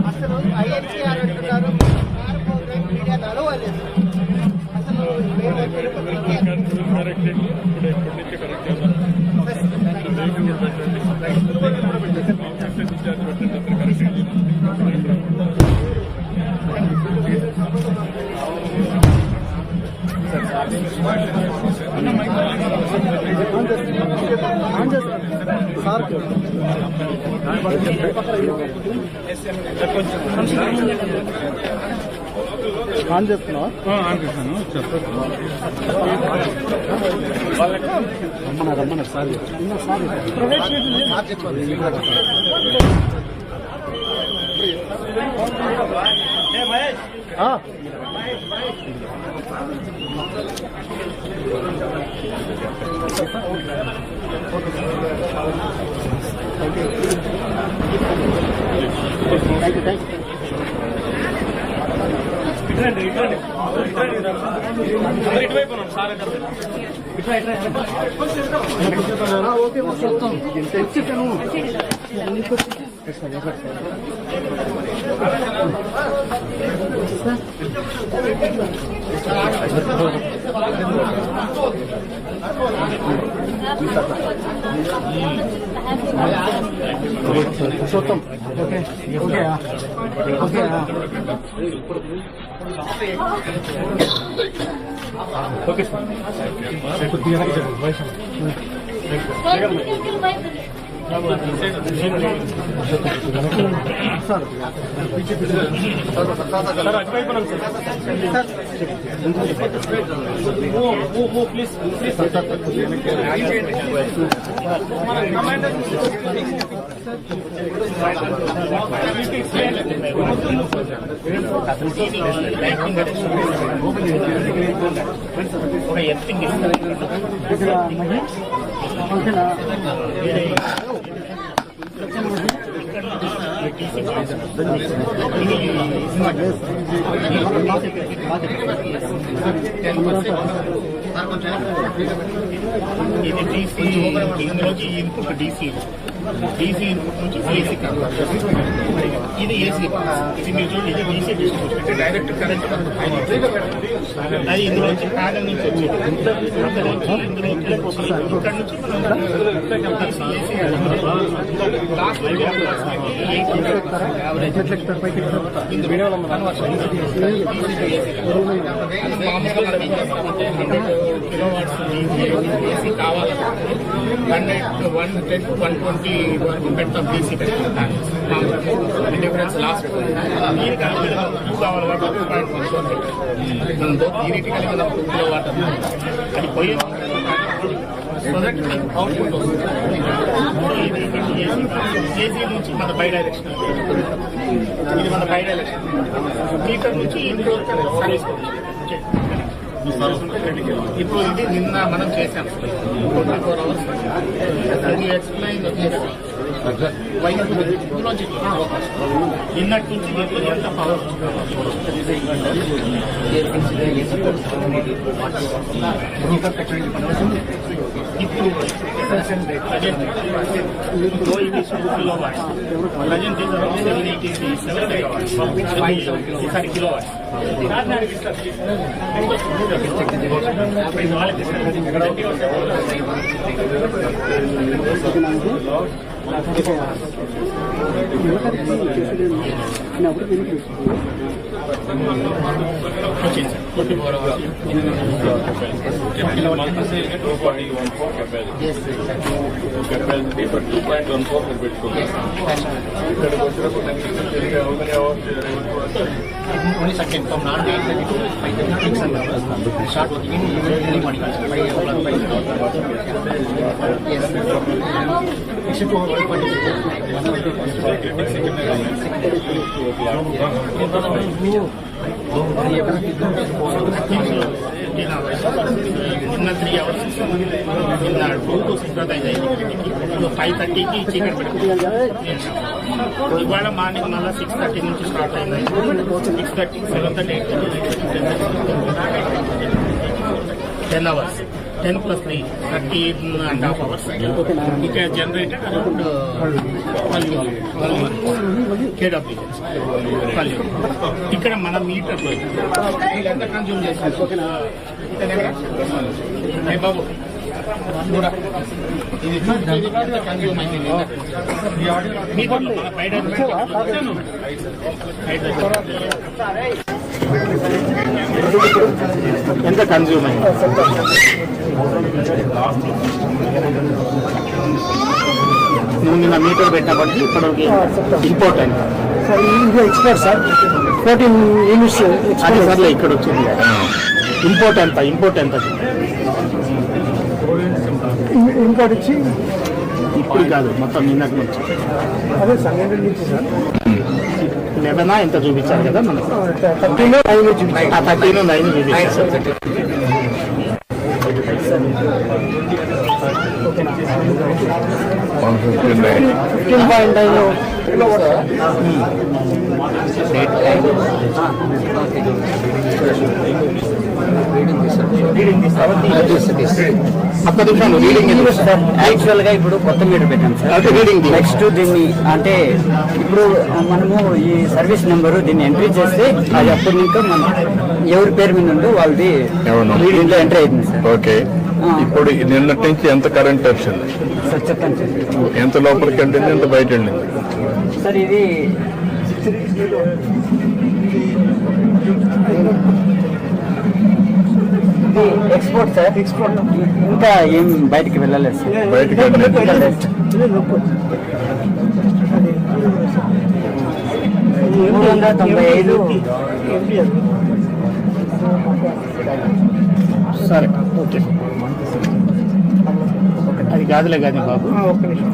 అసలు ఐఎన్సీఆర్ అంటున్నారు మీడియా నడవలేదు. అసలు ఆన్ చేస్తున్నావా? ఆన్ చేస్తాను. రమ్మన్నారు sir. Purushottam okay okay okay sir కొద్దిగా సార్ అటువైపున్నాం సార్ ప్లీజ్ ఇది డీసీ ఇందులోకి ఇన్పుట్ డీసీ ఇన్పుట్ నుంచి ఏసీ ఇది ఏసీ ఇది మీరు చూడండి ఇది డీసీ డిస్ట్రిబ్యూషన్ డైరెక్ట్ కరెంట్ అది ఇందులోంచి ప్యానల్ నుంచి వచ్చేది ఇందులోకి ఇక్కడ నుంచి ఏసీ కావాలంటే 110 to 120 వరకు పెడతాం డీసీ పెట్టుకుంటాం డిఫరెన్స్ లాస్ట్ నీరు కావాలి కావాలి వాటర్ 2.1 థియరిటికల్ కదా 2 కిలో వాటర్ అది పోయే సో దట్ అవుట్పుట్ వస్తుంది. ఏసీ నుంచి మన బై డైరెక్షన్ ఇది మన బై డైరెక్షన్ మీటర్ నుంచి ఇండోర్ సర్వీస్ ఇప్పుడు ఇది నిన్న మనం చేసాం 24 hours. ఇది ఎక్స్ప్లెయిన్ ఇందులోంచి నిన్నటి నుంచి దీంట్లో ఎంత పవర్ ఇప్పుడు ప్రజెంట్ ఇది 2 కిలోవాట్స్ ప్రజెంట్ ఇది 787 megawatts sorry kilowatts only second from 9:30 to 5:30 start working in early morning 5 o'clock 5 yes it's to నిన్న 3 అవర్స్ నిన్న 2 to 6 అయింది 5:30కి చీకటి పెట్టుకుంటాం ఇవాళ మార్నింగ్ మళ్ళీ 6:30 నుంచి స్టార్ట్ అయింది 6:30 7:30 10 hours 10 plus 3 13.5 hours ఇక జనరేటెడ్ అరౌండ్ 12 KW ఇక్కడ మన మీటర్లో ఎంత కన్జ్యూమ్ చేస్తారు బాబు కూడా ఇది కన్జ్యూమ్ అయింది మీటర్లో మన బయట ఎంత కన్జ్యూమ్ అయింది నువ్వు నిన్న మీటర్ పెట్టినప్పటికీ ఇప్పటికి ఇంపార్టెంట్ సార్ ఇది ఎక్స్పోర్ట్ సార్ 14 యూనిట్స్ అది సార్లే ఇక్కడ వచ్చింది ఇంపార్టెంట్ ఇంకోటి వచ్చి ఇప్పుడు కాదు మొత్తం నిన్నటి నుంచి అదే సార్ 100 నుంచి సార్ 11 ఎంత చూపించారు కదా మనకు 13 9 చూపించారు 13 9 చూపించారు యాక్చువల్ గా ఇప్పుడు కొత్త మీటర్ పెట్టాం సార్ నెక్స్ట్ దీన్ని అంటే ఇప్పుడు మనము ఈ సర్వీస్ నెంబరు దీన్ని ఎంట్రీ చేస్తే అది అప్పటి నుంచి మనం ఎవరి పేరు మీద ఉందో వాళ్ళది దీంట్లో ఎంట్రీ అవుతుంది సార్. ఓకే, ఇప్పుడు నిన్నటి నుంచి ఎంత కరెంట్ వచ్చింది? సార్ చెప్పండి సార్. ఎంత లోపలికి వెళ్ళింది, ఎంత బయట వెళ్ళింది? సార్ ఇది ఎక్స్పోర్ట్ సార్. ఎక్స్పోర్ట్ ఇంకా ఏం బయటికి వెళ్ళలేదు సార్. బయటికి వెళ్ళలేదు. 395 సరే ఓకే అది కాదులే కానీ బాబు ఒక్క నిమిషం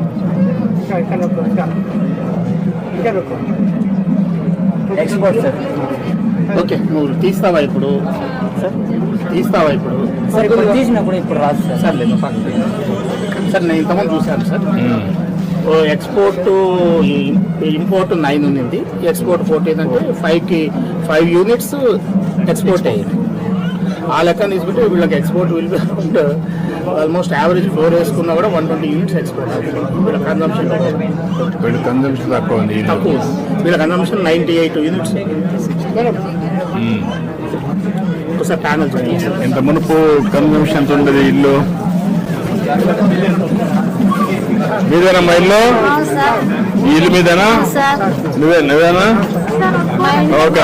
ఎక్స్పోర్ట్ సార్. ఓకే నువ్వు తీస్తావా ఇప్పుడు సార్ ఇప్పుడు తీసినప్పుడు ఇప్పుడు రాదు సార్. సార్ లేదు సార్ నేను ఇంతకుముందు చూశాను సార్. ఎక్స్పోర్ట్ ఇంపోర్ట్ 9 ఉంది, ఎక్స్పోర్ట్ 14 అంటే 5 యూనిట్స్ ఎక్స్పోర్ట్ అయ్యింది. ఆ లెక్క తీసుకుంటే వీళ్ళకి ఎక్స్పోర్ట్ విల్ ఆల్మోస్ట్ యావరేజ్ 4 వేసుకున్నా కూడా 120 యూనిట్స్ ఎక్స్పోర్ట్ అవుతుంది. వీళ్ళ కన్జంప్షన్ తక్కువ ఉంది. వీళ్ళ కన్జంప్షన్ 98 యూనిట్స్. ఒకసారి ప్యానల్ ఇంత మునుపు కన్జంప్షన్ ఎంత ఉండేది? ఇల్లు మీదేనమ్మా? ఇల్లు ఈ ఇల్లు మీదేనా? నువ్వేనా? ఓకే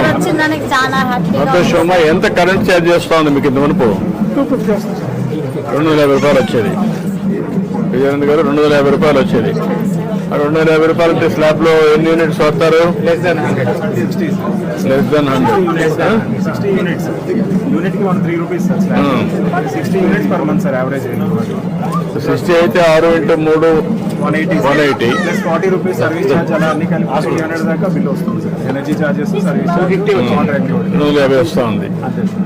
ఓకే శోమా, ఎంత కరెంట్ ఛార్జ్ చేస్తా ఉంది మీకు ఇంత మునుపు? 250 రూపాయలు వచ్చేది. విజయానంద్ గారు 250 రూపాయలు వచ్చేది. 250 రూపాయలు అంటే స్లాబ్ లో ఎన్ని యూనిట్స్ వస్తారు? less than 100. Less than 100. 60 units. Unit కి 3 rupees sir. 60 units per month sir average. 60 అయితే 6 × 3 180 ప్లస్ 40 రూపీస్ సర్వీస్ ఛార్జ్ అలా అన్ని కలిపి 300 దాకా బిల్ వస్తుంది సార్. ఎనర్జీ ఛార్జెస్ సర్వీస్ 250 వస్తూ ఉంది.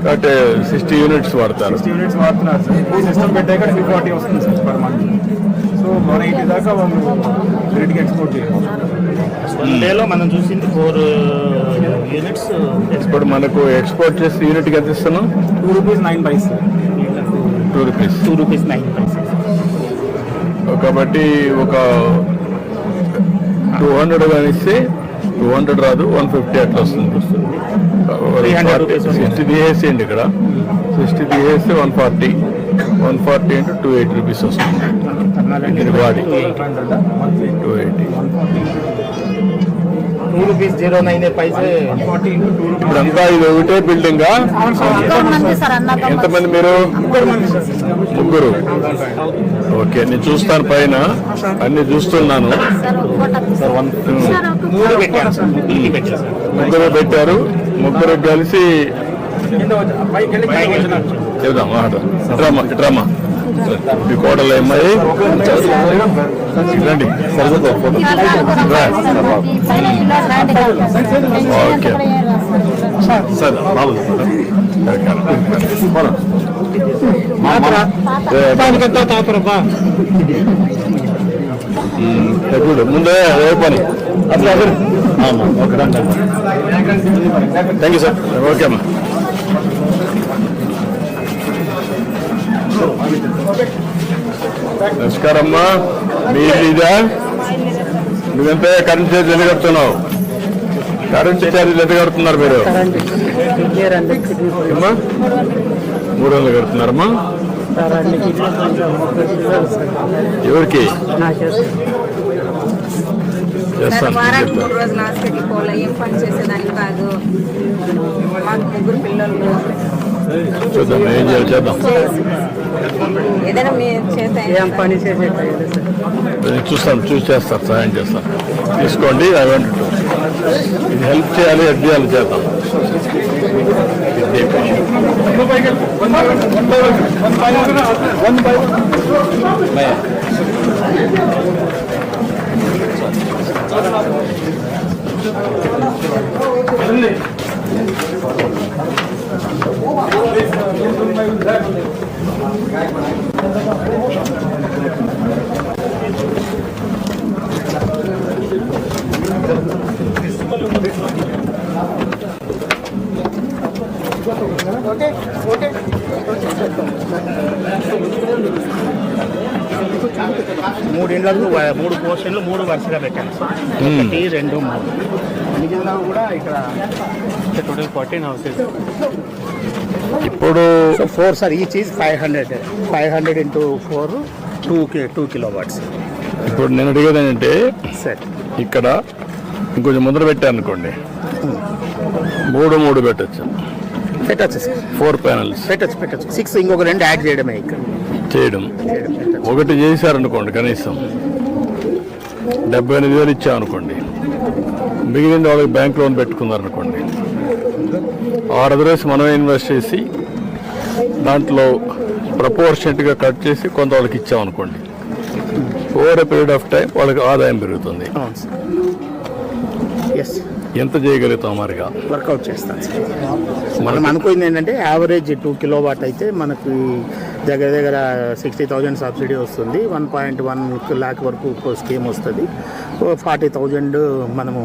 కాబట్టి 60 యూనిట్స్ వాడతారు. 60 యూనిట్స్ వాడుతున్నారు సార్. ఈ సిస్టమ్ పెట్టాక 240 వస్తుంది sir per month. So so 180 దాకా వాళ్ళు గ్రిడ్కి ఎక్స్పోర్ట్ చేయవచ్చు. వన్ డేలో మనం చూసింది 4 యూనిట్స్ ఇప్పుడు మనకు ఎక్స్పోర్ట్ చేసి యూనిట్కి ఎంత ఇస్తున్నాం? ₹2.09 సార్. ₹2. కాబట్టి ఒక 200 కానీ ఇస్తే 200 రాదు, 150 అట్లా వస్తుంది. 60 తీసేసేయండి, ఇక్కడ 60 తీసేస్తే 140 into 280 రూపీస్ వస్తుంది. ఇది వాడి 280. ఇప్పుడంతా ఇది ఒకటే బిల్డింగ్. ఎంతమంది మీరు? ముగ్గురు. ఓకే, నేను చూస్తాను పైన, అన్ని చూస్తున్నాను. ముగ్గురు పెట్టారు, ముగ్గురు కలిసి చెప్దాం. డ్రామా మీ కోడలు అమ్మాయి రండి. ఓకే సార్, బాగుంది. చూడు ముందే ఏ పని అట్లా. Okay, thank you sir. Okay అమ్మా. నమస్కారం అమ్మా. మీ ఇదా? నువ్వెంత కరెంట్ ఛార్జ్ ఎంత కడుతున్నావు? కరెంట్ ఛార్జీలు ఎంత కడుతున్నారు మీరు? అమ్మా 300 కడుతున్నారమ్మా. ఎవరికి చేస్తాను? వారానికి 3 రోజులు హాస్పిటల్కి పోలే, ఏం పని చేసేదానికి కాదు. మాకు 3 పిల్లలు. చూద్దాం ఏం చేయాలి, చేద్దాం. ఏదైనా మీరు చేస్తే చూస్తాను, చూసి చేస్తాను, సహాయం చేస్తాను. తీసుకోండి. ఐ వాంట్ టు ఇది హెల్ప్ చేయాలి, హెల్ప్ చేయాలి, చేద్దాం. మూడు ఇండ్లకు 3 పోర్షన్లు 3 వరుసగా పెట్టాను సార్. 1, 2, 3. మిగిలిన కూడా ఇక్కడ టోటల్ 14 హౌసెస్. ఇప్పుడు 4 sir, each is 500 into 4 2 kilowatts. ఇప్పుడు నేను అడిగేది ఏంటంటే సార్, ఇక్కడ ఇంకొంచెం ముందర పెట్టాను అనుకోండి, 3 పెట్టచ్చు పెట్టచ్చు సార్. 4 ప్యానల్స్ పెట్టచ్చు 6, ఇంకొక 2 యాడ్ చేయడమే ఇక్కడ చేయడం. ఒకటి చేశారనుకోండి, కనీసం 78,000 ఇచ్చామనుకోండి, మిగిలిన వాళ్ళకి బ్యాంక్ లోన్ పెట్టుకున్నారనుకోండి, ఆర్ అదర్వైజ్ మనమే ఇన్వెస్ట్ చేసి దాంట్లో ప్రపోర్షనట్గా కట్ చేసి కొంత వాళ్ళకి ఇచ్చామనుకోండి, over a period of time వాళ్ళకి ఆదాయం పెరుగుతుంది. అవును సార్. ఎస్, ఎంత చేయగలుగుతాం మరిగా వర్కౌట్ చేస్తాను సార్. మనం అనుకుంది ఏంటంటే యావరేజ్ 2 kilowatt అయితే మనకి దగ్గర 60,000 సబ్సిడీ వస్తుంది. 1.1 lakh వరకు స్కీమ్ వస్తుంది. 40,000 మనము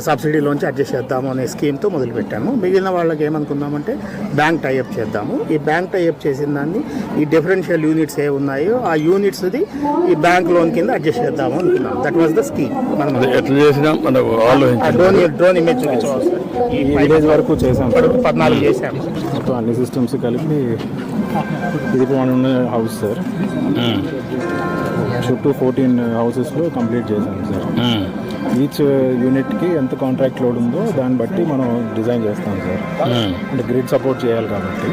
సబ్సిడీలోంచి అడ్జస్ట్ చేద్దాము అనే స్కీమ్తో మొదలుపెట్టాము. మిగిలిన వాళ్ళకి ఏమనుకున్నామంటే బ్యాంక్ టైఅప్ చేద్దాము. ఈ బ్యాంక్ టైఅప్ చేసిన దాన్ని ఈ డిఫరెన్షియల్ యూనిట్స్ ఏ ఉన్నాయో ఆ యూనిట్స్ది ఈ బ్యాంక్ లోన్ కింద అడ్జస్ట్ చేద్దాము అనుకున్నాం. That was the scheme. మనం ఎట్లా చేసినా మనకు డ్రోన్ ఇమేజ్ చూపించవచ్చు. ఈ విలేజ్ వరకు చేసాం, 14 చేసాము. మొత్తం అన్ని సిస్టమ్స్ కలిపి. ఇది ఉన్న హౌస్ సార్, చుట్టూ 14 హౌసెస్లో కంప్లీట్ చేసాం సార్. ఈచ్ యూనిట్కి ఎంత కాంట్రాక్ట్ లోడ్ ఉందో దాన్ని బట్టి మనం డిజైన్ చేస్తాం సార్. అంటే గ్రిడ్ సపోర్ట్ చేయాలి కాబట్టి.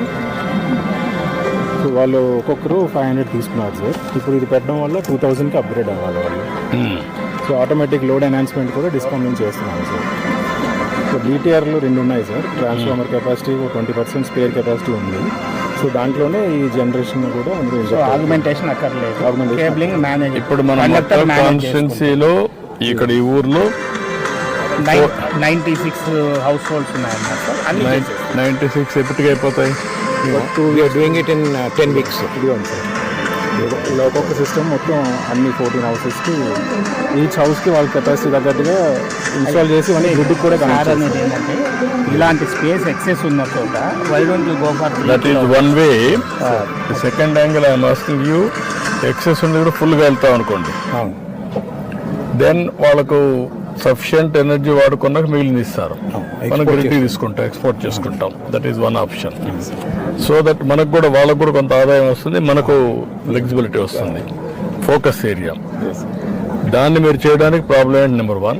సో వాళ్ళు ఒక్కొక్కరు 500 తీసుకున్నారు సార్. ఇప్పుడు ఇది పెట్టడం వల్ల 2000కి అప్గ్రేడ్ అవ్వాలి వాళ్ళు. సో ఆటోమేటిక్ లోడ్ ఎన్హాన్స్మెంట్ కూడా డిస్కౌంట్ చేస్తున్నాం సార్. సో డిటిఆర్లు 2 ఉన్నాయి sir. Transformer capacity 20% spare capacity ఉంది. సో దాంట్లోనే ఈ జనరేషన్ కూడా ఆగ్మెంటేషన్ అక్కర్లేదు. Cabling manage. ఇప్పుడు మన కాన్స్టిట్యున్సీలో ఇక్కడ ఈ ఊర్లో 96 హౌస్ హోల్డ్స్ ఉన్నాయన్నమాట సార్. 96 ఎప్పటికి అయిపోతాయి? We're doing it in 10 weeks. ఇది ఉంది సార్. ఇలా ఒక్కొక్క సిస్టమ్ మొత్తం అన్ని 14 హౌసెస్కి ఈచ్ హౌస్కి వాళ్ళ కెపాసిటీ తగ్గట్టుగా ఇన్స్టాల్ చేసి వాళ్ళని గ్రిడ్కి కూడా సార్ కనెక్ట్ అనేది ఏంటంటే ఇలాంటి స్పేస్ ఎక్సెస్ ఉన్న చోట why don't you go for that is one way. Second angle I'm asking you, excess ఉంది కూడా ఫుల్గా వెళ్తాం అనుకోండి, దెన్ వాళ్ళకు సఫిషియంట్ ఎనర్జీ వాడుకున్నాక మిగిలిన ఇస్తారు, మనం గ్రిడ్ తీసుకుంటాం, ఎక్స్పోర్ట్ చేసుకుంటాం. That is one option. So that మనకు కూడా వాళ్ళకు కూడా కొంత ఆదాయం వస్తుంది, మనకు ఫ్లెక్సిబిలిటీ వస్తుంది, ఫోకస్ ఏరియా. దాన్ని మీరు చేయడానికి ప్రాబ్లం ఏంటి? నెంబర్ 1,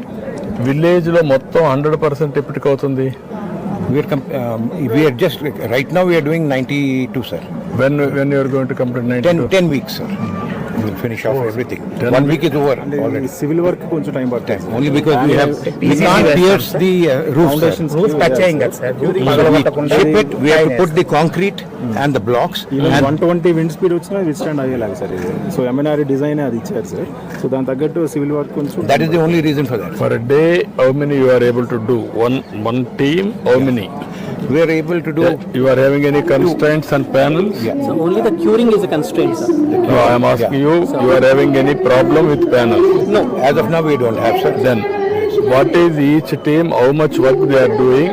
విలేజ్లో మొత్తం 100% ఎప్పటికి అవుతుంది? We are just right now we are doing 92, sir. When you are going to complete 92? 10 weeks, sir. We will finish off everything. 1 week is over already. Civil work కొంచెం time పడుతుంది. Only because we can't pierce the roof, Foundations sir. Roof touch అయ్యింది కదా sir. We ship it, we have to put the concrete and the blocks. Even And 120 wind speed వచ్చినా withstand అయ్యేలాగా sir ఇది. So MNR design అది ఇచ్చారు sir. So దాని తగ్గట్టు civil work కొంచెం that is the only reason for that. For a day, how many you are able to do? One team, how many? We are able to do. You are having any constraints on panels? So only the curing is a constraint, sir. No, I am asking you, you are having any problem with panels? No, as of now we don't have, sir. Then, what is each team, how much work they are doing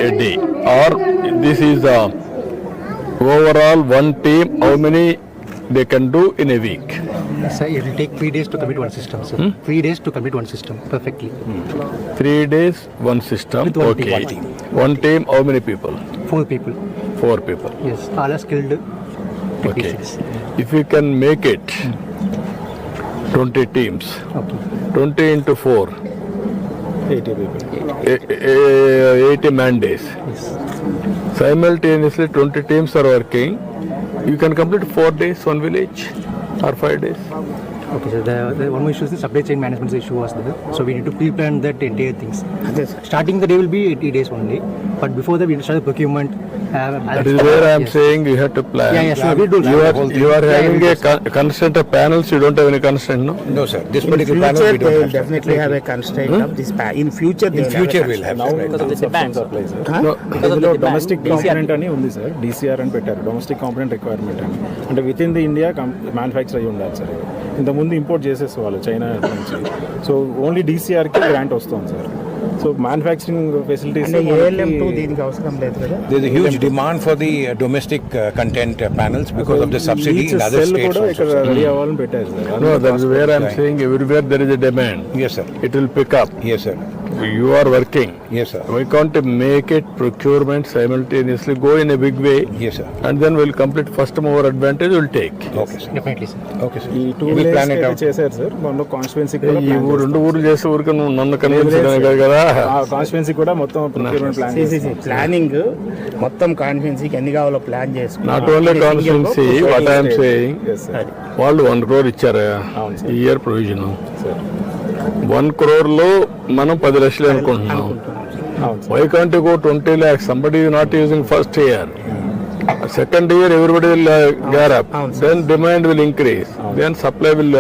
a day? Or this is the overall one team, how many they can do in a week? Sir, it will take 3 days to complete one system, sir. 3 days to complete one system perfectly. 3 days, one system. With one Okay. team. One team, how many people? 4 people. 4 people. Yes, all are skilled Okay. technicians. If you can make it 20 teams, Okay. 20 into 4, 80 people. 80 man days. Yes. Simultaneously 20 teams are working. You can complete 4 days, one village, or 5 days. Okay, so the one more issue is the supply chain management issue was there. So we need to pre-plan that entire things. Starting the day will be 80 days only, but before that we need to start the procurement. That is where I am saying you have to plan. Yeah, yeah, sure. We do. You are having a constraint of panels, you don't have any constraint, no? No, sir. This In particular panel future we they don't will have, sir. definitely have a constraint of this. In future they In will future have a we'll have, Now sir. Because of the demand. supply, sir. No. ఇందులో domestic component అని ఉంది sir, DCR అని పెట్టారు, domestic component requirement అని. అంటే with in the India manufacture అయ్యి ఉండాలి sir. ఇంతకుముందు ఇంపోర్ట్ చేసేసేవాళ్ళు చైనా నుంచి. సో ఓన్లీ డిసిఆర్కి గ్రాంట్ వస్తుంది సార్. సో మ్యానుఫ్యాక్చరింగ్ ఫెసిలిటీస్ అంటే ALM2 దీనికి అవసరం లేదు కదా. There's a huge demand for the domestic content panels because of the subsidy in other states కూడా ఇక్కడ also, sir. రెడీ అవ్వాలని పెట్టారు sir. No, that is where I am saying everywhere there is a demand. Yes, sir. It will pick up. Yes, sir. You are working. Yes, sir. We can't make it procurement simultaneously, go in a big way, Yes, sir. and then we'll complete first mover advantage will take. Okay, sir. Definitely, sir. Okay, sir. ఈ 2 We'll plan it village out. చేశారు sir. మన constituency ఈ రెండు ఊర్లు చేసే ఊరికి నువ్వు నన్ను కన్విన్స్ కదా. కాన్స్టిట్యున్సీ కూడా మొత్తం ప్రొక్యూర్మెంట్ ప్లాన్ ప్లానింగ్ మొత్తం కాన్ఫిడెన్సీకి ఎన్ని కావాలో ప్లాన్ చేసుకుని not only constituency, what I'm saying, వాళ్ళు 1 crore ఇచ్చారా అవును సార్. ఈ ఇయర్ ప్రొవిజన్. సార్ 1 crore లో మనం 10 లక్షలు అనుకుంటున్నాం. అవును sir. Why can't you go 20 lakhs? Somebody is not using first year. Second year everybody will gear up. Then demand will increase. Then supply will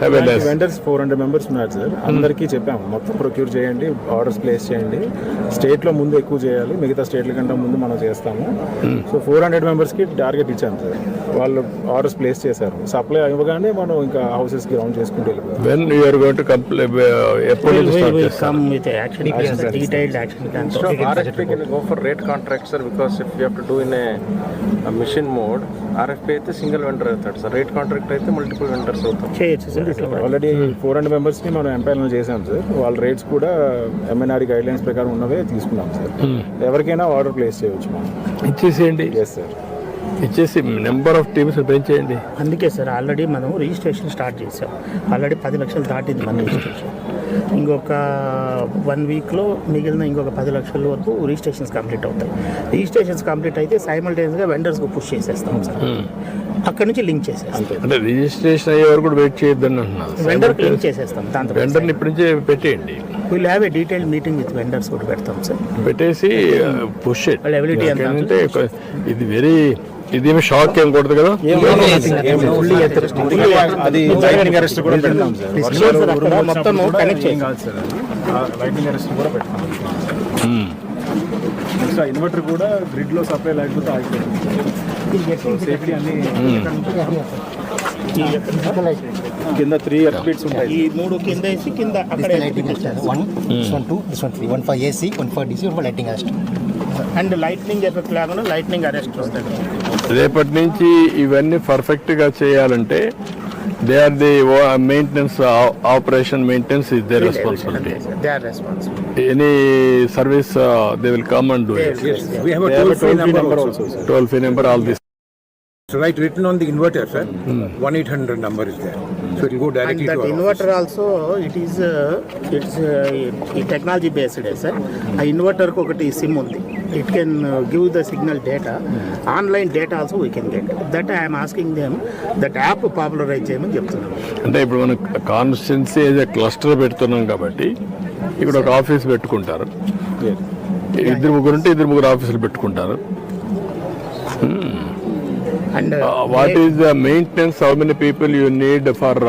have a less. Vendors 400 members ఉన్నారు sir. అందరికీ చెప్పాము మొత్తం procure చేయండి, orders place చేయండి. స్టేట్లో ముందు ఎక్కువ చేయాలి, మిగతా స్టేట్ల కంటే ముందు మనం చేస్తాము. సో 400 మెంబర్స్కి టార్గెట్ ఇచ్చాము సార్. వాళ్ళు ఆర్డర్స్ ప్లేస్ చేశారు. సప్లై ఇవ్వగానే మనం ఇంకా హౌసెస్కి రౌండ్ చేసుకుంటూ వెళ్ళిపోయాం. When you are going to ఎప్పుడు నుంచి start చేస్తారు? come with a action detailed action plan. So RFP can go for rate contract, sir, because if you have to do in a machine mode, RFP అయితే single vendor అవుతాడు sir, rate contract అయితే multiple vendors అవుతాం. చేయొచ్చు sir. Already 400 మెంబర్స్ని మనం ఎంపైర్లు చేసాం sir. వాళ్ళ rates కూడా ఎంఎన్ఆర్ గైడ్ లైన్స్ ప్రకారం ఉన్నవే తీసుకున్నాం సార్. ఎవరికైనా ఆర్డర్ ప్లేస్ చేయవచ్చు మనం. ఇచ్చేసేయండి, ఎస్ సార్. ఇచ్చేసి నెంబర్ ఆఫ్ టీమ్స్ పెంచేయండి. అందుకే సార్ ఆల్రెడీ మనం రిజిస్ట్రేషన్ స్టార్ట్ చేసాం. ఆల్రెడీ 10 లక్షలు దాటింది మన రిజిస్ట్రేషన్. ఇంకొక 1 వీక్లో మిగిలిన ఇంకొక 10 లక్షల వరకు రిజిస్ట్రేషన్స్ కంప్లీట్ అవుతాయి. రిజిస్ట్రేషన్స్ కంప్లీట్ అయితే సైమల్టేనియస్గా వెండర్స్కి పుష్ చేసేస్తాం సార్. అక్కడి నుంచి లింక్ చేసేస్తాం. అంటే రిజిస్ట్రేషన్ అయ్యే వరకు కూడా వెయిట్ చేయొద్దని అంటున్నారు. వెండర్కి లింక్ చేసేస్తాం. దాంతో వెండర్ని ఇప్పటి నుంచే పెట్టేయండి. Will have a detail meeting with vendors కూడా పెడతాం సార్. పెట్టేసి పుష్ ఇట్. వాళ్ళ ability ఎంత అంటే ఇది వెరీ, ఇదేమి షాక్ ఏం కొడదు కదా. అది లైటింగ్ అరెస్ట్ కూడా పెడతాం సార్. వర్షాలు ఉరుములు మొత్తం వచ్చినప్పుడు కనెక్ట్ ఏం కాదు సార్. లైటింగ్ అరెస్ట్ కూడా పెడతాం. నెక్స్ట్ ఇన్వర్టర్ కూడా గ్రిడ్ లో సప్లై లేకపోతే ఆగిపోతుంది. సేఫ్టీ అన్ని కింద 3 ఎర్త్ బీట్స్ ఉంటాయి. ఈ 3 కింద వేసి కింద అక్కడ lighting arrest. One, this one two, this one three. One for AC, one for DC, one for lighting arrest. And lightning effect లేకుండా లైట్నింగ్ అరెస్ట్ వస్తుంది. రేపటి నుంచి ఇవన్నీ పర్ఫెక్ట్గా చేయాలంటే they are the maintenance operation maintenance is their responsibility. They are responsible. Any service they will come and do it. We have a toll-free number also, sir. Toll free number all this. So right written on the inverter, sir. 1-800 number is there. So it will go And directly that to our inverter also it's ఈ technology based sir. ఆ inverter కి ఒకటి SIM ఉంది. It can give the signal data, online data also we can get that. I'm asking them that app popularise చేయమని చెప్తున్నాను. అంటే ఇప్పుడు మనం కాన్స్టిట్యున్సీ ఏదో క్లస్టర్ పెడుతున్నాం కాబట్టి ఇక్కడ ఒక ఆఫీస్ పెట్టుకుంటారు. ఇద్దరు ముగ్గురు ఉంటే ఇద్దరు ముగ్గురు ఆఫీసులు పెట్టుకుంటారు. And what is the maintenance? How many people you need for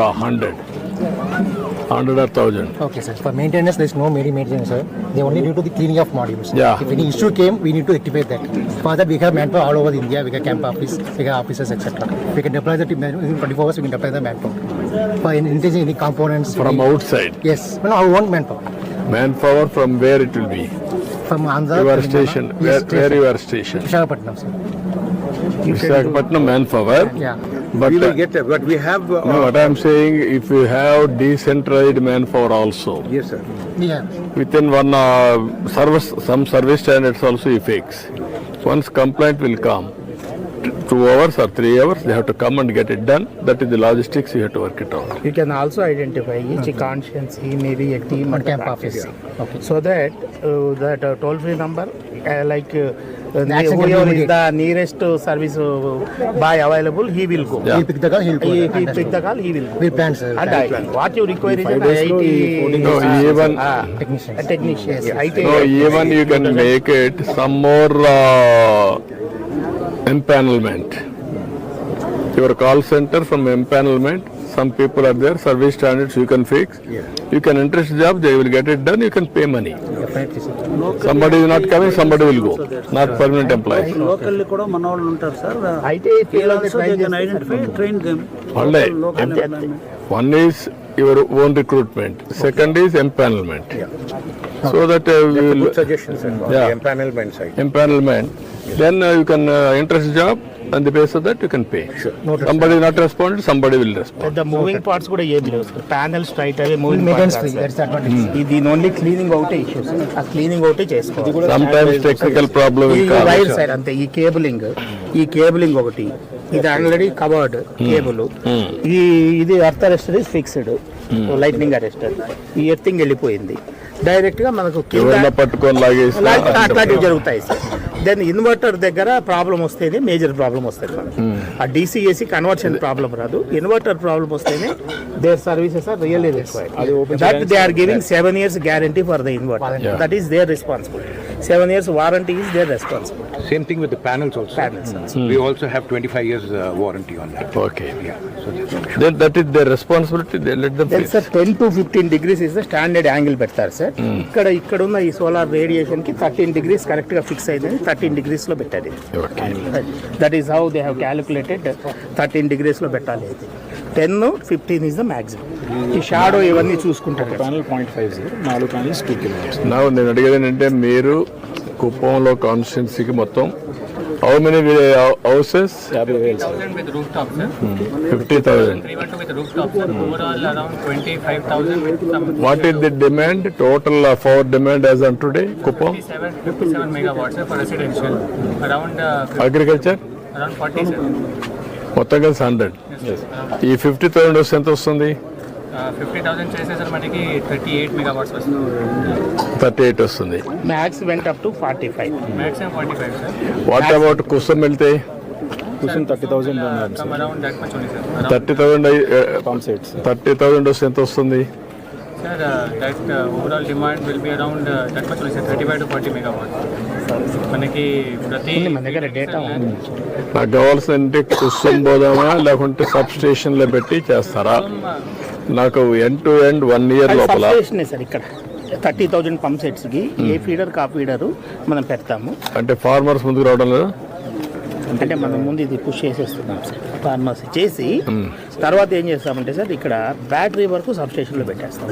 100 or 1000? Okay, sir. For maintenance, there is no maintenance, sir. They only do to the cleaning of modules. Yeah. If any issue came, we need to rectify that. For that, we have manpower all over India. We have camp office, we have officers, etc. We can deploy the team within 24 hours. We can deploy the manpower for increasing any components From outside? Yes, no, our own manpower Manpower from where it will be? from Andhra. Your Telangana. station. Yes, Where you are stationed? Visakhapatnam, sir. Visakhapatnam manpower. Yeah. But we will get there, but we have no, what I am saying, if you have decentralized manpower also, yes, sir. Yeah. within one some service standards also you fix. Once complaint will come, 2 hours or 3 hours, they have to come and get it done. That is the logistics, you have to work it out. you can also identify each consciency, maybe a team On at the camp practice. office. Okay. So that toll free number action can be whoever is immediate. the nearest service buy available, he will go. Yeah. He'll pick the call, he'll go. He pick the call, he will go. We plan, sir. And what you require is an 5 days lo IT ee coding No, even Technicians. a technician. IT no, even you can make it some more empanelment. Your call center from empanelment. Some people are there, service standards you can fix. You can interest job, they will get it done, you can pay money. Definitely, sir. Somebody is not coming, somebody will go. Not permanent employees. Locally కూడా మన వాళ్ళు ఉంటారు sir. IT field of the identify train them. Only. One is your own recruitment. Second is empanelment. So that we will Good suggestions, sir. On Yeah. the empanelment side. empanelment. Then you can interest job, and the basis of that you can pay. Sure. Somebody not responded, somebody will respond. the moving parts కూడా ఏం లేవు sir. Panel straight away moving Maintenance free, parts. that's the advantage. దీని only cleaning ఒకటే issues. ఆ cleaning ఒకటే చేసుకోవాలి. Sometimes technical problem ఈ will come. Wire side అంతే. ఈ కేబులింగ్ ఒకటి, ఇది ఆల్రెడీ కవర్డ్ కేబుల్. ఇది earth arrester is fixed, lightning arrester. ఈ ఎర్తింగ్ వెళ్ళిపోయింది. డైరెక్ట్ గా మనకు ఎవరన్నా పట్టుకొని లాగేసి అట్లాంటివి జరుగుతాయి సార్. దెన్ ఇన్వర్టర్ దగ్గర ప్రాబ్లం వస్తేనే మేజర్ ప్రాబ్లం వస్తుంది మనకు. ఆ DCAC కన్వర్షన్ ప్రాబ్లం రాదు. ఇన్వర్టర్ ప్రాబ్లం వస్తేనే their services are really required. That they are giving 7 years guarantee for the inverter. That is their responsibility. 7 years warranty is their responsibility. Same thing with the panels also. Panels We also have 25 years warranty on that. Okay. Yeah. So that's Then that is their responsibility. They let them then face. Sir 10 to 15 degrees is the standard angle పెడతారు sir. ఇక్కడ ఉన్న ఈ solar radiation కి 13 degrees correct గా fix అయింది. 13 degrees లో పెట్టాలి. Okay. That is how they have calculated. 13 degrees లో పెట్టాలి. 10, 15 ఇస్ ద మాక్సిమం. ఈ షాడో ఇవన్నీ చూసుకుంటారు. Panel 0.50, 4 panels 2 kilowatts. నా నేను అడిగేది ఏంటంటే మీరు కుప్పంలో కాన్స్టిట్యున్సీకి మొత్తం how many houses? 50,000 sir. with rooftop, sir. 50,000. 312 with rooftop, sir. Overall around 25,000 with some What is the demand, total power demand as on today, Kuppam? 57 megawatts, sir, for residential. Around Agriculture? around 40, sir. మొత్తం కలిసి 100. Yes, sir. ఈ 50,000 వస్తే ఎంత వస్తుంది? 50,000 చేస్తే sir మనకి 38 megawatts వస్తుంది. 38 వస్తుంది. Max went up to 45. Maximum 45, sir. What about Kusum వెళ్తే కుసం 30,000 ఉన్నారు Come sir. around that much only, sir. Around, 30,000 pump sets. 30,000 వస్తే ఎంత వస్తుంది? sir, that overall demand will be around that much only, sir. 35 to 40 megawatts. మనకి ప్రతి మన దగ్గర data ఉంది. నాకు కావాల్సిందంటే కుసం పోదామా లేకుంటే సబ్ స్టేషన్లో పెట్టి చేస్తారా? నాకు ఎండ్ టు ఎండ్ 1 year లోపల సబ్స్టేషన్ సార్. ఇక్కడ 30,000 పంప్ సెట్స్ కి ఏ ఫీడర్ కా ఫీడర్ మనం పెడతాము. అంటే ఫార్మర్స్ ముందుకు రావడం లేదా? అంటే మనం ముందు ఇది పుష్ చేసేస్తున్నాం సార్ ఫార్మసీ చేసి తర్వాత ఏం చేస్తామంటే సార్ ఇక్కడ బ్యాటరీ వరకు సబ్స్టేషన్లో పెట్టేస్తాం.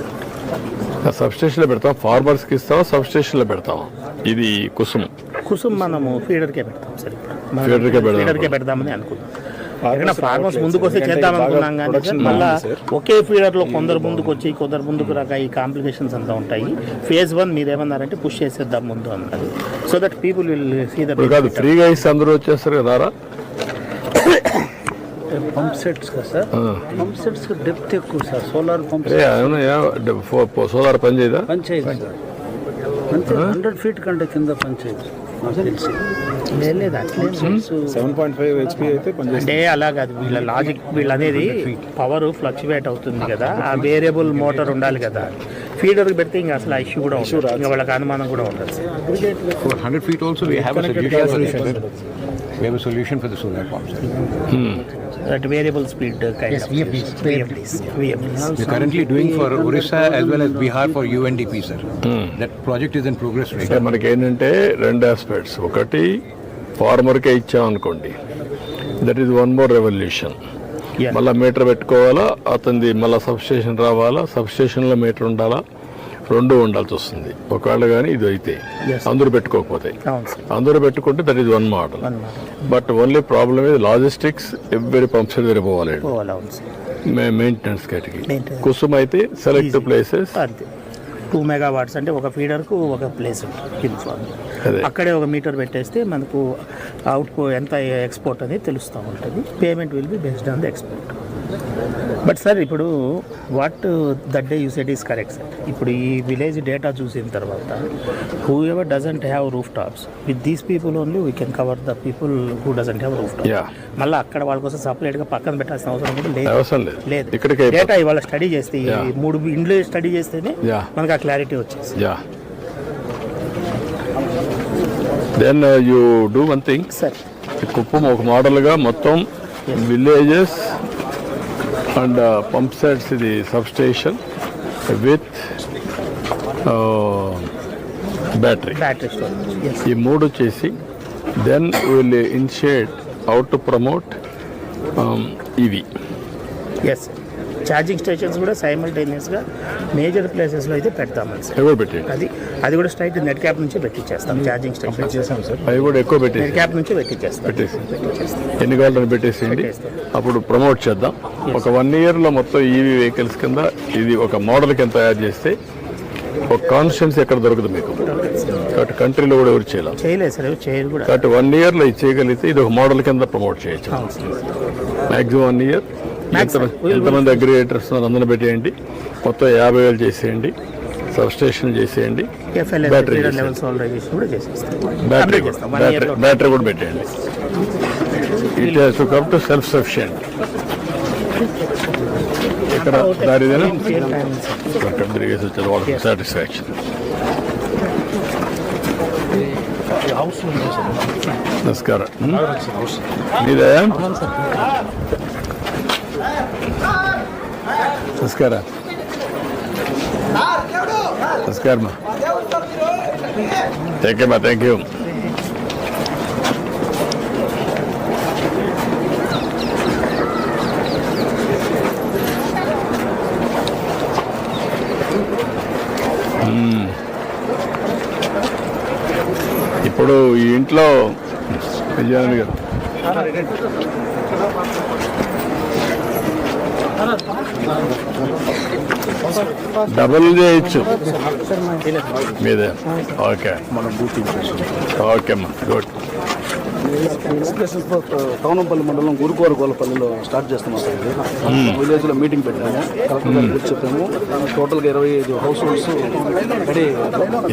సబ్స్టేషన్లో పెడతాం, ఫార్మర్స్కి ఇస్తావా సబ్స్టేషన్లో పెడతావా? ఇది కుసుమ్ మనము ఫీడర్కే పెడతాం సార్. ఫీడర్కే పెడదామని అనుకున్నాం. ఫార్మర్స్ ముందుకు వస్తే చేద్దాం అనుకున్నాం కానీ సార్ మళ్ళీ ఒకే ఫీడర్ లో కొందరు ముందుకు వచ్చి కొందరు ముందుకు రాక ఈ కాంప్లికేషన్స్ అంతా ఉంటాయి. ఫేజ్ 1 మీరు ఏమన్నారంటే పుష్ చేసేద్దాం ముందు అన్నారు. So that people will see the కాదు ఫ్రీగా ఇస్తే అందరూ వచ్చేస్తారు కదా. పంప్ సెట్స్ కదా సార్, పంప్ సెట్స్ డెప్త్ ఎక్కువ సార్. సోలార్ పంప్ సోలార్ పని చేయదా? పంచాయతీ సార్ అంతే 100 feet కంటే కింద పంచాయతీ లేదు అట్లే 7.5 HP అయితే పనిచేస్తుంది. అంటే అలా కాదు వీళ్ళ లాజిక్. వీళ్ళు అనేది పవర్ ఫ్లక్చువేట్ అవుతుంది కదా, ఆ వేరియబుల్ మోటార్ ఉండాలి కదా. ఫీడర్కి పెడితే ఇంకా అసలు ఆ ఇష్యూ కూడా ఉంటుంది, ఇంకా వాళ్ళకి అనుమానం కూడా ఉంటుంది. For 100 feet also we have a solution. We have a solution for the solar pumps. That variable speed kind of VFDs. We're currently doing for Orissa as well as Bihar for UNDP, sir. That project is in progress right now. మనకి ఏంటంటే 2 aspects. ఒకటి ఫార్మర్కే ఇచ్చామనుకోండి, that is 1 more revolution. మళ్ళీ metre పెట్టుకోవాలా, అతనిది మళ్ళీ substation రావాలా, సబ్స్టేషన్లో metre ఉండాలా, 2 ఉండాల్సి వస్తుంది. ఒకవేళ కానీ ఇది అయితే అందరూ పెట్టుకోకపోతే, అందరూ పెట్టుకుంటే that is 1 model. But only problem ఇది లాజిస్టిక్స్. ఎవ్రీ పంప్ సెట్ దగ్గర పోవాలి మెయింటెనెన్స్ కేటగిరీ. కుసుమ్ అయితే సెలెక్ట్ ప్లేసెస్ 2 megawatts అంటే ఒక ఫీడర్కు ఒక ప్లేస్ యూనిఫామ్. అక్కడే ఒక మీటర్ పెట్టేస్తే మనకు అవుట్పుట్ ఎంత ఎక్స్పోర్ట్ అనేది తెలుస్తూ ఉంటుంది. Payment will be based on the export. But sir ఇప్పుడు what that day you said is correct sir. ఇప్పుడు ఈ విలేజ్ డేటా చూసిన తర్వాత who ever doesn't have roof tops, with these people only we can cover the people who doesn't have roof top. మళ్ళీ అక్కడ వాళ్ళ కోసం సపరేట్గా పక్కన పెట్టాల్సిన అవసరం కూడా లేదు. డేటా ఇవాళ స్టడీ చేస్తే 3 ఇండ్లు స్టడీ చేస్తేనే మనకు ఆ క్లారిటీ వచ్చేసి. Then you do one thing sir. Kuppam ఒక మోడల్గా మొత్తం విలేజెస్ అండ్ పంప్ సెట్స్, ఇది సబ్స్టేషన్ విత్ బ్యాటరీ ఈ 3 చేసి then will initiate how to promote ఇవి. ఎస్, ఛార్జింగ్ స్టేషన్స్ కూడా సైమల్టేనియస్గా మేజర్ ప్లేసెస్లో అయితే పెడతామని సార్. ఎవరు పెట్టండి అది కూడా స్ట్రైట్ నెట్ క్యాప్ నుంచి పెట్టించేస్తాం. ఛార్జింగ్ స్టేషన్ చేసాం సార్. అవి కూడా ఎక్కువ పెట్టేసి నెట్ క్యాప్ నుంచి పెట్టించేస్తాం. ఎన్ని కావాలని పెట్టేసేయండి. అప్పుడు ప్రమోట్ చేద్దాం. ఒక 1 yearలో మొత్తం ఈవీ వెహికల్స్ కింద ఇది ఒక మోడల్ కింద తయారు చేస్తే ఒక కాన్స్టిట్యున్సీ ఎక్కడ దొరకదు మీకు. కాబట్టి కంట్రీలో కూడా ఎవరు చేయలేదు సార్, చేయరు కూడా. కాబట్టి 1 yearలో ఇది చేయగలిగితే ఇది ఒక మోడల్ కింద ప్రమోట్ చేయొచ్చు. Maximum 1 year. ఎంతమంది అగ్రిగేటర్స్ అందరూ పెట్టేయండి. మొత్తం 50,000 చేసేయండి. సబ్స్టేషన్ చేసేయండి. బ్యాటరీ కూడా పెట్టేయండి. It has to come to self sufficient. ఇక్కడ దారిదేనా అక్కడ తిరిగేసి వచ్చారు వాళ్ళకి సాటిస్ఫాక్షన్. నమస్కారం. మీదే నమస్కారం. నమస్కారమ్మా. థ్యాంక్ యూ అమ్మా. Thank you. ఇప్పుడు ఈ ఇంట్లో విజయానంద్ గారు డబుల్ చేయొచ్చు మీదే. ఓకే ఓకే అమ్మా. గుడ్. టౌనంపల్లి మండలం గురుకోరగోలపల్లిలో స్టార్ట్ చేస్తున్నాం సార్. ఇది విలేజ్లో మీటింగ్ పెట్టాము. కలెక్టర్ గారికి చెప్పాము. టోటల్గా 25 హౌస్ హోల్డ్స్ రెడీ.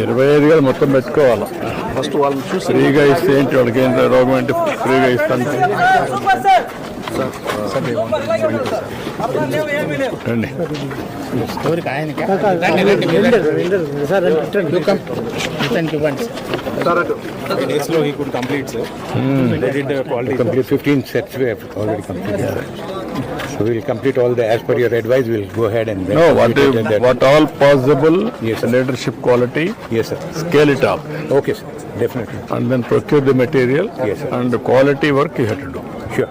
25 గారు మొత్తం పెట్టుకోవాలి. ఫస్ట్ వాళ్ళని చూసి ఫ్రీగా ఇస్తే ఏంటి వాళ్ళకి ఏం రోగం అంటే ఫ్రీగా ఇస్తాను. రండి. days he could complete, sir. They did quality. Complete 15 sets we have already completed. So we'll complete all the, as per your advice, we'll go ahead and then No, complete it and what all possible Yes, sir. leadership quality, Yes, sir. scale it up, Okay, sir. Definitely. and then procure the material, Yes, sir. and the quality work you have to do. Sure.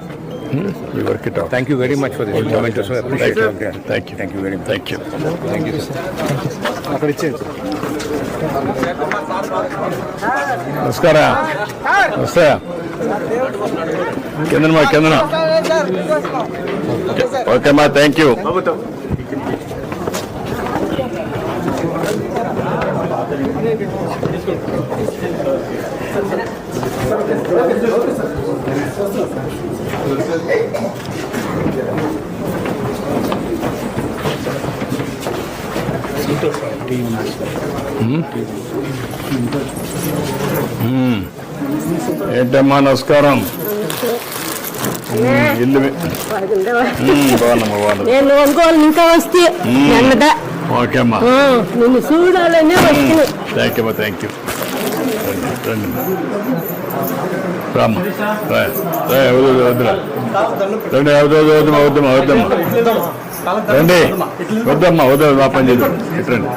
We work it out. Thank you very much for this information. So I appreciate it. Thank you. Thank you very much. Thank you. Thank you, sir. నమస్కార నమస్తే కిందనమ్మా okay అమ్మా thank you. ఏంటమ్మా నమస్కారం. ఇల్లు బాగున్నామ్మా బాగున్నా. నేను ఒంగోలు ఇంకా వస్తే ఎన్నదా ఓకే అమ్మా నిన్ను చూడాలనే వస్తే థ్యాంక్ యూ అమ్మా థ్యాంక్ యూ. రండి రామ్మా వద్దురా రండి వద్దమ్మా రండి వద్దమ్మా వద్దు నా పని చేయదు రండి.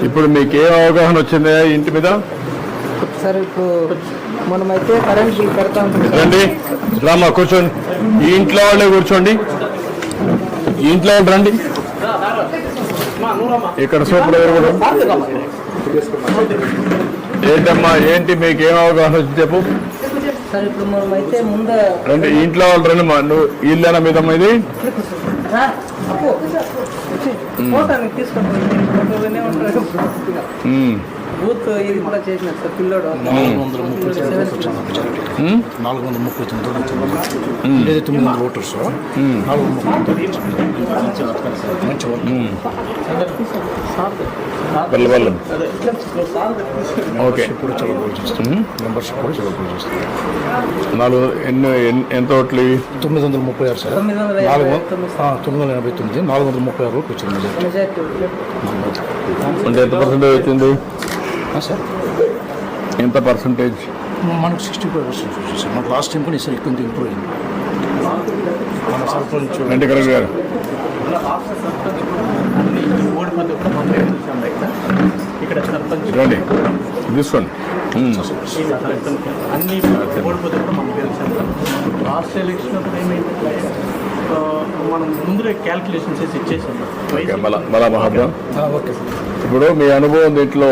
ఇప్పుడు మీకు ఏం అవగాహన వచ్చింది ఇంటి మీద? సార్ ఇప్పుడు మనమైతే కరెంట్ బిల్ కడతాం. రండి రామ్మా కూర్చోండి. ఈ ఇంట్లో వాళ్ళే కూర్చోండి. ఈ ఇంట్లో వాళ్ళు రండి. ఇక్కడ సూపర్ కూడా ఏంటమ్మా ఏంటి మీకు ఏం అవగాహన వచ్చింది చెప్పు. సార్ ఇప్పుడు మనమైతే ముందు రండి ఇంట్లో వాళ్ళు రండి. మా నువ్వు ఇల్లేనా మీదమ్మా ఇది? బూత్ ఇది కూడా చేసినారు సార్ పిల్లోడు 439 ఓటర్స్ 439 ఓకే కూడా చాలా బాగా చేస్తుంది. మెంబర్షిప్ కూడా చాలా బాగా చేస్తుంది. 4 ఎంత ఓట్లు? 936 సార్. 989 436 ఓట్లు వచ్చింది మెజార్టీ. అంటే ఎంత పర్సెంటేజ్ వచ్చింది సార్? ఎంత పర్సెంటేజ్? మనకు 65% వచ్చింది సార్. మనకు లాస్ట్ టైం కూడా ఈసారి ఎక్కువ ఇంప్రూవ్ అయింది. మన సర్పంచ్ వెంకటరెడ్డి గారు ఇక్కడ సర్పంచ్ రండి తీసుకోండి. అన్ని ఓడిపోతే కూడా మనకు తెలిసాం. లాస్ట్ ఎలక్షన్ అప్పుడు ఏమైందంటే మనం ముందుగా క్యాల్కులేషన్స్ చేసి ఇచ్చేసాం. మళ్ళా మహాత్మా ఓకే సార్. ఇప్పుడు మీ అనుభవం దీంట్లో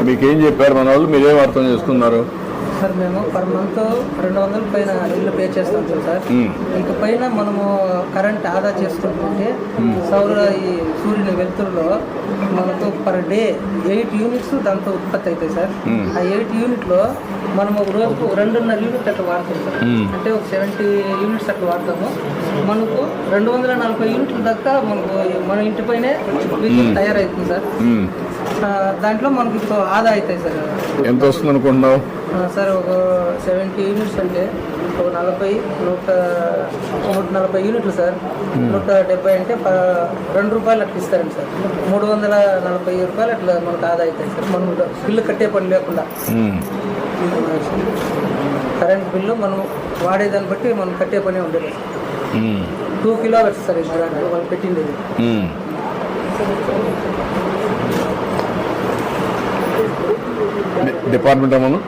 మీకేం చెప్పారు మన వాళ్ళు? మీరేం అర్థం చేసుకున్నారు? సార్ మేము పర్ మంత్ 200 పైన ఇల్లు పే చేస్తాం సార్. ఇంక పైన మనము కరెంట్ ఆదా చేసుకుంటుంటే ఈ సూర్యుని వెలుతురులో మనకు పర్ డే 8 యూనిట్స్ దాంతో ఉత్పత్తి అవుతాయి సార్. ఆ 8 యూనిట్లో మనం ఒక రోజుకు 2.5 యూనిట్ అట్లా వాడతాం సార్. అంటే ఒక 70 యూనిట్స్ అట్లా వాడతాము. మనకు 240 యూనిట్ల దాకా మనకు మన ఇంటి పైనే విద్యుత్ తయారవుతుంది సార్. దాంట్లో మనకి ఇప్పుడు ఆదా అవుతాయి సార్. ఎంత వస్తుంది అనుకుంటున్నావు సార్? ఒక 70 యూనిట్స్ అంటే ఒక 140 యూనిట్లు సార్. 170 అంటే 2 రూపాయలు అట్లా ఇస్తారండి సార్. 340 రూపాయలు అట్లా మనకు ఆదా అవుతాయి సార్. మనం బిల్లు కట్టే పని లేకుండా కరెంట్ బిల్లు మనం వాడేదాన్ని బట్టి మనం కట్టే పని ఉండేది. 2 కిలోవాట్స్ సార్ ఇప్పుడు వాళ్ళు పెట్టిండేది. డిపార్ట్మెంట్ అమ్మను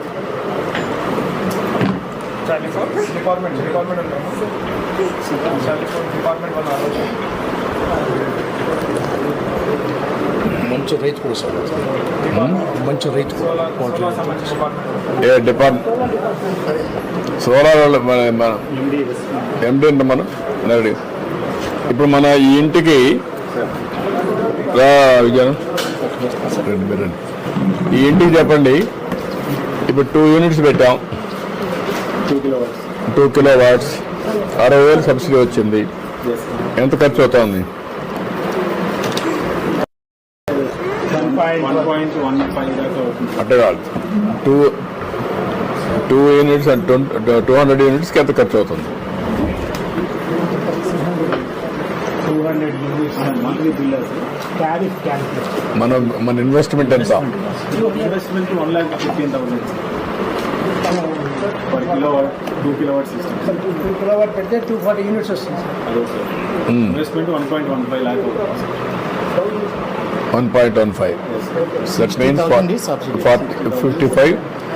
మంచి రైతు కూడా సార్. మంచి రైతు ఏ డిపార్ట్మెంట్? సోలార్ మన ఎండి అంటే మనం నడి. ఇప్పుడు మన ఈ ఇంటికి విజయన్ రండి ఈ ఇంటికి చెప్పండి. ఇప్పుడు 2 యూనిట్స్ పెట్టాం. 2 కిలోవాట్స్ 60,000 సబ్సిడీ వచ్చింది. ఎంత ఖర్చు అవుతుంది? 1.15 అంటే కాదు 2 యూనిట్స్ అండ్ 200 యూనిట్స్కి ఎంత ఖర్చు అవుతుంది? 200 units monthly bill tariff calculation. మన ఇన్వెస్ట్మెంట్ ఎంత? Investment 1,15,000 per kilowatt, 2 kilowatt system. 2 kilowatt పెడితే 240 యూనిట్స్ వస్తుంది సార్. అదే సార్. ఇన్వెస్ట్మెంట్ 1.15 lakh అవుతుంది. 1.15. That means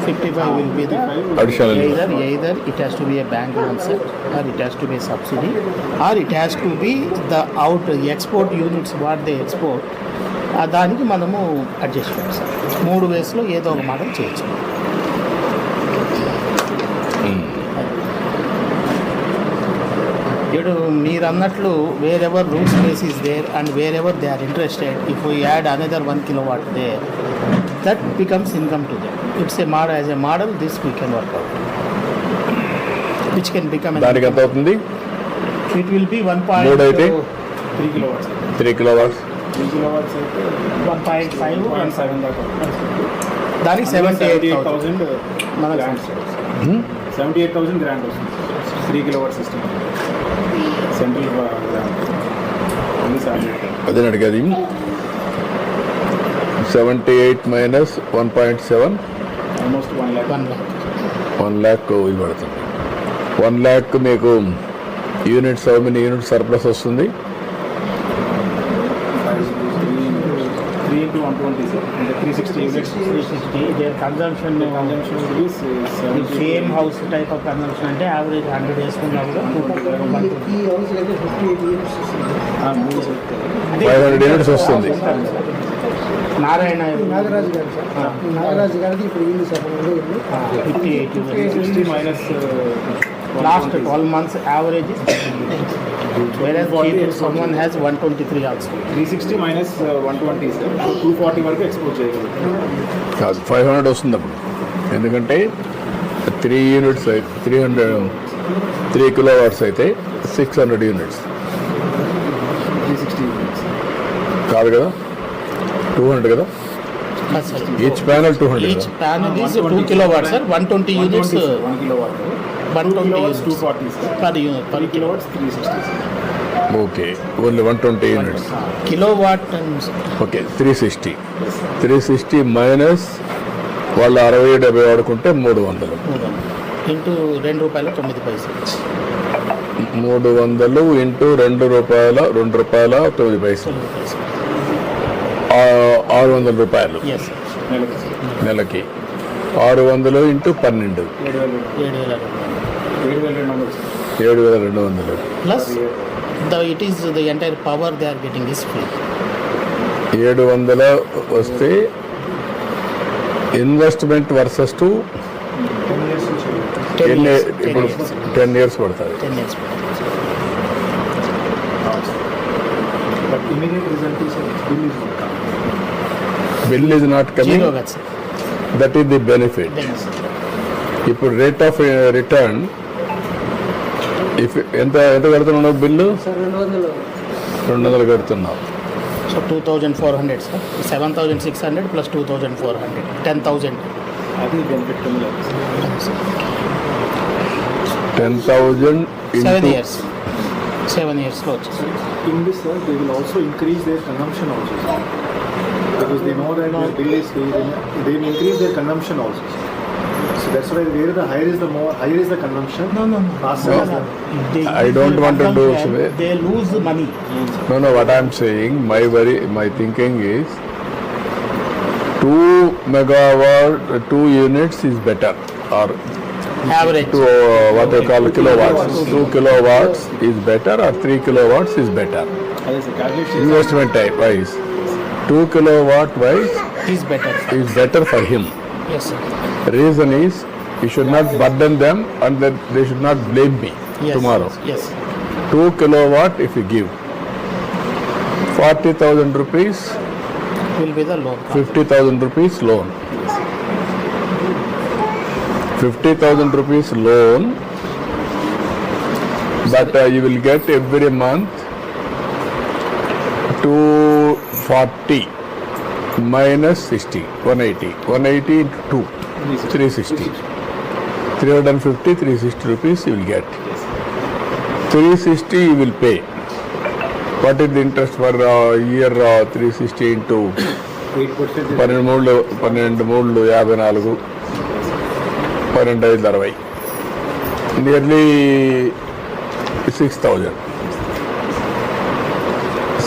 55 will be the additional. either it has to be a bank loan set, or it has to be a subsidy, or it has to be the export units what they export. దానికి మనము adjust చేయాలి sir. 3 వేస్లో ఏదో ఒక model చేయొచ్చు. ఇప్పుడు మీరు అన్నట్లు wherever room space is there and wherever they are interested, if we add another 1 kilowatt there, that becomes income to them. It's a model, as a model this we can work out, which can become దానికి ఎంత అవుతుంది? it will be 3 అయితే 3 kilowatts. 3 kilowatts. 3 kilowatts అయితే 1.5 and 7 దాకా. దానికి 78,000 మనకు grant వస్తుంది. 78,000 grant వస్తుంది 3 kilowatt system. Central grant only 78,000. అదే అడిగేది. 78 minus 1.7 ఆల్మోస్ట్ 1 lakh. 1 lakh ఇది పడుతుంది. 1 lakh మీకు units how many units surplus వస్తుంది? 3 into 120 సార్, అంటే 360 units. 360 their consumption is same house type of consumption అంటే యావరేజ్ 100 వేసుకున్నా కూడా ఈ హౌస్ అయితే 58 యూనిట్స్ 500 యూనిట్స్ వస్తుంది. నాగరాజు గారు సార్, నాగరాజు గారిది ఇప్పుడు ఇల్లు sir 58 360 minus last 12 months average is whereas someone has 123 also. 360 minus 120 sir, 240 వరకు ఎక్స్పోర్ట్ చేయగలుగుతాం. కాదు 500 వస్తుంది అప్పుడు. ఎందుకంటే 3 యూనిట్స్ 3 kilowatts అయితే 600 యూనిట్స్ 360 units. కాదు కదా, 200 కదా. Each panel 200 Each panel is 2 kilowatts sir, 120 units. 1 kilowatt. 120 kilowatts units 240 sir. per unit, per 3 kilowatts 360 sir. Okay, only 120 units. kilowatt and okay, 360 minus వాళ్ళు 60-70 వాడుకుంటే 300. into ₹2.09. 300 ఇంటూ ₹2.09. 600 రూపాయలు Yes sir. నెలకి. 600 into 12 7,200. Plus it is the entire power they are getting is free. 700 వస్తే investment versus to 10 years. ఇప్పుడు 10 years పడుతుంది. 10 years. But immediate result is bill is not coming. Zero got sir. That is the benefit. Then sir. ఇప్పుడు rate of return if ఎంత కడుతున్నావు bill? 200 కడుతున్నావు. So 2,400 sir. 7,600 plus 2,400. 10,000. అది benefit కింద. 10,000 7 into years. 7 years లో వచ్చేసి. In this sir, they will also increase their consumption also sir. Because they know that their bill is they will increase their consumption also sir. So that's why where the higher is the consumption. No. faster is the I don't want to do so. They lose money. No, what I'm saying, my thinking is 2 megawatt, 2 units is better, or Average. what they call kilowatts. 2 kilowatts is better, or 3 kilowatts is better. అదే sir calculation Investment type wise, 2 kilowatt wise Is better. is better for him. Yes sir. Reason is, you should not burden them, and that they should not blame me Yes. tomorrow. Yes. 2 kilowatt if you give 40,000 rupees, Will be the loan. 50,000 rupees loan. 50,000 rupees loan, but you will get every month 240 minus 60, 180. 180 into 2, 360. 350, 360 rupees you will get. 360 you will pay. What is the interest for year 360 into 8%. 12 3 54 12 5 60 nearly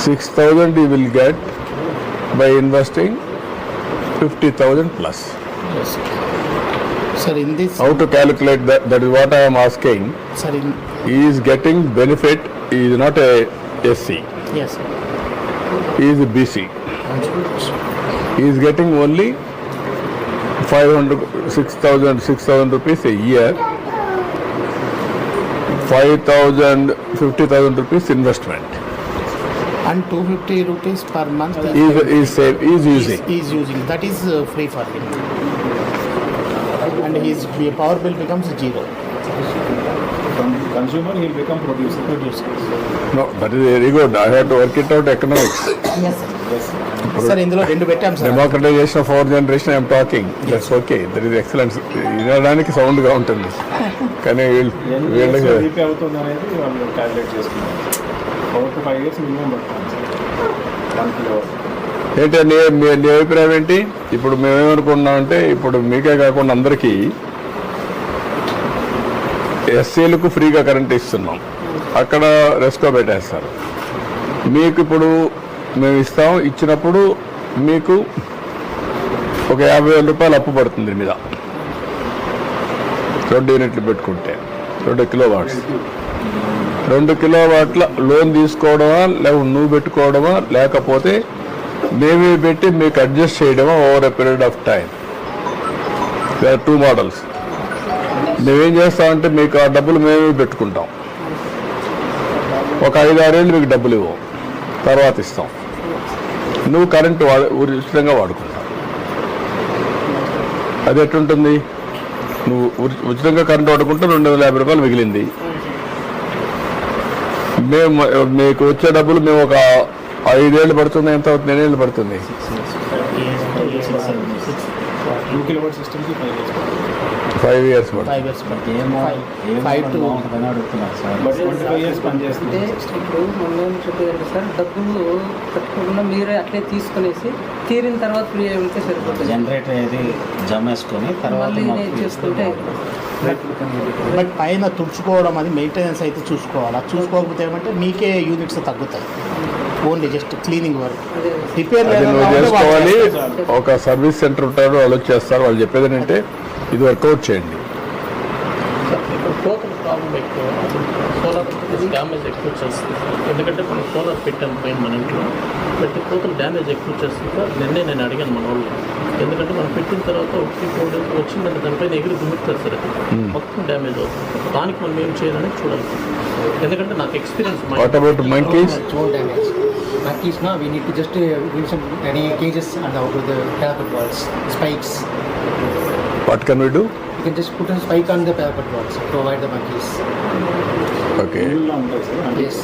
6,000 you will get by investing 50,000 plus. Yes. Sir, in this, How to calculate that? That is what I am asking. sir, in, He is getting benefit. He is not a SC. yes, sir. He is a BC. He is getting only 6,000 rupees a year. 5,000, 50,000 rupees investment. And 250 rupees per month He is using. is using. That is free for him. And his power bill becomes zero. From consumer, he will become producer. No, that is very good. I have to work it out economics. Yes, sir. Sir ఇందులో రెండు పెట్టాం sir. Democratization of our generation I am talking. That's okay. That is excellent. వినడానికి సౌండ్గా ఉంటుంది కానీ వీళ్ళకి repay అవుతుంది అనేది వాళ్ళు క్యాలిక్యులేట్ చేసుకున్నారు. 4 to 5 years మినిమం పడుతుంది సార్ 1 kilowatt. ఏంటి నీ అభిప్రాయం ఏంటి? ఇప్పుడు మేమేమనుకున్నామంటే ఇప్పుడు మీకే కాకుండా అందరికీ ఎస్సీలకు ఫ్రీగా కరెంట్ ఇస్తున్నాం, అక్కడ రెస్కో పెట్టేస్తారు. మీకు ఇప్పుడు మేము ఇస్తాం, ఇచ్చినప్పుడు మీకు ఒక 50,000 రూపాయలు అప్పు పడుతుంది దీని మీద 2 యూనిట్లు పెట్టుకుంటే 2 కిలోవాట్స్. 2 కిలోవాట్ల లోన్ తీసుకోవడమా లేకపోతే నువ్వు పెట్టుకోవడమా లేకపోతే మేమే పెట్టి మీకు అడ్జస్ట్ చేయడమా over a period of time. They are 2 models. మేమేం చేస్తామంటే మీకు ఆ డబ్బులు మేమే పెట్టుకుంటాం, ఒక 5-6 ఏళ్ళు మీకు డబ్బులు ఇవ్వం, తర్వాత ఇస్తాం, నువ్వు కరెంటు ఉచితంగా వాడుకుంటావు. అది ఎట్టుంటుంది? నువ్వు ఉచితంగా కరెంటు వాడుకుంటే 250 రూపాయలు మిగిలింది. మేము మీకు వచ్చే డబ్బులు మేము ఒక 5 ఏళ్ళు పడుతుంది, ఎంత అవుతుంది? 8 ఏళ్ళు పడుతుంది. 2 kilowatt system కి 5 years. 5 years పడుతుంది. 5 years. 5 to బట్ 25 years పనిచేస్తుంది. ఇప్పుడు మనం చెప్పేదంటే సార్, డబ్బులు కట్టుకోకుండా మీరే అట్లే తీసుకునేసి తీరిన తర్వాత ఫ్రీ ఉంటే సరిపోతుంది. జనరేటర్ ఏది జమ వేసుకొని తర్వాత మళ్ళీ నేను చేసుకుంటే బట్ పైన తుడుచుకోవడం అది మెయింటెనెన్స్ అయితే చూసుకోవాలి. అది చూసుకోకపోతే ఏమంటే మీకే యూనిట్స్ తగ్గుతాయి. Only just cleaning work, repair అది నువ్వు చేసుకోవాలి. ఒక సర్వీస్ సెంటర్ ఉంటారు, వాళ్ళు వచ్చేస్తారు. వాళ్ళు చెప్పేది ఏంటంటే ఇది వర్కౌట్ చేయండి. కోతల ప్రాబ్లం ఎక్కువ, సోలార్ డ్యామేజ్ ఎక్కువ చేస్తుంది. ఎందుకంటే మనం సోలార్ పెట్టాం పైన మన ఇంట్లో పెట్టి కోతలు డ్యామేజ్ ఎక్కువ చేస్తుంది సార్. నేను అడిగాను మన వాళ్ళు, ఎందుకంటే మనం పెట్టిన తర్వాత 1-4 days వచ్చిందంటే దానిపైన ఎగిరి దుమ్ముతారు సార్, అది మొత్తం డ్యామేజ్ అవుతుంది. దానికి మనం ఏం చేయాలని చూడాలి, ఎందుకంటే నాకు experience. What about monkeys? Monkeys, no, we need to just give some any cages and out of the parapet walls, spikes. What can we do? You can just put a spike on the parapet walls to avoid the monkeys. Okay. ఊళ్ళో ఉంటాయి sir. అంటే Yes.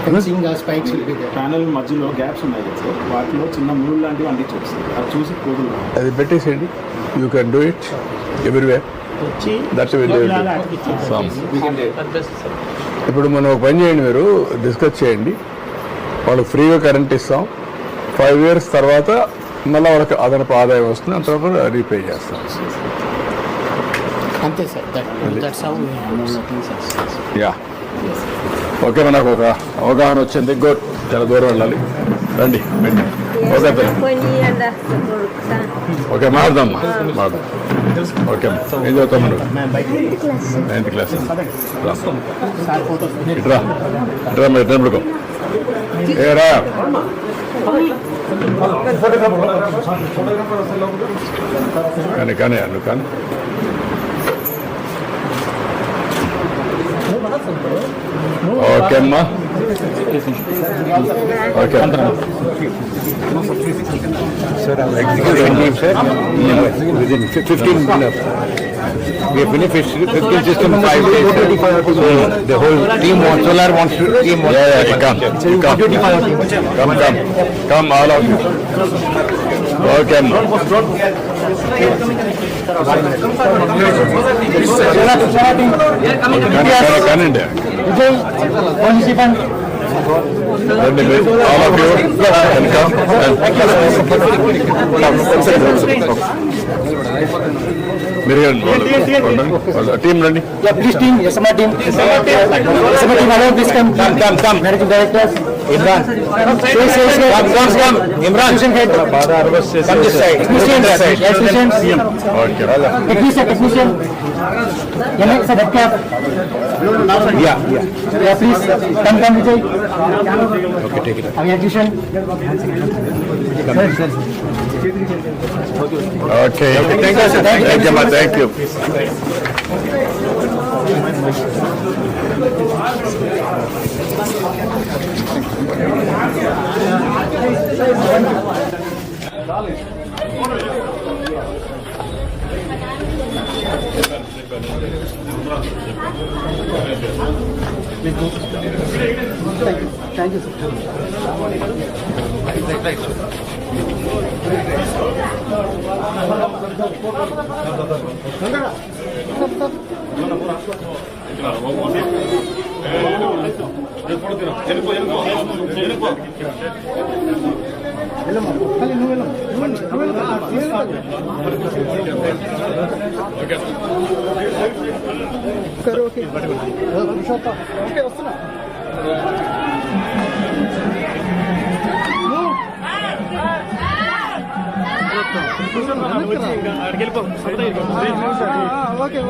Fencing spikes will be there. Panel మధ్యలో gaps ఉన్నాయి కదా sir, వాటిలో చిన్న ముళ్ళు లాంటివి అంటించవచ్చు. అది చూసి కోతులు అది పెట్టేసేయండి. You can do it everywhere. వచ్చి that will sum. Best sir. ఇప్పుడు మనం ఒక పని చేయండి, మీరు డిస్కస్ చేయండి. వాళ్ళకి ఫ్రీగా కరెంట్ ఇస్తాం. 5 years తర్వాత మళ్ళీ వాళ్ళకి అదనపు ఆదాయం వస్తుంది, అంత తర్వాత రీపే చేస్తాం. అంతే sir. That's how yeah okay, మనకు ఒక అవగాహన వచ్చింది. గుడ్. చాలా దూరం వెళ్ళాలి, రండి. Okay okay, మారుదాం. ఓకే, ఏం చదువుతాం? 9th class. ఇట్రా ఇట్రా, మీరు ఎట్లా పడుకో. ఏ రా, కానీ నువ్వు కానీ ఓకే అమ్మా. Okay Sir, our executive team, sir, within 15 minutes. We have finished 15 system 5 days. So the whole team wants, solar wants to team wants. Yeah, come, all of you. Okay, అమ్మా. కానండి. All of you టీం రండి. Please team, SMA team. SMA team, hello, please come. Come. Managing director, Imran. Come. Imran. Station head. Come this side. Technicians. Technician. Sir, that cap. Yeah, please. Come, Vijay. Okay, take it. Electrician. Okay. Thank you, sir. Thank you. Thank you, sir. Okay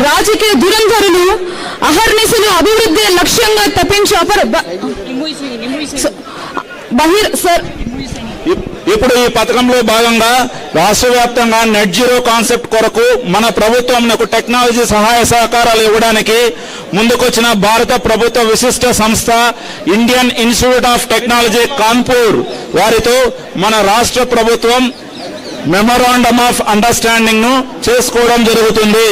రాజకీయ దురంధరులు అహర్నిశలు అభివృద్ధి లక్ష్యంగా తప్పించి ఇప్పుడు ఈ పథకంలో భాగంగా రాష్ట్ర వ్యాప్తంగా నెట్ జీరో కాన్సెప్ట్ కొరకు మన ప్రభుత్వం టెక్నాలజీ సహాయ సహకారాలు ఇవ్వడానికి ముందుకొచ్చిన భారత ప్రభుత్వ విశిష్ట సంస్థ Indian institute of technology Kanpur వారితో మన రాష్ట్ర ప్రభుత్వం మెమోరాండమ్ ఆఫ్ అండర్స్టాండింగ్ ను చేసుకోవడం జరుగుతుంది.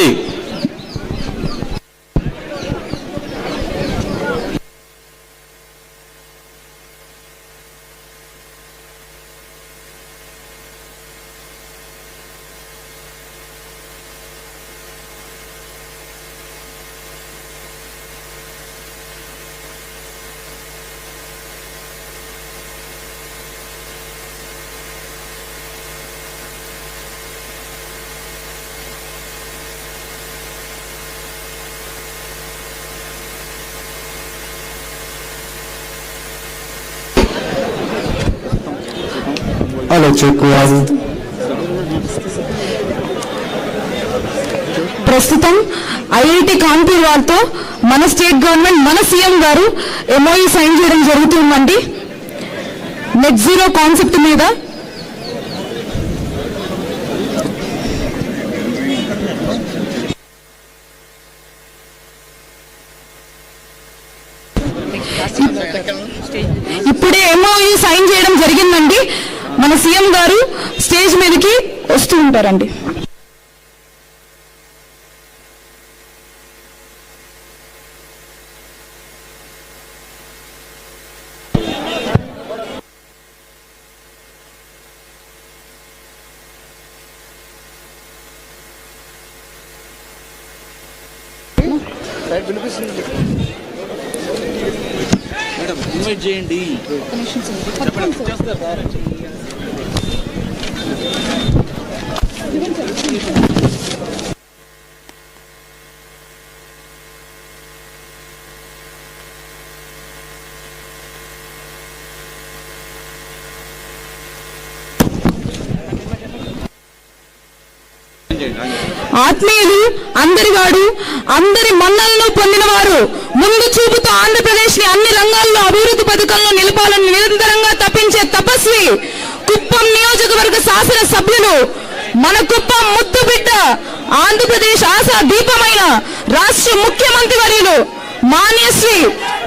చెక్కువారు. ప్రస్తుతం ఐఐటి కాన్పూర్ వారితో మన స్టేట్ గవర్నమెంట్, మన సీఎం గారు ఎంఓయూ సైన్ చేయడం జరుగుతుందండి. నెట్ జీరో కాన్సెప్ట్ మీద ఇప్పుడే ఎంఓయూ సైన్ చేయడం జరిగిందండి. మన సీఎం గారు స్టేజ్ మీదకి వస్తూ ఉంటారండి. ఇన్వైట్ చేయండి. ఆత్మీయులు, అందరివాడు, అందరి మన్నలను పొందినవారు, ముందు చూపుతో ఆంధ్రప్రదేశ్ ని అన్ని రంగాల్లో అభివృద్ధి పథకంలో నిలపాలని నిరంతరంగా తప్పించే తపస్వి కుప్పం నియోజకవర్గ శాసన సభ్యులు, మన కుప్పం ముద్దు బిడ్డ, ఆంధ్రప్రదేశ్ ఆశా దీపమైన రాష్ట్ర ముఖ్యమంత్రి వర్యులు మాన్యశ్రీ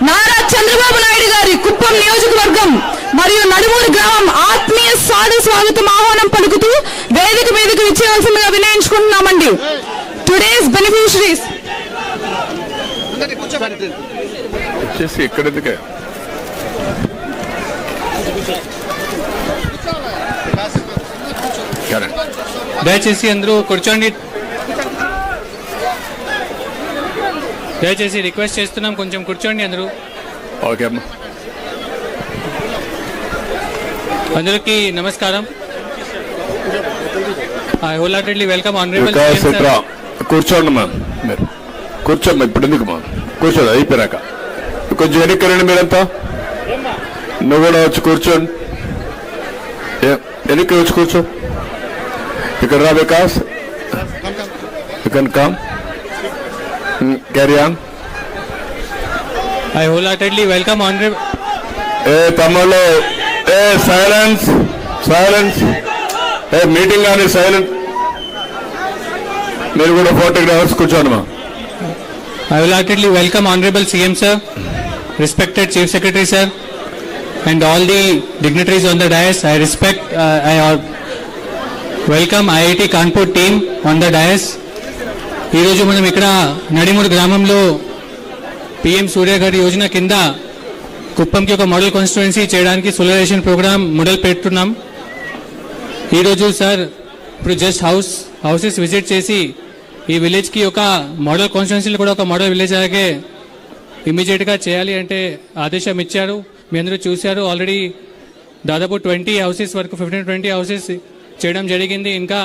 నారా చంద్రబాబు నాయుడు గారి కుప్పం నియోజకవర్గం మరియు నడుమూరు గ్రామం ఆత్మీయ స్వాగతం ఆహ్వానం పలుకుతూ వేదిక మీదకు ఇచ్చేవలసిందిగా వినయించుకుంటున్నామండి. టుడేస్ బెనిఫిషరీస్ దయచేసి అందరూ కూర్చోండి. దయచేసి రిక్వెస్ట్ చేస్తున్నాం, కొంచెం కూర్చోండి అందరూ. ఓకే అమ్మా. అందరికీ నమస్కారం. ఐ హోల్హార్టెడ్లీ వెల్కమ్ ఆనరబుల్ కూర్చోండి అమ్మా, మీరు కూర్చోమ్మా. ఇప్పుడు ఎందుకు మా కూర్చోదు, అయిపోయాక కొంచెం వెనక్కి మీరంతా. నువ్వు కూడా వచ్చి కూర్చోండి, వెనక్కి వచ్చి కూర్చో. ఇక్కడ రా Vikas, you can come, carry on. I wholeheartedly welcome honourable. ఏ తమ్ముళ్ళు, ఏ సైలెన్స్, సైలెన్స్. ఏ మీటింగ్ కానీ సైలెంట్. మీరు కూడా ఫోటోగ్రాఫర్స్ కూర్చోండి మా. I wholeheartedly welcome Honorable CM sir, respected Chief Secretary sir, and all the dignitaries on the dais. I welcome IIT Kanpur team on the dais. ఈ రోజు మనం ఇక్కడ నడిమూరు గ్రామంలో PM సూర్య గారి యోజన కింద కుప్పంకి ఒక మోడల్ కాన్స్టిట్యుయెన్సీ చేయడానికి సోలరైజేషన్ ప్రోగ్రామ్ మొదలు పెడుతున్నాం. ఈరోజు సార్ ఇప్పుడు జస్ట్ హౌసెస్ విజిట్ చేసి ఈ విలేజ్కి ఒక మోడల్ కాన్స్టిట్యుయెన్సీలో కూడా ఒక మోడల్ విలేజ్ అలాగే ఇమీడియట్గా చేయాలి అంటే ఆదేశం ఇచ్చారు. మీ అందరూ చూశారు, ఆల్రెడీ దాదాపు 20 హౌసెస్ వరకు 15-20 హౌసెస్ చేయడం జరిగింది. ఇంకా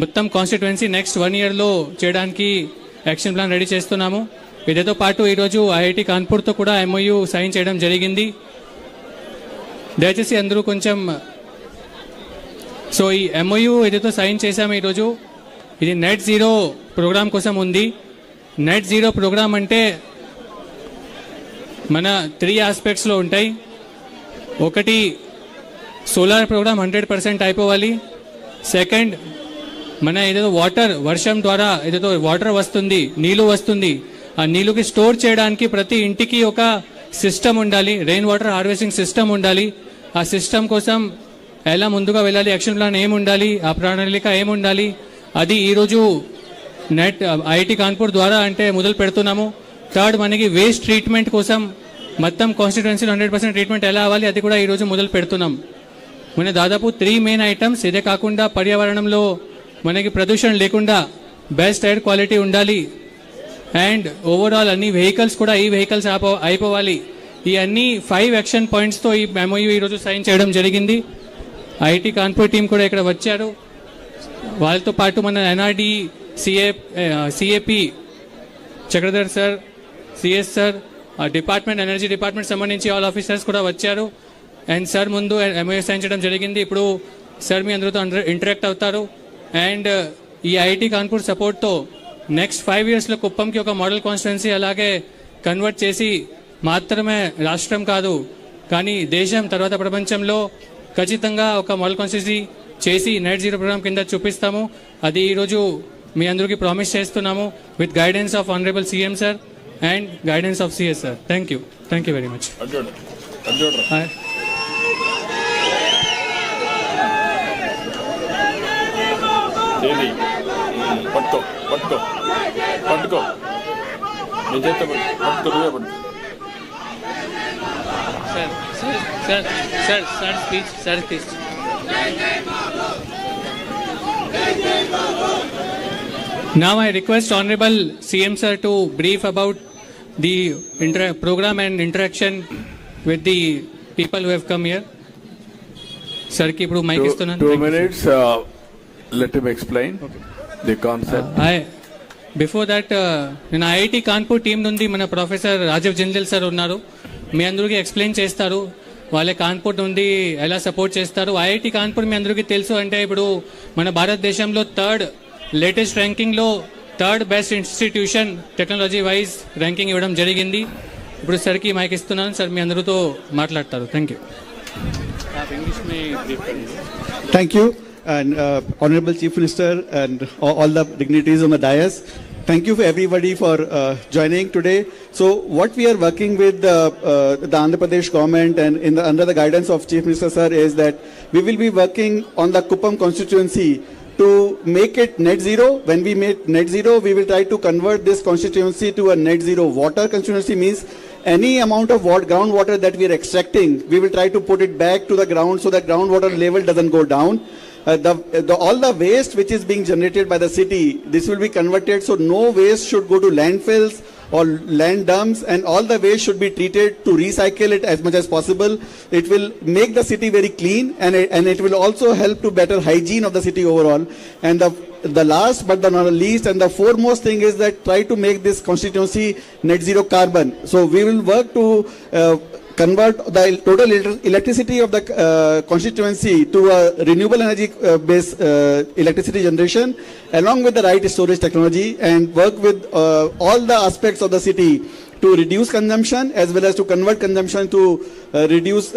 మొత్తం కాన్స్టిట్యుయెన్సీ నెక్స్ట్ 1 yearలో చేయడానికి యాక్షన్ ప్లాన్ రెడీ చేస్తున్నాము. వీటితో పాటు ఈరోజు ఐఐటి కాన్పూర్తో కూడా MOU సైన్ చేయడం జరిగింది. దయచేసి అందరూ కొంచెం సో ఈ MOU ఏదైతే సైన్ చేశాము ఈరోజు, ఇది నెట్ జీరో ప్రోగ్రామ్ కోసం ఉంది. నెట్ జీరో ప్రోగ్రామ్ అంటే మన 3 ఆస్పెక్ట్స్లో ఉంటాయి. ఒకటి సోలార్ ప్రోగ్రామ్ 100% అయిపోవాలి. సెకండ్, మన ఏదైతే వర్షం ద్వారా ఏదైతే వాటర్ వస్తుంది, నీళ్ళు వస్తుంది, ఆ నీళ్ళకి స్టోర్ చేయడానికి ప్రతి ఇంటికి ఒక సిస్టమ్ ఉండాలి, రెయిన్ వాటర్ హార్వెస్టింగ్ సిస్టమ్ ఉండాలి. ఆ సిస్టమ్ కోసం ఎలా ముందుగా వెళ్ళాలి, యాక్షన్ ప్లాన్ ఏముండాలి, ఆ ప్రణాళిక ఏముండాలి, అది ఈరోజు నెట్ ఐఐటి కాన్పూర్ ద్వారా అంటే మొదలు పెడుతున్నాము. థర్డ్, మనకి వేస్ట్ ట్రీట్మెంట్ కోసం మొత్తం కాన్స్టిట్యుయెన్సీలో 100% ట్రీట్మెంట్ ఎలా అవ్వాలి, అది కూడా ఈరోజు మొదలు పెడుతున్నాం. మన దాదాపు 3 మెయిన్ ఐటమ్స్. ఇదే కాకుండా పర్యావరణంలో మనకి ప్రదూషణ లేకుండా బెస్ట్ ఎయిర్ క్వాలిటీ ఉండాలి. అండ్ ఓవరాల్ అన్ని వెహికల్స్ కూడా ఈ వెహికల్స్ అయిపోవాలి. ఈ అన్ని 5 యాక్షన్ పాయింట్స్తో ఈ MOU ఈరోజు సైన్ చేయడం జరిగింది. ఐఐటి కాన్పూర్ టీం కూడా ఇక్కడ వచ్చారు. వాళ్ళతో పాటు మన NRD CAP Chakradhar sir, CS sir, department energy department సంబంధించి ఆల్ ఆఫీసర్స్ కూడా వచ్చారు. అండ్ సార్ ముందు ఎంఓయూ సైన్ చేయడం జరిగింది. ఇప్పుడు సార్ మీ అందరితో ఇంటరాక్ట్ అవుతారు. అండ్ ఈ ఐఐటి కాన్పూర్ సపోర్ట్తో నెక్స్ట్ 5 yearsలో కుప్పంకి ఒక మోడల్ కాన్స్టిట్యున్సీ అలాగే కన్వర్ట్ చేసి మాత్రమే రాష్ట్రం కాదు కానీ దేశం తర్వాత ప్రపంచంలో ఖచ్చితంగా ఒక మోడల్ కాన్స్టిట్యున్సీ చేసి నెట్ జీరో ప్రోగ్రామ్ కింద చూపిస్తాము. అది ఈరోజు మీ అందరికీ ప్రామిస్ చేస్తున్నాము with guidance of honourable CM sir and guidance of CS sir. Thank you very much. పట్టుకో పట్టుకో పట్టుకో నేను చేస్తా పట్టుకో నువ్వే పట్టుకో. Sir, speech. Now I request Honorable CM Sir to brief about the program and interaction with the people who have come here. Sir, ki ippudu mic istunanu. 2 minutes. Let him explain the concept. Before that, నేను IIT Kanpur team నుండి మన professor Rajiv Jindal sir ఉన్నారు. మీ అందరికీ explain చేస్తారు వాళ్ళే కాన్పూర్ నుండి ఎలా support చేస్తారు. ఐఐటి కాన్పూర్ మీ అందరికీ తెలుసు అంటే ఇప్పుడు మన భారతదేశంలో లేటెస్ట్ ర్యాంకింగ్లో 3rd best institution technology wise ranking ఇవ్వడం జరిగింది. ఇప్పుడు సార్కి మైక్ ఇస్తున్నాను. సార్ మీ అందరితో మాట్లాడతారు. Thank you. Thank you. And Honorable Chief Minister and all the dignitaries on the dais, thank you for everybody for joining today. So what we are working with the Andhra Pradesh government and under the guidance of Chief Minister Sir is that we will be working on the Kuppam constituency to make it net zero. When we make net zero, we will try to convert this constituency to a net zero water constituency. Means any amount of groundwater that we are extracting, we will try to put it back to the ground so that groundwater level doesn't go down. All the waste which is being generated by the city, this will be converted, so no waste should go to landfills or land dumps, and all the waste should be treated to recycle it as much as possible. It will make the city very clean, and it will also help to better hygiene of the city overall. And the last but not the least and the foremost thing is that try to make this constituency net zero carbon. So we will work to convert the total electricity of the constituency to a renewable energy based electricity generation along with the right storage technology, and work with all the aspects of the city to reduce consumption as well as to convert consumption to reduce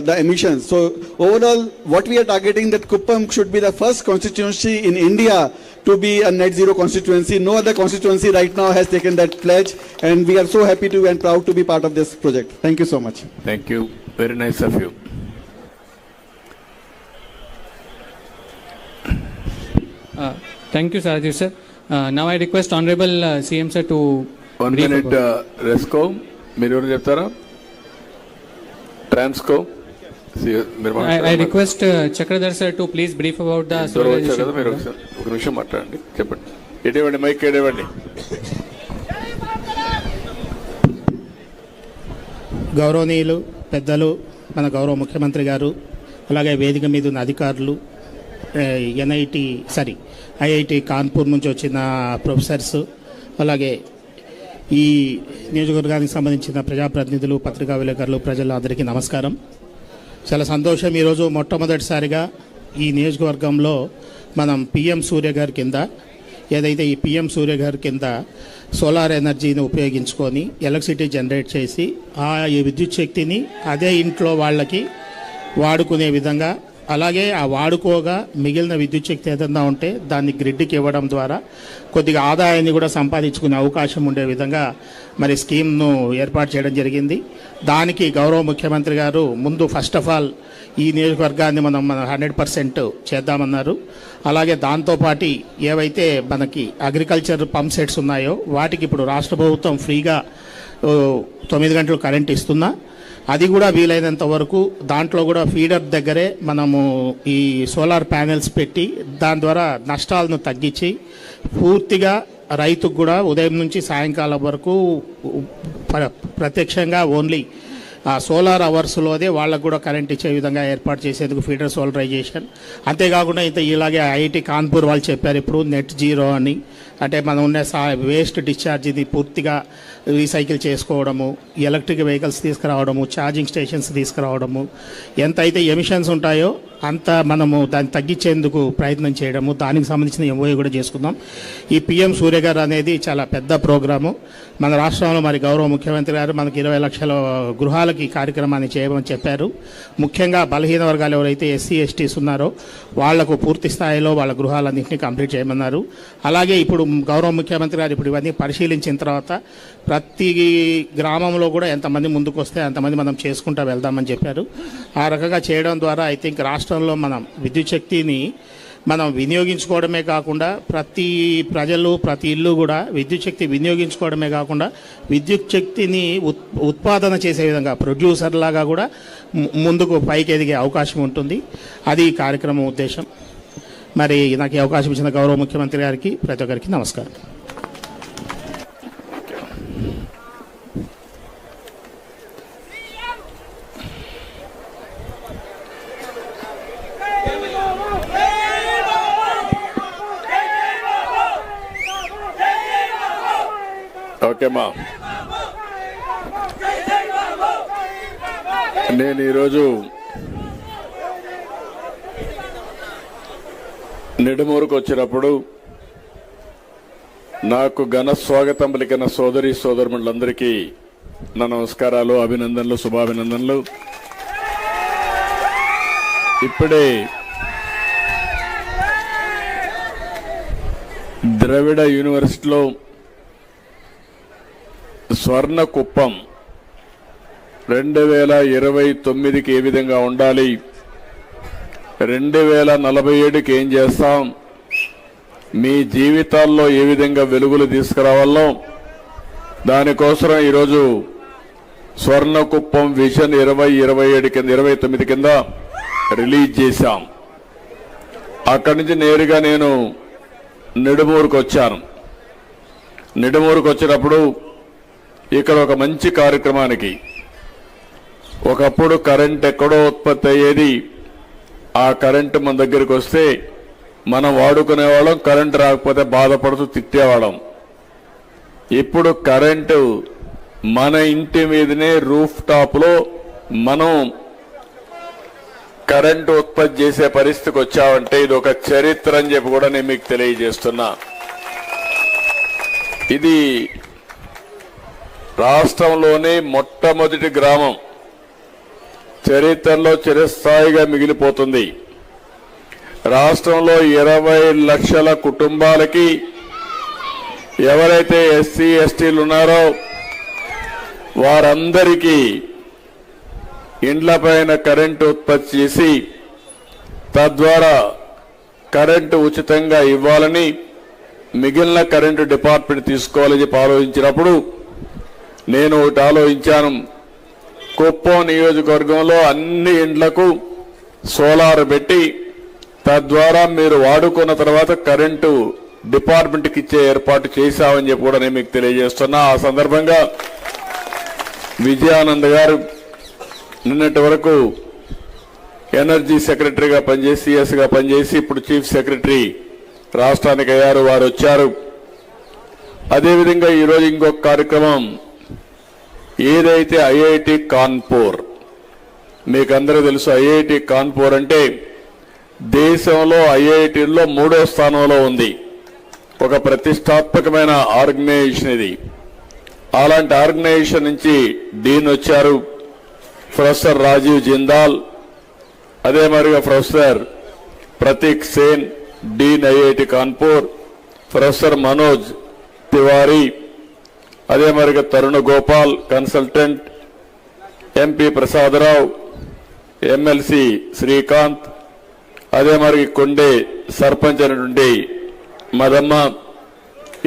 the emissions. So overall what we are targeting that Kuppam should be the first constituency in India to be a net zero constituency. No other constituency right now has taken that pledge, and we are so happy to and proud to be part of this project. Thank you so much. Thank you. Very nice of you. Thank you, Rajiv sir. Now I request Honorable CM sir to 1 minute రెస్కో. మీరు ఎవరు చెప్తారా? Transco. I request Chakradhar sir to please brief about the కదా మీరు ఒక నిమిషం మాట్లాడండి. చెప్పండి. ఎడేవండి mic ఎడేవండి. గౌరవనీయులు పెద్దలు మన గౌరవ ముఖ్యమంత్రి గారు, అలాగే వేదిక మీద ఉన్న అధికారులు, ఐఐటి కాన్పూర్ నుంచి వచ్చిన ప్రొఫెసర్స్, అలాగే ఈ నియోజకవర్గానికి సంబంధించిన ప్రజాప్రతినిధులు, పత్రికా విలేకరులు, ప్రజలు అందరికీ నమస్కారం. చాలా సంతోషం. ఈరోజు మొట్టమొదటిసారిగా ఈ నియోజకవర్గంలో మనం పిఎం సూర్య గారి కింద ఏదైతే ఈ పిఎం సూర్య గారి కింద సోలార్ ఎనర్జీని ఉపయోగించుకొని ఎలక్ట్రిసిటీ జనరేట్ చేసి ఆ విద్యుత్ శక్తిని అదే ఇంట్లో వాళ్ళకి వాడుకునే విధంగా, అలాగే ఆ వాడుకోగా మిగిలిన విద్యుత్ శక్తి ఏదన్నా ఉంటే దాన్ని గ్రిడ్కి ఇవ్వడం ద్వారా కొద్దిగా ఆదాయాన్ని కూడా సంపాదించుకునే అవకాశం ఉండే విధంగా మరి స్కీమ్ను ఏర్పాటు చేయడం జరిగింది. దానికి గౌరవ ముఖ్యమంత్రి గారు ముందు ఫస్ట్ ఆఫ్ ఆల్ ఈ నియోజకవర్గాన్ని మనం 100% చేద్దామన్నారు. అలాగే దాంతోపాటు ఏవైతే మనకి అగ్రికల్చర్ పంప్ సెట్స్ ఉన్నాయో వాటికి ఇప్పుడు రాష్ట్ర ప్రభుత్వం ఫ్రీగా 9 గంటలు కరెంట్ ఇస్తున్నా, అది కూడా వీలైనంత వరకు దాంట్లో కూడా ఫీడర్ దగ్గరే మనము ఈ సోలార్ ప్యానెల్స్ పెట్టి దాని ద్వారా నష్టాలను తగ్గించి పూర్తిగా రైతుకు కూడా ఉదయం నుంచి సాయంకాలం వరకు ప్రత్యక్షంగా ఓన్లీ ఆ సోలార్ అవర్స్లోదే వాళ్ళకు కూడా కరెంట్ ఇచ్చే విధంగా ఏర్పాటు చేసేందుకు ఫీడర్ సోలరైజేషన్. అంతేకాకుండా ఇలాగే ఐఐటి కాన్పూర్ వాళ్ళు చెప్పారు ఇప్పుడు నెట్ జీరో అని, అంటే మనం ఉన్న వేస్ట్ డిశ్చార్జ్ ఇది పూర్తిగా రీసైకిల్ చేసుకోవడము, ఎలక్ట్రిక్ వెహికల్స్ తీసుకురావడము, ఛార్జింగ్ స్టేషన్స్ తీసుకురావడము, ఎంత అయితే ఎమిషన్స్ ఉంటాయో అంత మనము దాన్ని తగ్గించేందుకు ప్రయత్నం చేయడము, దానికి సంబంధించిన ఎంఓఏ కూడా చేసుకుందాం. ఈ పిఎం సూర్యగారు అనేది చాలా పెద్ద ప్రోగ్రాము. మన రాష్ట్రంలో మరి గౌరవ ముఖ్యమంత్రి గారు మనకి 20 లక్షల గృహాలకి ఈ కార్యక్రమాన్ని చేయమని చెప్పారు. ముఖ్యంగా బలహీన వర్గాలు ఎవరైతే ఎస్సీ ఎస్టీస్ ఉన్నారో వాళ్లకు పూర్తి స్థాయిలో వాళ్ళ గృహాలన్నింటినీ కంప్లీట్ చేయమన్నారు. అలాగే ఇప్పుడు గౌరవ ముఖ్యమంత్రి గారు ఇప్పుడు ఇవన్నీ పరిశీలించిన తర్వాత ప్రతి గ్రామంలో కూడా ఎంతమంది ముందుకు వస్తే అంతమంది మనం చేసుకుంటూ వెళ్దామని చెప్పారు. ఆ రకంగా చేయడం ద్వారా ఐ థింక్ రాష్ట్రంలో మనం విద్యుత్ శక్తిని మనం వినియోగించుకోవడమే కాకుండా ప్రతి ప్రజలు ప్రతి ఇల్లు కూడా విద్యుత్ శక్తి వినియోగించుకోవడమే కాకుండా విద్యుత్ శక్తిని ఉత్పాదన చేసే విధంగా ప్రొడ్యూసర్ లాగా కూడా ముందుకు పైకి ఎదిగే అవకాశం ఉంటుంది. అది ఈ కార్యక్రమం ఉద్దేశం. మరి నాకు ఈ అవకాశం ఇచ్చిన గౌరవ ముఖ్యమంత్రి గారికి ప్రతి ఒక్కరికి నమస్కారం. ఓకేమ్మా, నేను ఈరోజు నిడుమూరుకు వచ్చినప్పుడు నాకు ఘన స్వాగతం పలికిన సోదరి సోదరులందరికీ నా నమస్కారాలు, అభినందనలు, శుభాభినందనలు. ఇప్పుడే ద్రవిడ యూనివర్సిటీలో స్వర్ణ కుప్పం 2029కి ఏ విధంగా ఉండాలి, 2047కి ఏం చేస్తాం, మీ జీవితాల్లో ఏ విధంగా వెలుగులు తీసుకురావాలో దానికోసం ఈరోజు స్వర్ణ కుప్పం విజన్ 2027 కింద 29 కింద రిలీజ్ చేశాం. అక్కడి నుంచి నేరుగా నేను నిడుమూరుకు వచ్చాను. నిడుమూరుకు వచ్చినప్పుడు ఇక్కడ ఒక మంచి కార్యక్రమానికి, ఒకప్పుడు కరెంట్ ఎక్కడో ఉత్పత్తి అయ్యేది, ఆ కరెంటు మన దగ్గరికి వస్తే మనం వాడుకునేవాళ్ళం, కరెంటు రాకపోతే బాధపడుతూ తిట్టేవాళ్ళం. ఇప్పుడు కరెంటు మన ఇంటి మీదనే రూఫ్ టాప్ లో మనం కరెంటు ఉత్పత్తి చేసే పరిస్థితికి వచ్చామంటే ఇది ఒక చరిత్ర అని చెప్పి కూడా నేను మీకు తెలియజేస్తున్నా. ఇది రాష్ట్రంలోనే మొట్టమొదటి గ్రామం, చరిత్రలో చిరస్థాయిగా మిగిలిపోతుంది. రాష్ట్రంలో 20 లక్షల కుటుంబాలకి ఎవరైతే ఎస్సీ ఎస్టీలు ఉన్నారో వారందరికీ ఇండ్లపైన కరెంటు ఉత్పత్తి చేసి తద్వారా కరెంటు ఉచితంగా ఇవ్వాలని, మిగిలిన కరెంటు డిపార్ట్మెంట్ తీసుకోవాలని చెప్పి ఆలోచించినప్పుడు నేను ఒకటి ఆలోచించాను. కుప్పం నియోజకవర్గంలో అన్ని ఇండ్లకు సోలార్ పెట్టి తద్వారా మీరు వాడుకున్న తర్వాత కరెంటు డిపార్ట్మెంట్కి ఇచ్చే ఏర్పాటు చేశామని చెప్పి కూడా నేను మీకు తెలియజేస్తున్నా. ఆ సందర్భంగా విజయానంద్ గారు నిన్నటి వరకు ఎనర్జీ సెక్రటరీగా పనిచేసి, సిఎస్గా పనిచేసి ఇప్పుడు చీఫ్ సెక్రటరీ రాష్ట్రానికి అయ్యారు, వారు వచ్చారు. అదేవిధంగా ఈరోజు ఇంకొక కార్యక్రమం, ఏదైతే ఐఐటి కాన్పూర్, మీకు అందరూ తెలుసు ఐఐటి కాన్పూర్ అంటే దేశంలో ఐఐటీల్లో 3వ స్థానంలో ఉంది. ఒక ప్రతిష్టాత్మకమైన ఆర్గనైజేషన్ ఇది. అలాంటి ఆర్గనైజేషన్ నుంచి డీన్ వచ్చారు ప్రొఫెసర్ రాజీవ్ జిందాల్, అదే మరిగా professor Prateek Sen dean IIT Kanpur, professor Manoj Tiwari, అదే మరిగా Taruna Gopal consultant, MP Prasadarao, MLC Srikanth, అదే మరి కొండే సర్పంచ్ అయినటువంటి మదమ్మ,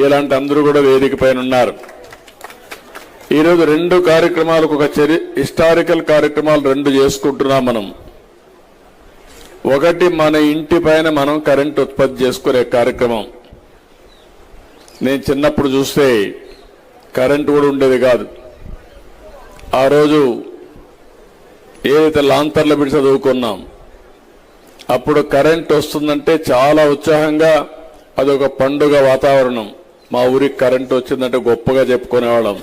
ఇలాంటి అందరూ కూడా వేదిక పైన ఉన్నారు. ఈరోజు 2 కార్యక్రమాలకు ఒక హిస్టారికల్ కార్యక్రమాలు 2 చేసుకుంటున్నాం మనం. ఒకటి మన ఇంటి పైన మనం కరెంట్ ఉత్పత్తి చేసుకునే కార్యక్రమం. నేను చిన్నప్పుడు చూస్తే కరెంటు కూడా ఉండేది కాదు. ఆ రోజు ఏదైతే లాంతర్లు పెట్టి చదువుకున్నాం, అప్పుడు కరెంట్ వస్తుందంటే చాలా ఉత్సాహంగా అదొక పండుగ వాతావరణం. మా ఊరికి కరెంట్ వచ్చిందంటే గొప్పగా చెప్పుకునేవాళ్ళం.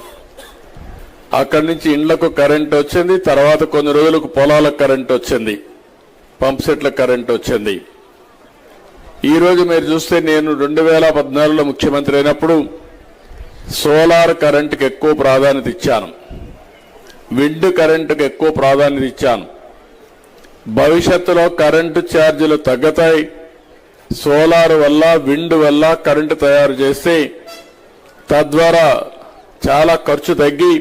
అక్కడి నుంచి ఇండ్లకు కరెంట్ వచ్చింది, తర్వాత కొన్ని రోజులకు పొలాలకు కరెంట్ వచ్చింది, పంప్ సెట్ల కరెంట్ వచ్చింది. ఈరోజు మీరు చూస్తే నేను 2014లో ముఖ్యమంత్రి అయినప్పుడు సోలార్ కరెంటుకి ఎక్కువ ప్రాధాన్యత ఇచ్చాను, విండ్ కరెంటుకు ఎక్కువ ప్రాధాన్యత ఇచ్చాను. భవిష్యత్తులో కరెంటు ఛార్జీలు తగ్గుతాయి. సోలార్ వల్ల విండ్ వల్ల కరెంటు తయారు చేస్తే తద్వారా చాలా ఖర్చు తగ్గి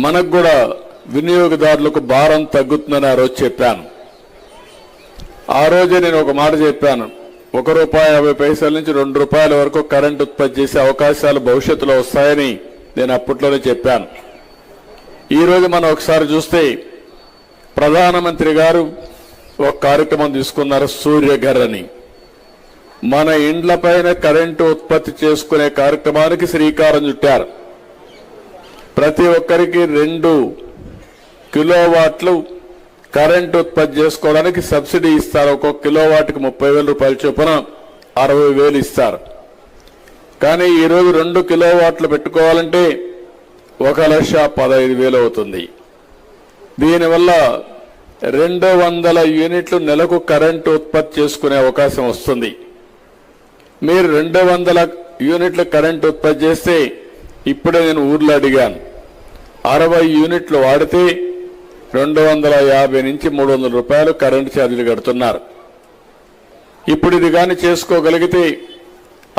మనకు కూడా వినియోగదారులకు భారం తగ్గుతుందని ఆ రోజు చెప్పాను. ఆ రోజే నేను ఒక మాట చెప్పాను, ₹1.50 నుంచి ₹2 వరకు కరెంటు ఉత్పత్తి చేసే అవకాశాలు భవిష్యత్తులో వస్తాయని నేను అప్పట్లోనే చెప్పాను. ఈరోజు మనం ఒకసారి చూస్తే ప్రధానమంత్రి గారు ఒక కార్యక్రమం తీసుకున్నారు, సూర్యఘర్ అని. మన ఇండ్లపైన కరెంటు ఉత్పత్తి చేసుకునే కార్యక్రమానికి శ్రీకారం చుట్టారు. ప్రతి ఒక్కరికి 2 కిలోవాట్లు కరెంటు ఉత్పత్తి చేసుకోవడానికి సబ్సిడీ ఇస్తారు. ఒక్కొక్క కిలోవాట్కి ₹30,000 చొప్పున 60,000 ఇస్తారు. కానీ ఈరోజు 2 కిలోవాట్లు పెట్టుకోవాలంటే 1,15,000 అవుతుంది. దీనివల్ల 200 యూనిట్లు నెలకు కరెంటు ఉత్పత్తి చేసుకునే అవకాశం వస్తుంది. మీరు 200 యూనిట్ల కరెంటు ఉత్పత్తి చేస్తే, ఇప్పుడే నేను ఊర్లో అడిగాను, 60 యూనిట్లు వాడితే 250 నుంచి ₹300 కరెంటు ఛార్జీలు కడుతున్నారు. ఇప్పుడు ఇది కానీ చేసుకోగలిగితే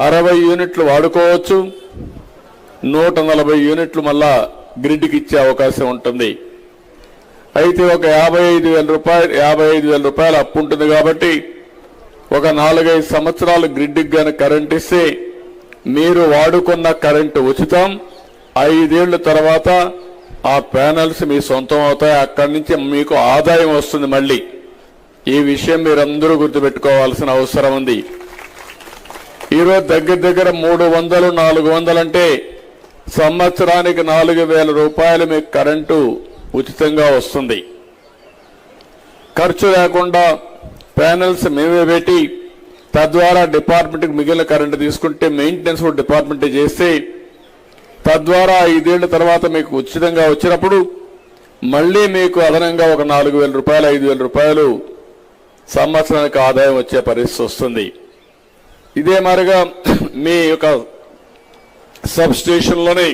60 యూనిట్లు వాడుకోవచ్చు, 140 యూనిట్లు మళ్ళా గ్రిడ్కి ఇచ్చే అవకాశం ఉంటుంది. అయితే ఒక ₹55,000 అప్పు ఉంటుంది కాబట్టి ఒక 4-5 సంవత్సరాలు గ్రిడ్కి గాని కరెంట్ ఇస్తే మీరు వాడుకున్న కరెంటు ఉచితం. 5 ఏళ్ల తర్వాత ఆ ప్యానల్స్ మీ సొంతం అవుతాయి. అక్కడి నుంచి మీకు ఆదాయం వస్తుంది. మళ్ళీ ఈ విషయం మీరందరూ గుర్తుపెట్టుకోవాల్సిన అవసరం ఉంది. ఈరోజు దగ్గర 300-400 అంటే సంవత్సరానికి ₹4,000 మీకు కరెంటు ఉచితంగా వస్తుంది. ఖర్చు లేకుండా ప్యానల్స్ మేమే పెట్టి తద్వారా డిపార్ట్మెంట్కి మిగిలిన కరెంటు తీసుకుంటే మెయింటెనెన్స్ డిపార్ట్మెంట్ చేస్తే తద్వారా 5 ఏళ్ల తర్వాత మీకు ఉచితంగా వచ్చినప్పుడు మళ్ళీ మీకు అదనంగా ఒక ₹4,000 ₹5,000 సంవత్సరానికి ఆదాయం వచ్చే పరిస్థితి వస్తుంది. ఇదే మాదిరిగా మీ యొక్క సబ్ స్టేషన్లోనే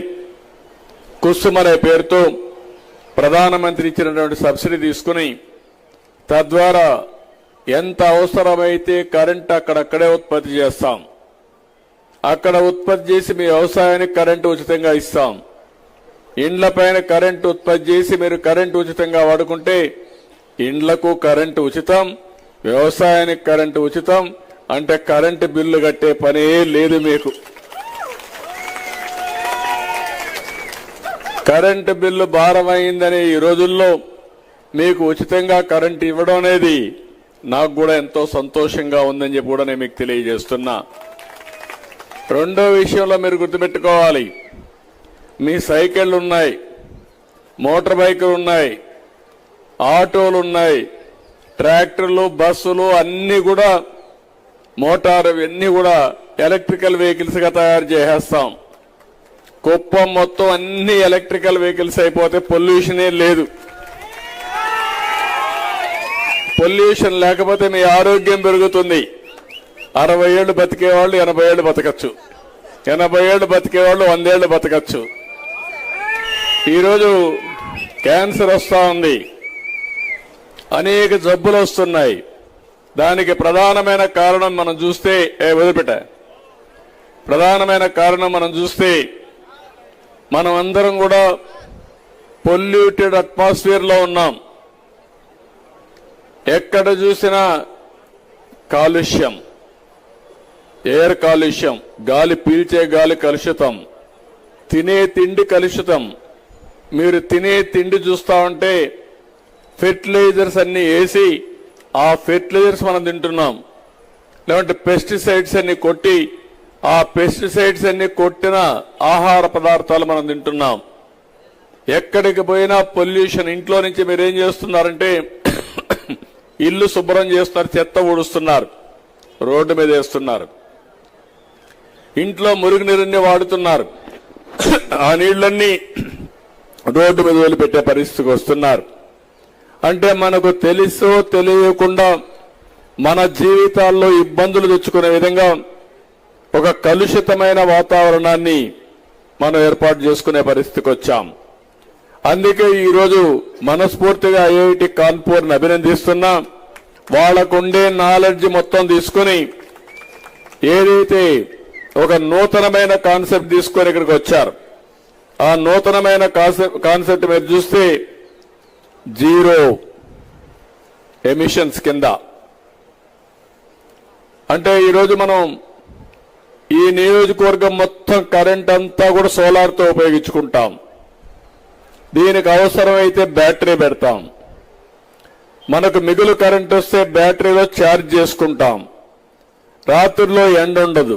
కుసుమ్ అనే పేరుతో ప్రధానమంత్రి ఇచ్చినటువంటి సబ్సిడీ తీసుకుని తద్వారా ఎంత అవసరమైతే కరెంట్ అక్కడక్కడే ఉత్పత్తి చేస్తాం. అక్కడ ఉత్పత్తి చేసి మీ వ్యవసాయానికి కరెంటు ఉచితంగా ఇస్తాం. ఇండ్లపైన కరెంటు ఉత్పత్తి చేసి మీరు కరెంటు ఉచితంగా వాడుకుంటే ఇండ్లకు కరెంటు ఉచితం, వ్యవసాయానికి కరెంటు ఉచితం. అంటే కరెంటు బిల్లు కట్టే పనే లేదు మీకు. కరెంటు బిల్లు భారమైందని ఈ రోజుల్లో మీకు ఉచితంగా కరెంటు ఇవ్వడం అనేది నాకు కూడా ఎంతో సంతోషంగా ఉందని చెప్పి కూడా నేను మీకు తెలియజేస్తున్నా. రెండో విషయంలో మీరు గుర్తుపెట్టుకోవాలి, మీ సైకిళ్ళు ఉన్నాయి, మోటార్ బైకులు ఉన్నాయి, ఆటోలు ఉన్నాయి, ట్రాక్టర్లు, బస్సులు అన్నీ కూడా మోటార్ ఇవన్నీ కూడా ఎలక్ట్రికల్ వెహికల్స్ గా తయారు చేసేస్తాం. కుప్పం మొత్తం అన్ని ఎలక్ట్రికల్ వెహికల్స్ అయిపోతే పొల్యూషనే లేదు. పొల్యూషన్ లేకపోతే మీ ఆరోగ్యం పెరుగుతుంది. 60 ఏళ్లు బతికేవాళ్ళు 80 ఏళ్లు బతకచ్చు, 80 ఏళ్లు బతికేవాళ్ళు 100 ఏళ్లు బతకచ్చు. ఈరోజు క్యాన్సర్ వస్తూ ఉంది, అనేక జబ్బులు వస్తున్నాయి. దానికి ప్రధానమైన కారణం మనం చూస్తే ప్రధానమైన కారణం మనం చూస్తే మనం అందరం కూడా పొల్యూటెడ్ అట్మాస్ఫియర్ లో ఉన్నాం. ఎక్కడ చూసినా కాలుష్యం, ఎయిర్ కాలుష్యం, గాలి పీల్చే గాలి కలుషితం, తినే తిండి కలుషితం. మీరు తినే తిండి చూస్తా ఉంటే ఫెర్టిలైజర్స్ అన్ని వేసి ఆ ఫెర్టిలైజర్స్ మనం తింటున్నాం. లేదంటే పెస్టిసైడ్స్ అన్ని కొట్టి ఆ పెస్టిసైడ్స్ అన్ని కొట్టిన ఆహార పదార్థాలు మనం తింటున్నాం. ఎక్కడికి పోయినా పొల్యూషన్. ఇంట్లో నుంచి మీరేం చేస్తున్నారంటే ఇల్లు శుభ్రం చేస్తున్నారు, చెత్త ఊడుస్తున్నారు, రోడ్డు మీద వేస్తున్నారు, ఇంట్లో మురుగునీరుని వాడుతున్నారు, ఆ నీళ్లన్నీ రోడ్డు మీద వదిలిపెట్టే పరిస్థితికి వస్తున్నారు. అంటే మనకు తెలుసో తెలియకుండా మన జీవితాల్లో ఇబ్బందులు తెచ్చుకునే విధంగా ఒక కలుషితమైన వాతావరణాన్ని మనం ఏర్పాటు చేసుకునే పరిస్థితికి వచ్చాం. అందుకే ఈరోజు మనస్ఫూర్తిగా ఐఐటి కాన్పూర్ని అభినందిస్తున్నా. వాళ్లకుండే నాలెడ్జ్ మొత్తం తీసుకుని ఏదైతే ఒక నూతనమైన కాన్సెప్ట్ తీసుకొని ఇక్కడికి వచ్చారు, ఆ నూతనమైన కాన్సెప్ట్ మీరు చూస్తే జీరో ఎమిషన్స్ కింద, అంటే ఈరోజు మనం ఈ నియోజకవర్గం మొత్తం కరెంట్ అంతా కూడా సోలార్తో ఉపయోగించుకుంటాం. దీనికి అవసరమైతే బ్యాటరీ పెడతాం. మనకు మిగులు కరెంట్ వస్తే బ్యాటరీలో ఛార్జ్ చేసుకుంటాం. రాత్రుల్లో ఎండ ఉండదు,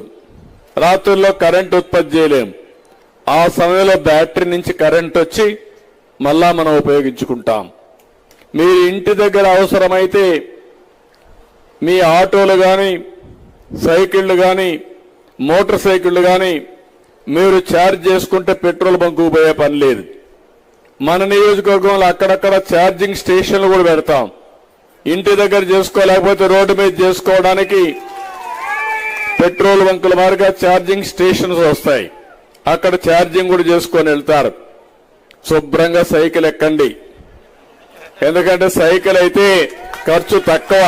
రాత్రుల్లో కరెంట్ ఉత్పత్తి చేయలేం. ఆ సమయంలో బ్యాటరీ నుంచి కరెంట్ వచ్చి మళ్ళా మనం ఉపయోగించుకుంటాం. మీ ఇంటి దగ్గర అవసరమైతే మీ ఆటోలు కానీ, సైకిళ్లు కానీ, మోటార్ సైకిళ్లు కానీ మీరు ఛార్జ్ చేసుకుంటే పెట్రోల్ బంకుకు పోయే పని లేదు. మన నియోజకవర్గంలో అక్కడక్కడ ఛార్జింగ్ స్టేషన్లు కూడా పెడతాం. ఇంటి దగ్గర చేసుకోలేకపోతే రోడ్డు మీద చేసుకోవడానికి పెట్రోల్ బంకుల మాదిరిగా ఛార్జింగ్ స్టేషన్స్ వస్తాయి. అక్కడ ఛార్జింగ్ కూడా చేసుకొని వెళ్తారు. శుభ్రంగా సైకిల్ ఎక్కండి, ఎందుకంటే సైకిల్ అయితే ఖర్చు తక్కువ.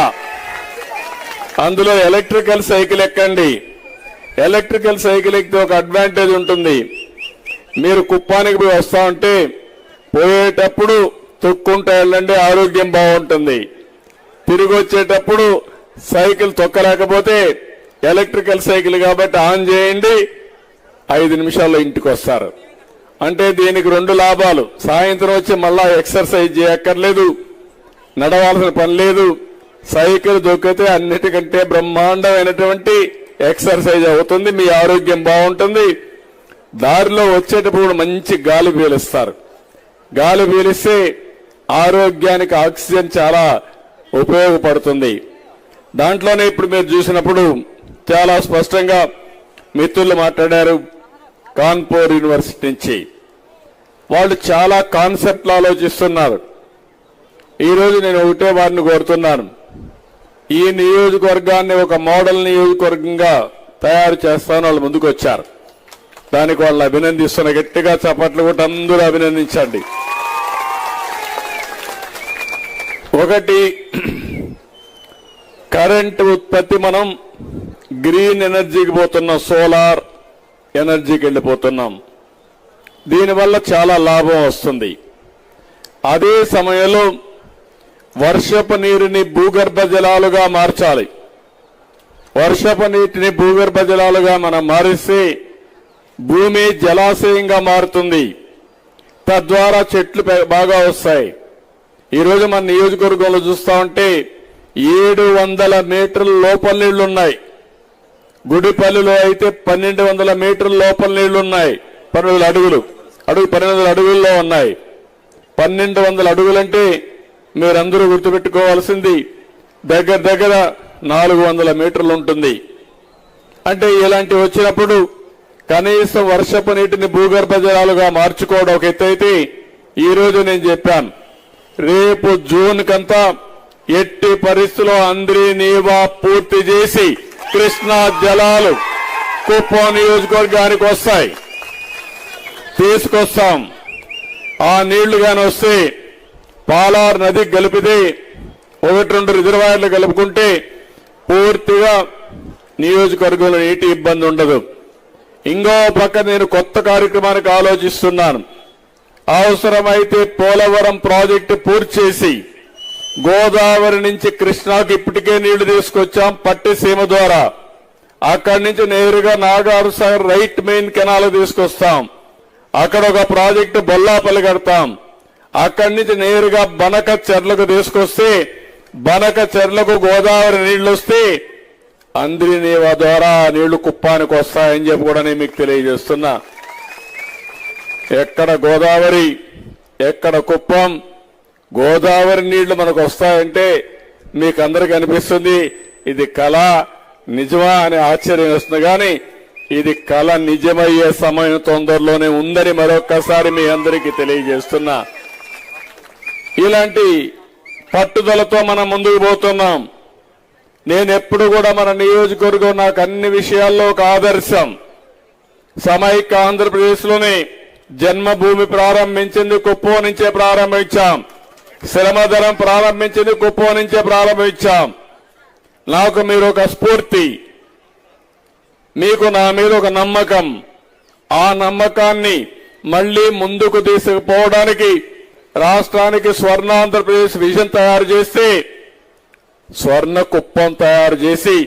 అందులో ఎలక్ట్రికల్ సైకిల్ ఎక్కండి. ఎలక్ట్రికల్ సైకిల్ ఎక్కితే ఒక అడ్వాంటేజ్ ఉంటుంది. మీరు కుప్పానికి పోయి వస్తా ఉంటే పోయేటప్పుడు తొక్కుంటూ వెళ్ళండి, ఆరోగ్యం బాగుంటుంది. తిరిగి వచ్చేటప్పుడు సైకిల్ తొక్కలేకపోతే ఎలక్ట్రికల్ సైకిల్ కాబట్టి ఆన్ చేయండి, 5 నిమిషాల్లో ఇంటికి వస్తారు. అంటే దీనికి 2 లాభాలు. సాయంత్రం వచ్చి మళ్ళా ఎక్సర్సైజ్ చేయక్కర్లేదు, నడవాల్సిన పని లేదు. సైకిల్ దొక్కితే అన్నిటికంటే బ్రహ్మాండమైనటువంటి ఎక్సర్సైజ్ అవుతుంది, మీ ఆరోగ్యం బాగుంటుంది. దారిలో వచ్చేటప్పుడు మంచి గాలి పీలుస్తారు. గాలి పీలిస్తే ఆరోగ్యానికి ఆక్సిజన్ చాలా ఉపయోగపడుతుంది. దాంట్లోనే ఇప్పుడు మీరు చూసినప్పుడు చాలా స్పష్టంగా మిత్రులు మాట్లాడారు. కాన్పూర్ యూనివర్సిటీ నుంచి వాళ్ళు చాలా కాన్సెప్ట్లు ఆలోచిస్తున్నారు. ఈరోజు నేను ఒకటే వారిని కోరుతున్నాను, ఈ నియోజకవర్గాన్ని ఒక మోడల్ నియోజకవర్గంగా తయారు చేస్తాను. వాళ్ళు ముందుకు వచ్చారు, దానికి వాళ్ళని అభినందిస్తున్న. గట్టిగా చప్పట్లు కూడా అందరూ అభినందించండి. ఒకటి, కరెంటు ఉత్పత్తి మనం గ్రీన్ ఎనర్జీకి పోతున్నాం, సోలార్ ఎనర్జీకి వెళ్ళిపోతున్నాం. దీనివల్ల చాలా లాభం వస్తుంది. అదే సమయంలో వర్షపు నీరుని భూగర్భ జలాలుగా మార్చాలి. వర్షపు నీటిని భూగర్భ జలాలుగా మనం మారిస్తే భూమి జలాశయంగా మారుతుంది. తద్వారా చెట్లు బాగా వస్తాయి. ఈరోజు మన నియోజకవర్గంలో చూస్తా ఉంటే 700 మీటర్ల లోపల నీళ్లున్నాయి. గుడిపల్లిలో అయితే 1200 మీటర్ల లోపల నీళ్లున్నాయి. 1200 అడుగులు, 1200 అడుగుల్లో ఉన్నాయి. 1200 అడుగులంటే మీరందరూ గుర్తుపెట్టుకోవాల్సింది దగ్గర 400 మీటర్లు ఉంటుంది. అంటే ఇలాంటివి వచ్చినప్పుడు కనీసం వర్షపు నీటిని భూగర్భ జలాలుగా మార్చుకోవడం ఒక ఎత్తు అయితే, ఈరోజు నేను చెప్పాను, రేపు జూన్ కంతా ఎట్టి పరిస్థితుల్లో అంద్రి నీవా పూర్తి చేసి కృష్ణా జలాలు కుప్పం నియోజకవర్గానికి వస్తాయి, తీసుకొస్తాం. ఆ నీళ్లు గాని వస్తే పాలార్ నదికి కలిపితే 1-2 రిజర్వాయర్లు కలుపుకుంటే పూర్తిగా నియోజకవర్గంలో నీటి ఇబ్బంది ఉండదు. ఇంకో పక్క నేను కొత్త కార్యక్రమానికి ఆలోచిస్తున్నాను. అవసరమైతే పోలవరం ప్రాజెక్టు పూర్తి చేసి గోదావరి నుంచి కృష్ణాకి ఇప్పటికే నీళ్లు తీసుకొచ్చాం పట్టిసీమ ద్వారా. అక్కడి నుంచి నేరుగా Nagar Sagar right main canal తీసుకొస్తాం. అక్కడ ఒక ప్రాజెక్టు బొల్లాపల్లి కడతాం. అక్కడి నుంచి నేరుగా బనక చెర్లకు తీసుకొస్తే బనక చెర్లకు గోదావరి నీళ్లు వస్తే అంద్రి నీవా ద్వారా నీళ్లు కుప్పానికి వస్తాయని చెప్పి కూడా నేను మీకు తెలియజేస్తున్నా. ఎక్కడ గోదావరి ఎక్కడ కుప్పం గోదావరి నీళ్లు మనకు వస్తాయంటే మీకు అందరికీ అనిపిస్తుంది ఇది కళ నిజమా అని ఆశ్చర్యం వస్తుంది. కానీ ఇది కళ నిజమయ్యే సమయం తొందరలోనే ఉందని మరొక్కసారి మీ అందరికీ తెలియజేస్తున్నా. ఇలాంటి పట్టుదలతో మనం ముందుకు పోతున్నాం. నేను ఎప్పుడు కూడా మన నియోజకవర్గం నాకు అన్ని విషయాల్లో ఒక ఆదర్శం. సమైక్య ఆంధ్రప్రదేశ్లోనే జన్మభూమి ప్రారంభించింది కుప్పం నుంచే ప్రారంభించాం. శ్రమధనం ప్రారంభించింది కుప్పం నుంచే ప్రారంభించాం. నాకు మీరు ఒక స్ఫూర్తి, మీకు నా మీద ఒక నమ్మకం. ఆ నమ్మకాన్ని మళ్లీ ముందుకు తీసుకుపోవడానికి రాష్ట్రానికి స్వర్ణాంధ్రప్రదేశ్ విజన్ తయారు చేస్తే స్వర్ణ కుప్పం తయారు చేసి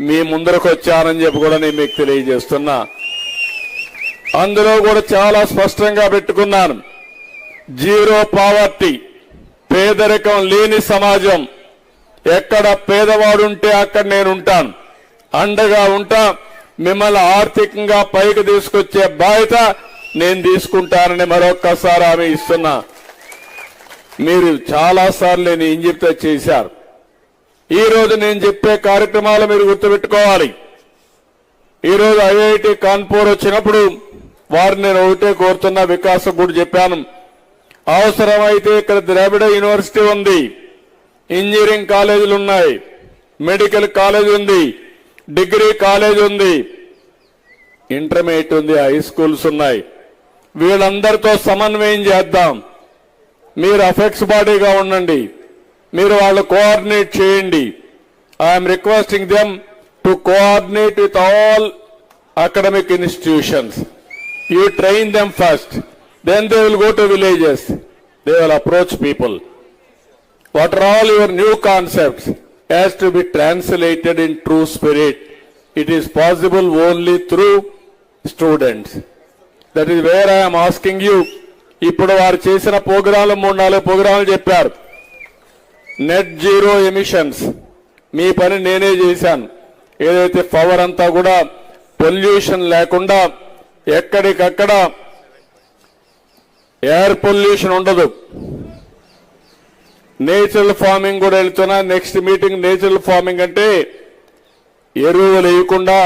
మీ ముందరకు వచ్చానని చెప్పి కూడా నేను మీకు తెలియజేస్తున్నా. అందులో కూడా చాలా స్పష్టంగా పెట్టుకున్నాను. జీరో పావర్టీ, పేదరికం లేని సమాజం. ఎక్కడ పేదవాడుంటే అక్కడ నేను ఉంటాను, అండగా ఉంటా. మిమ్మల్ని ఆర్థికంగా పైకి తీసుకొచ్చే బాధ్యత నేను తీసుకుంటానని మరొక్కసారి హామీ ఇస్తున్నా. మీరు చాలాసార్లు నేను ఏం చెప్తే చేశారు. ఈ రోజు నేను చెప్పే కార్యక్రమాలు మీరు గుర్తుపెట్టుకోవాలి. ఈరోజు ఐఐటి కాన్పూర్ వచ్చినప్పుడు వారిని నేను ఒకటే కోరుతున్నా, వికాసం కూడా చెప్పాను. అవసరమైతే ఇక్కడ ద్రావిడ యూనివర్సిటీ ఉంది, ఇంజనీరింగ్ కాలేజీలు ఉన్నాయి, మెడికల్ కాలేజ్ ఉంది, డిగ్రీ కాలేజ్ ఉంది, ఇంటర్మీడియట్ ఉంది, హై స్కూల్స్ ఉన్నాయి. వీళ్ళందరితో సమన్వయం చేద్దాం. మీరు అఫెక్స్ బాడీగా ఉండండి, మీరు వాళ్ళు కోఆర్డినేట్ చేయండి. I'm requesting them to coordinate with all academic institutions. You train them first, then they will go to villages, they will approach people. What are all your new concepts has to be translated in true spirit. It is possible only through students. That is where I am asking you. ఇప్పుడు వారు చేసిన ప్రోగ్రాంలు 3-4 ప్రోగ్రాంలు చెప్పారు. Net zero emissions మీ పని నేనే చేశాను. ఏదైతే పవర్ అంతా కూడా పొల్యూషన్ లేకుండా ఎక్కడికక్కడ ఎయిర్ పొల్యూషన్ ఉండదు. నేచురల్ ఫార్మింగ్ కూడా వెళ్తున్నా. నెక్స్ట్ మీటింగ్ నేచురల్ ఫార్మింగ్ అంటే ఎరువులు వేయకుండా,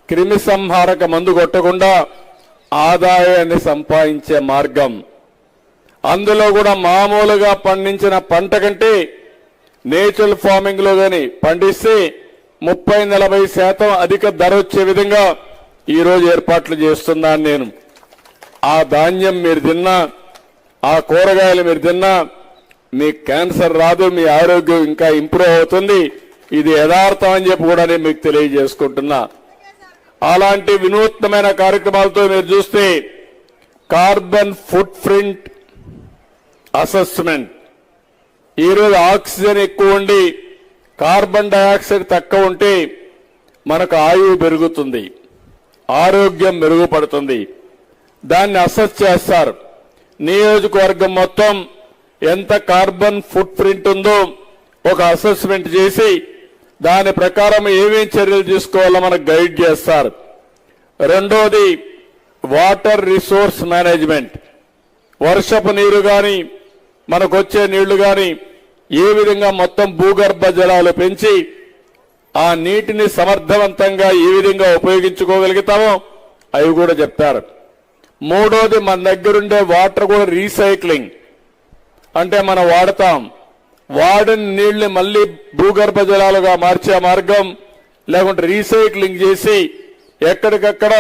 క్రిమి సంహారక మందు కొట్టకుండా ఆదాయాన్ని సంపాదించే మార్గం. అందులో కూడా మామూలుగా పండించిన పంట కంటే నేచురల్ ఫార్మింగ్ లో గాని పండిస్తే 30-40% అధిక ధర వచ్చే విధంగా ఈరోజు ఏర్పాట్లు చేస్తున్నాను నేను. ఆ ధాన్యం మీరు తిన్నా, ఆ కూరగాయలు మీరు తిన్నా మీకు క్యాన్సర్ రాదు, మీ ఆరోగ్యం ఇంకా ఇంప్రూవ్ అవుతుంది. ఇది యథార్థం అని చెప్పి కూడా నేను మీకు తెలియజేసుకుంటున్నా. అలాంటి వినూత్నమైన కార్యక్రమాలతో మీరు చూస్తే కార్బన్ ఫుట్ ప్రింట్ అసెస్మెంట్. ఈరోజు ఆక్సిజన్ ఎక్కువ ఉండి కార్బన్ డయాక్సైడ్ తక్కువ ఉంటే మనకు ఆయువు పెరుగుతుంది, ఆరోగ్యం మెరుగుపడుతుంది. దాన్ని అసెస్ చేస్తారు. నియోజకవర్గం మొత్తం ఎంత కార్బన్ ఫుట్ ప్రింట్ ఉందో ఒక అసెస్మెంట్ చేసి దాని ప్రకారం ఏమేం చర్యలు తీసుకోవాలో మనకు గైడ్ చేస్తారు. రెండోది వాటర్ రిసోర్స్ మేనేజ్మెంట్. వర్షపు నీరు కానీ మనకు వచ్చే నీళ్లు కానీ ఏ విధంగా మొత్తం భూగర్భ జలాలు పెంచి ఆ నీటిని సమర్థవంతంగా ఏ విధంగా ఉపయోగించుకోగలుగుతామో అవి కూడా చెప్తారు. మూడోది మన దగ్గరుండే వాటర్ కూడా రీసైక్లింగ్. అంటే మనం వాడతాం, వాడిన నీళ్లు మళ్లీ భూగర్భ జలాలుగా మార్చే మార్గం, లేకుంటే రీసైక్లింగ్ చేసి ఎక్కడికక్కడ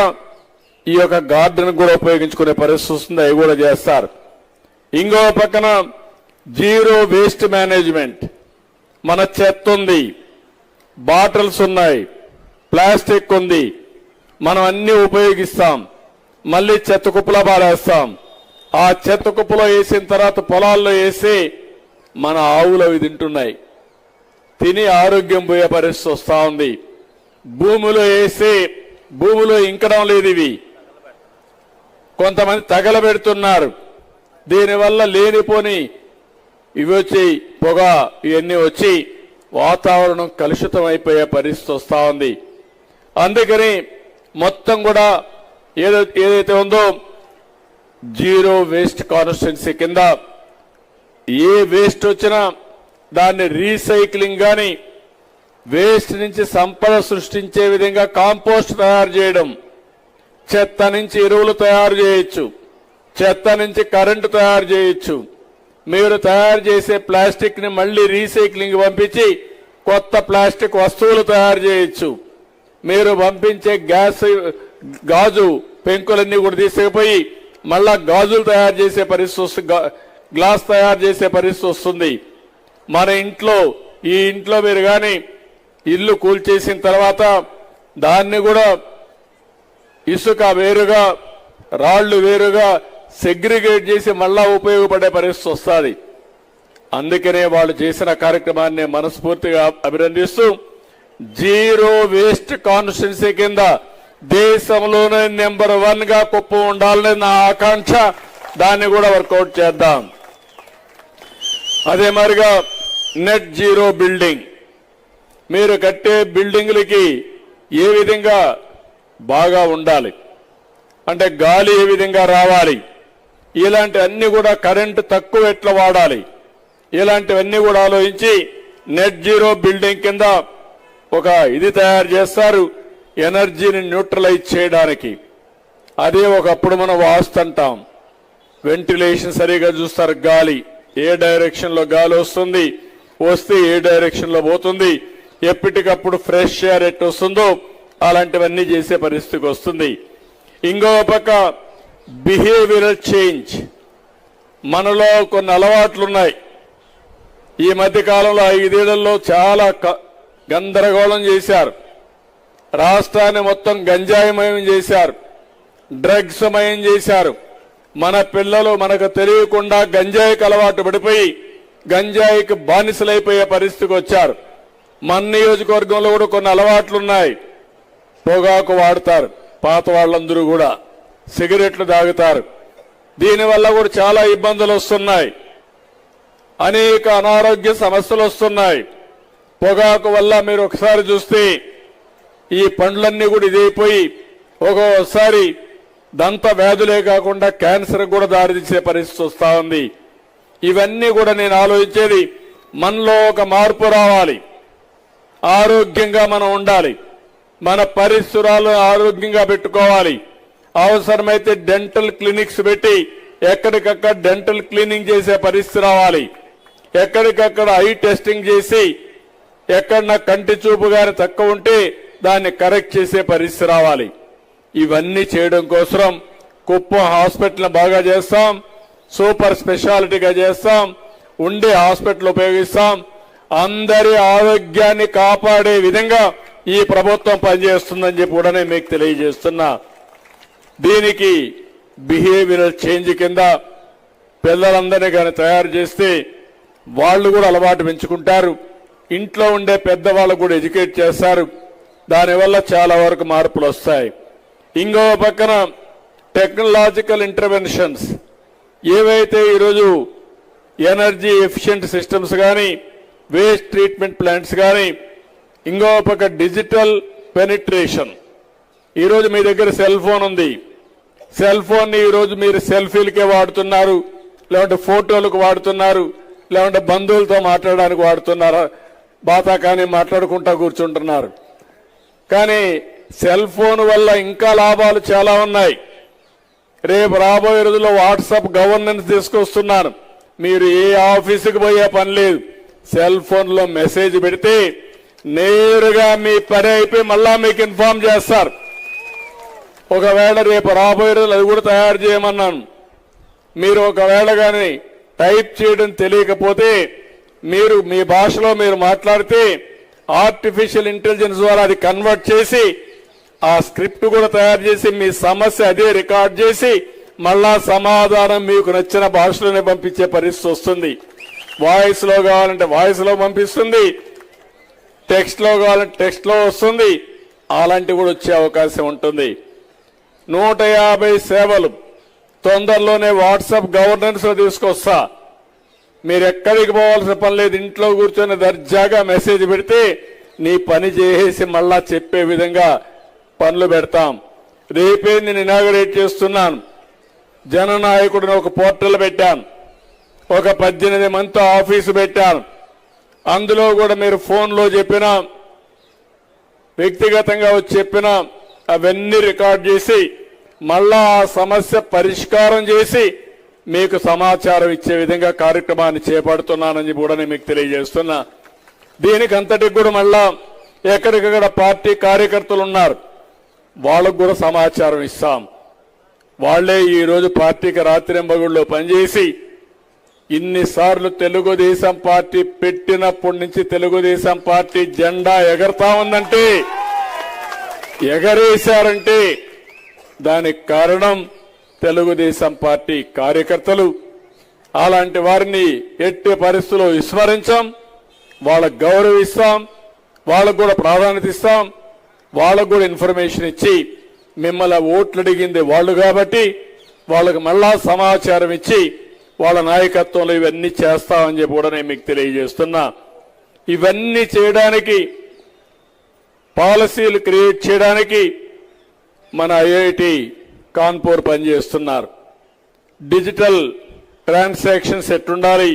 ఈ యొక్క గార్డెన్ కూడా ఉపయోగించుకునే పరిస్థితి వస్తుంది. అవి కూడా చేస్తారు. ఇంకో పక్కన జీరో వేస్ట్ మేనేజ్మెంట్. మన చెత్త ఉంది, బాటిల్స్ ఉన్నాయి, ప్లాస్టిక్ ఉంది, మనం అన్ని ఉపయోగిస్తాం, మళ్ళీ చెత్త కుప్పలో పారేస్తాం. ఆ చెత్త కుప్పలో వేసిన తర్వాత పొలాల్లో వేసి మన ఆవులు అవి తింటున్నాయి, తిని ఆరోగ్యం పోయే పరిస్థితి వస్తూ ఉంది. భూమిలో వేసి భూమిలో ఇంకడం లేదు. ఇవి కొంతమంది తగలబెడుతున్నారు. దీనివల్ల లేనిపోని ఇవి వచ్చి పొగ ఇవన్నీ వచ్చి వాతావరణం కలుషితం అయిపోయే పరిస్థితి వస్తూ ఉంది. అందుకని మొత్తం కూడా ఏదైతే ఉందో జీరో వేస్ట్ కాన్స్టిట్యున్సీ కింద ఏ వేస్ట్ వచ్చినా దాన్ని రీసైక్లింగ్ కానీ వేస్ట్ నుంచి సంపద సృష్టించే విధంగా కాంపోస్ట్ తయారు చేయడం, చెత్త నుంచి ఎరువులు తయారు చేయొచ్చు, చెత్త నుంచి కరెంటు తయారు చేయొచ్చు. మీరు తయారు చేసే ప్లాస్టిక్ ని మళ్ళీ రీసైక్లింగ్ పంపించి కొత్త ప్లాస్టిక్ వస్తువులు తయారు చేయొచ్చు. మీరు పంపించే గాజు పెంకులన్నీ కూడా తీసుకుపోయి మళ్ళా గాజులు తయారు చేసే పరిస్థితి వస్తుంది, గ్లాస్ తయారు చేసే పరిస్థితి వస్తుంది. మన ఈ ఇంట్లో మీరు కానీ ఇల్లు కూల్చేసిన తర్వాత దాన్ని కూడా ఇసుక వేరుగా రాళ్లు వేరుగా సెగ్రిగేట్ చేసి మళ్ళా ఉపయోగపడే పరిస్థితి వస్తుంది. అందుకనే వాళ్ళు చేసిన కార్యక్రమాన్ని మనస్ఫూర్తిగా అభినందిస్తూ జీరో వేస్ట్ కాన్స్టిట్యున్సీ కింద దేశంలోనే నెంబర్ 1 గా కుప్పం ఉండాలని నా ఆకాంక్ష. దాన్ని కూడా వర్కౌట్ చేద్దాం. అదే మరిగా నెట్ జీరో బిల్డింగ్, మీరు కట్టే బిల్డింగులకి ఏ విధంగా బాగా ఉండాలి అంటే గాలి ఏ విధంగా రావాలి, ఇలాంటి అన్ని కూడా కరెంటు తక్కువ ఎట్లా వాడాలి, ఇలాంటివన్నీ కూడా ఆలోచించి నెట్ జీరో బిల్డింగ్ కింద ఒక ఇది తయారు చేస్తారు ఎనర్జీని న్యూట్రలైజ్ చేయడానికి. అదే ఒకప్పుడు మనం వాస్తుంటాం. వెంటిలేషన్ సరిగా చూస్తారు, గాలి ఏ డైరెక్షన్ లో గాలి వస్తుంది, వస్తే ఏ డైరెక్షన్ లో పోతుంది, ఎప్పటికప్పుడు ఫ్రెష్ ఎయిర్ ఎట్ వస్తుందో అలాంటివన్నీ చేసే పరిస్థితికి వస్తుంది. ఇంకో పక్క బిహేవియరల్ చేంజ్, మనలో కొన్ని అలవాట్లున్నాయి. ఈ మధ్య కాలంలో 5 ఏళ్లలో చాలా గందరగోళం చేశారు. రాష్ట్రాన్ని మొత్తం గంజాయిమయం చేశారు, డ్రగ్స్ మయం చేశారు. మన పిల్లలు మనకు తెలియకుండా గంజాయికి అలవాటు పడిపోయి గంజాయికి బానిసలైపోయే పరిస్థితికి వచ్చారు. మన నియోజకవర్గంలో కూడా కొన్ని అలవాట్లున్నాయి. పొగాకు వాడతారు పాత వాళ్ళందరూ కూడా, సిగరెట్లు తాగుతారు. దీనివల్ల కూడా చాలా ఇబ్బందులు వస్తున్నాయి, అనేక అనారోగ్య సమస్యలు వస్తున్నాయి. పొగాకు వల్ల మీరు ఒకసారి చూస్తే ఈ పండ్లన్నీ కూడా ఇదైపోయి ఒక్కోసారి దంత వ్యాధులే కాకుండా క్యాన్సర్ కూడా దారితీసే పరిస్థితి వస్తా ఉంది. ఇవన్నీ కూడా నేను ఆలోచించేది మనలో ఒక మార్పు రావాలి, ఆరోగ్యంగా మనం ఉండాలి, మన పరిసరాలను ఆరోగ్యంగా పెట్టుకోవాలి. అవసరమైతే డెంటల్ క్లినిక్స్ పెట్టి ఎక్కడికక్కడ డెంటల్ క్లీనింగ్ చేసే పరిస్థితి రావాలి. ఎక్కడికక్కడ ఐ టెస్టింగ్ చేసి ఎక్కడన్నా కంటి చూపు గాని తక్కువ ఉంటే దాన్ని కరెక్ట్ చేసే పరిస్థితి రావాలి. ఇవన్నీ చేయడం కోసం కుప్పం హాస్పిటల్ బాగా చేస్తాం, సూపర్ స్పెషాలిటీగా చేస్తాం, ఉండే హాస్పిటల్ ఉపయోగిస్తాం. అందరి ఆరోగ్యాన్ని కాపాడే విధంగా ఈ ప్రభుత్వం పనిచేస్తుందని చెప్పి కూడా నేను మీకు తెలియజేస్తున్నా. దీనికి బిహేవియరల్ చేంజ్ కింద పిల్లలందరినీ కానీ తయారు చేస్తే వాళ్ళు కూడా అలవాటు పెంచుకుంటారు. ఇంట్లో ఉండే పెద్దవాళ్ళు కూడా ఎడ్యుకేట్ చేస్తారు. దానివల్ల చాలా వరకు మార్పులు వస్తాయి. ఇంకో పక్కన టెక్నాలజికల్ ఇంటర్వెన్షన్స్, ఏవైతే ఈరోజు ఎనర్జీ ఎఫిషియెంట్ సిస్టమ్స్ కానీ, వేస్ట్ ట్రీట్మెంట్ ప్లాంట్స్ కానీ, ఇంకో పక్క డిజిటల్ పెనిట్రేషన్. ఈరోజు మీ దగ్గర సెల్ ఫోన్ ఉంది, సెల్ ఫోన్ ని ఈరోజు మీరు సెల్ఫీలకే వాడుతున్నారు, లేదంటే ఫోటోలకు వాడుతున్నారు, లేదంటే బంధువులతో మాట్లాడడానికి వాడుతున్నారు, బాతా కానీ మాట్లాడుకుంటా కూర్చుంటున్నారు. కానీ సెల్ ఫోన్ వల్ల ఇంకా లాభాలు చాలా ఉన్నాయి. రేపు రాబోయే రోజుల్లో వాట్సాప్ గవర్నెన్స్ తీసుకొస్తున్నాను. మీరు ఏ ఆఫీసుకు పోయే పని లేదు, సెల్ ఫోన్ లో మెసేజ్ పెడితే నేరుగా మీ పని అయిపోయి మళ్ళా మీకు ఇన్ఫార్మ్ చేస్తారు. ఒకవేళ రేపు రాబోయే రోజులు అది కూడా తయారు చేయమన్నాను. మీరు ఒకవేళ కానీ టైప్ చేయడం తెలియకపోతే మీరు మీ భాషలో మీరు మాట్లాడితే ఆర్టిఫిషియల్ ఇంటెలిజెన్స్ ద్వారా అది కన్వర్ట్ చేసి ఆ స్క్రిప్ట్ కూడా తయారు చేసి మీ సమస్య అదే రికార్డ్ చేసి మళ్ళా సమాధానం మీకు నచ్చిన భాషలోనే పంపించే పరిస్థితి వస్తుంది. వాయిస్ లో కావాలంటే వాయిస్ లో పంపిస్తుంది, టెక్స్ట్ లో కావాలంటే టెక్స్ట్ లో వస్తుంది. అలాంటివి కూడా వచ్చే అవకాశం ఉంటుంది. 150 సేవలు తొందరలోనే వాట్సాప్ గవర్నెన్స్ లో తీసుకొస్తా. మీరు ఎక్కడికి పోవాల్సిన పని లేదు, ఇంట్లో కూర్చొని దర్జాగా మెసేజ్ పెడితే నీ పని చేసి మళ్ళా చెప్పే విధంగా పనులు పెడతాం. రేపే నేను ఇనాగరేట్ చేస్తున్నాను. జననాయకుడిని ఒక పోర్టల్ పెట్టాను, ఒక 18 మందితో ఆఫీసు పెట్టాను. అందులో కూడా మీరు ఫోన్లో చెప్పినా వ్యక్తిగతంగా వచ్చి చెప్పినా అవన్నీ రికార్డ్ చేసి మళ్ళా ఆ సమస్య పరిష్కారం చేసి మీకు సమాచారం ఇచ్చే విధంగా కార్యక్రమాన్ని చేపడుతున్నానని కూడా నేను మీకు తెలియజేస్తున్నా. దీనికి అంతటికి కూడా మళ్ళా ఎక్కడికక్కడ పార్టీ కార్యకర్తలు ఉన్నారు, వాళ్ళకు కూడా సమాచారం ఇస్తాం. వాళ్లే ఈరోజు పార్టీకి రాత్రింబగుళ్ళలో పనిచేసి ఇన్నిసార్లు తెలుగుదేశం పార్టీ పెట్టినప్పటి నుంచి తెలుగుదేశం పార్టీ జెండా ఎగరతా ఉందంటే, ఎగరేశారంటే దానికి కారణం తెలుగుదేశం పార్టీ కార్యకర్తలు. అలాంటి వారిని ఎట్టి పరిస్థితుల్లో విస్మరించాం, వాళ్ళకు గౌరవిస్తాం, వాళ్ళకు కూడా ప్రాధాన్యత ఇస్తాం, వాళ్ళకు కూడా ఇన్ఫర్మేషన్ ఇచ్చి మిమ్మల్ని ఓట్లు అడిగింది వాళ్ళు కాబట్టి వాళ్ళకు మళ్ళా సమాచారం ఇచ్చి వాళ్ళ నాయకత్వంలో ఇవన్నీ చేస్తామని చెప్పి కూడా నేను మీకు తెలియజేస్తున్నా. ఇవన్నీ చేయడానికి, పాలసీలు క్రియేట్ చేయడానికి మన ఐఐటి కాన్పూర్ పనిచేస్తున్నారు. డిజిటల్ ట్రాన్సాక్షన్స్ ఎట్టుండాలి,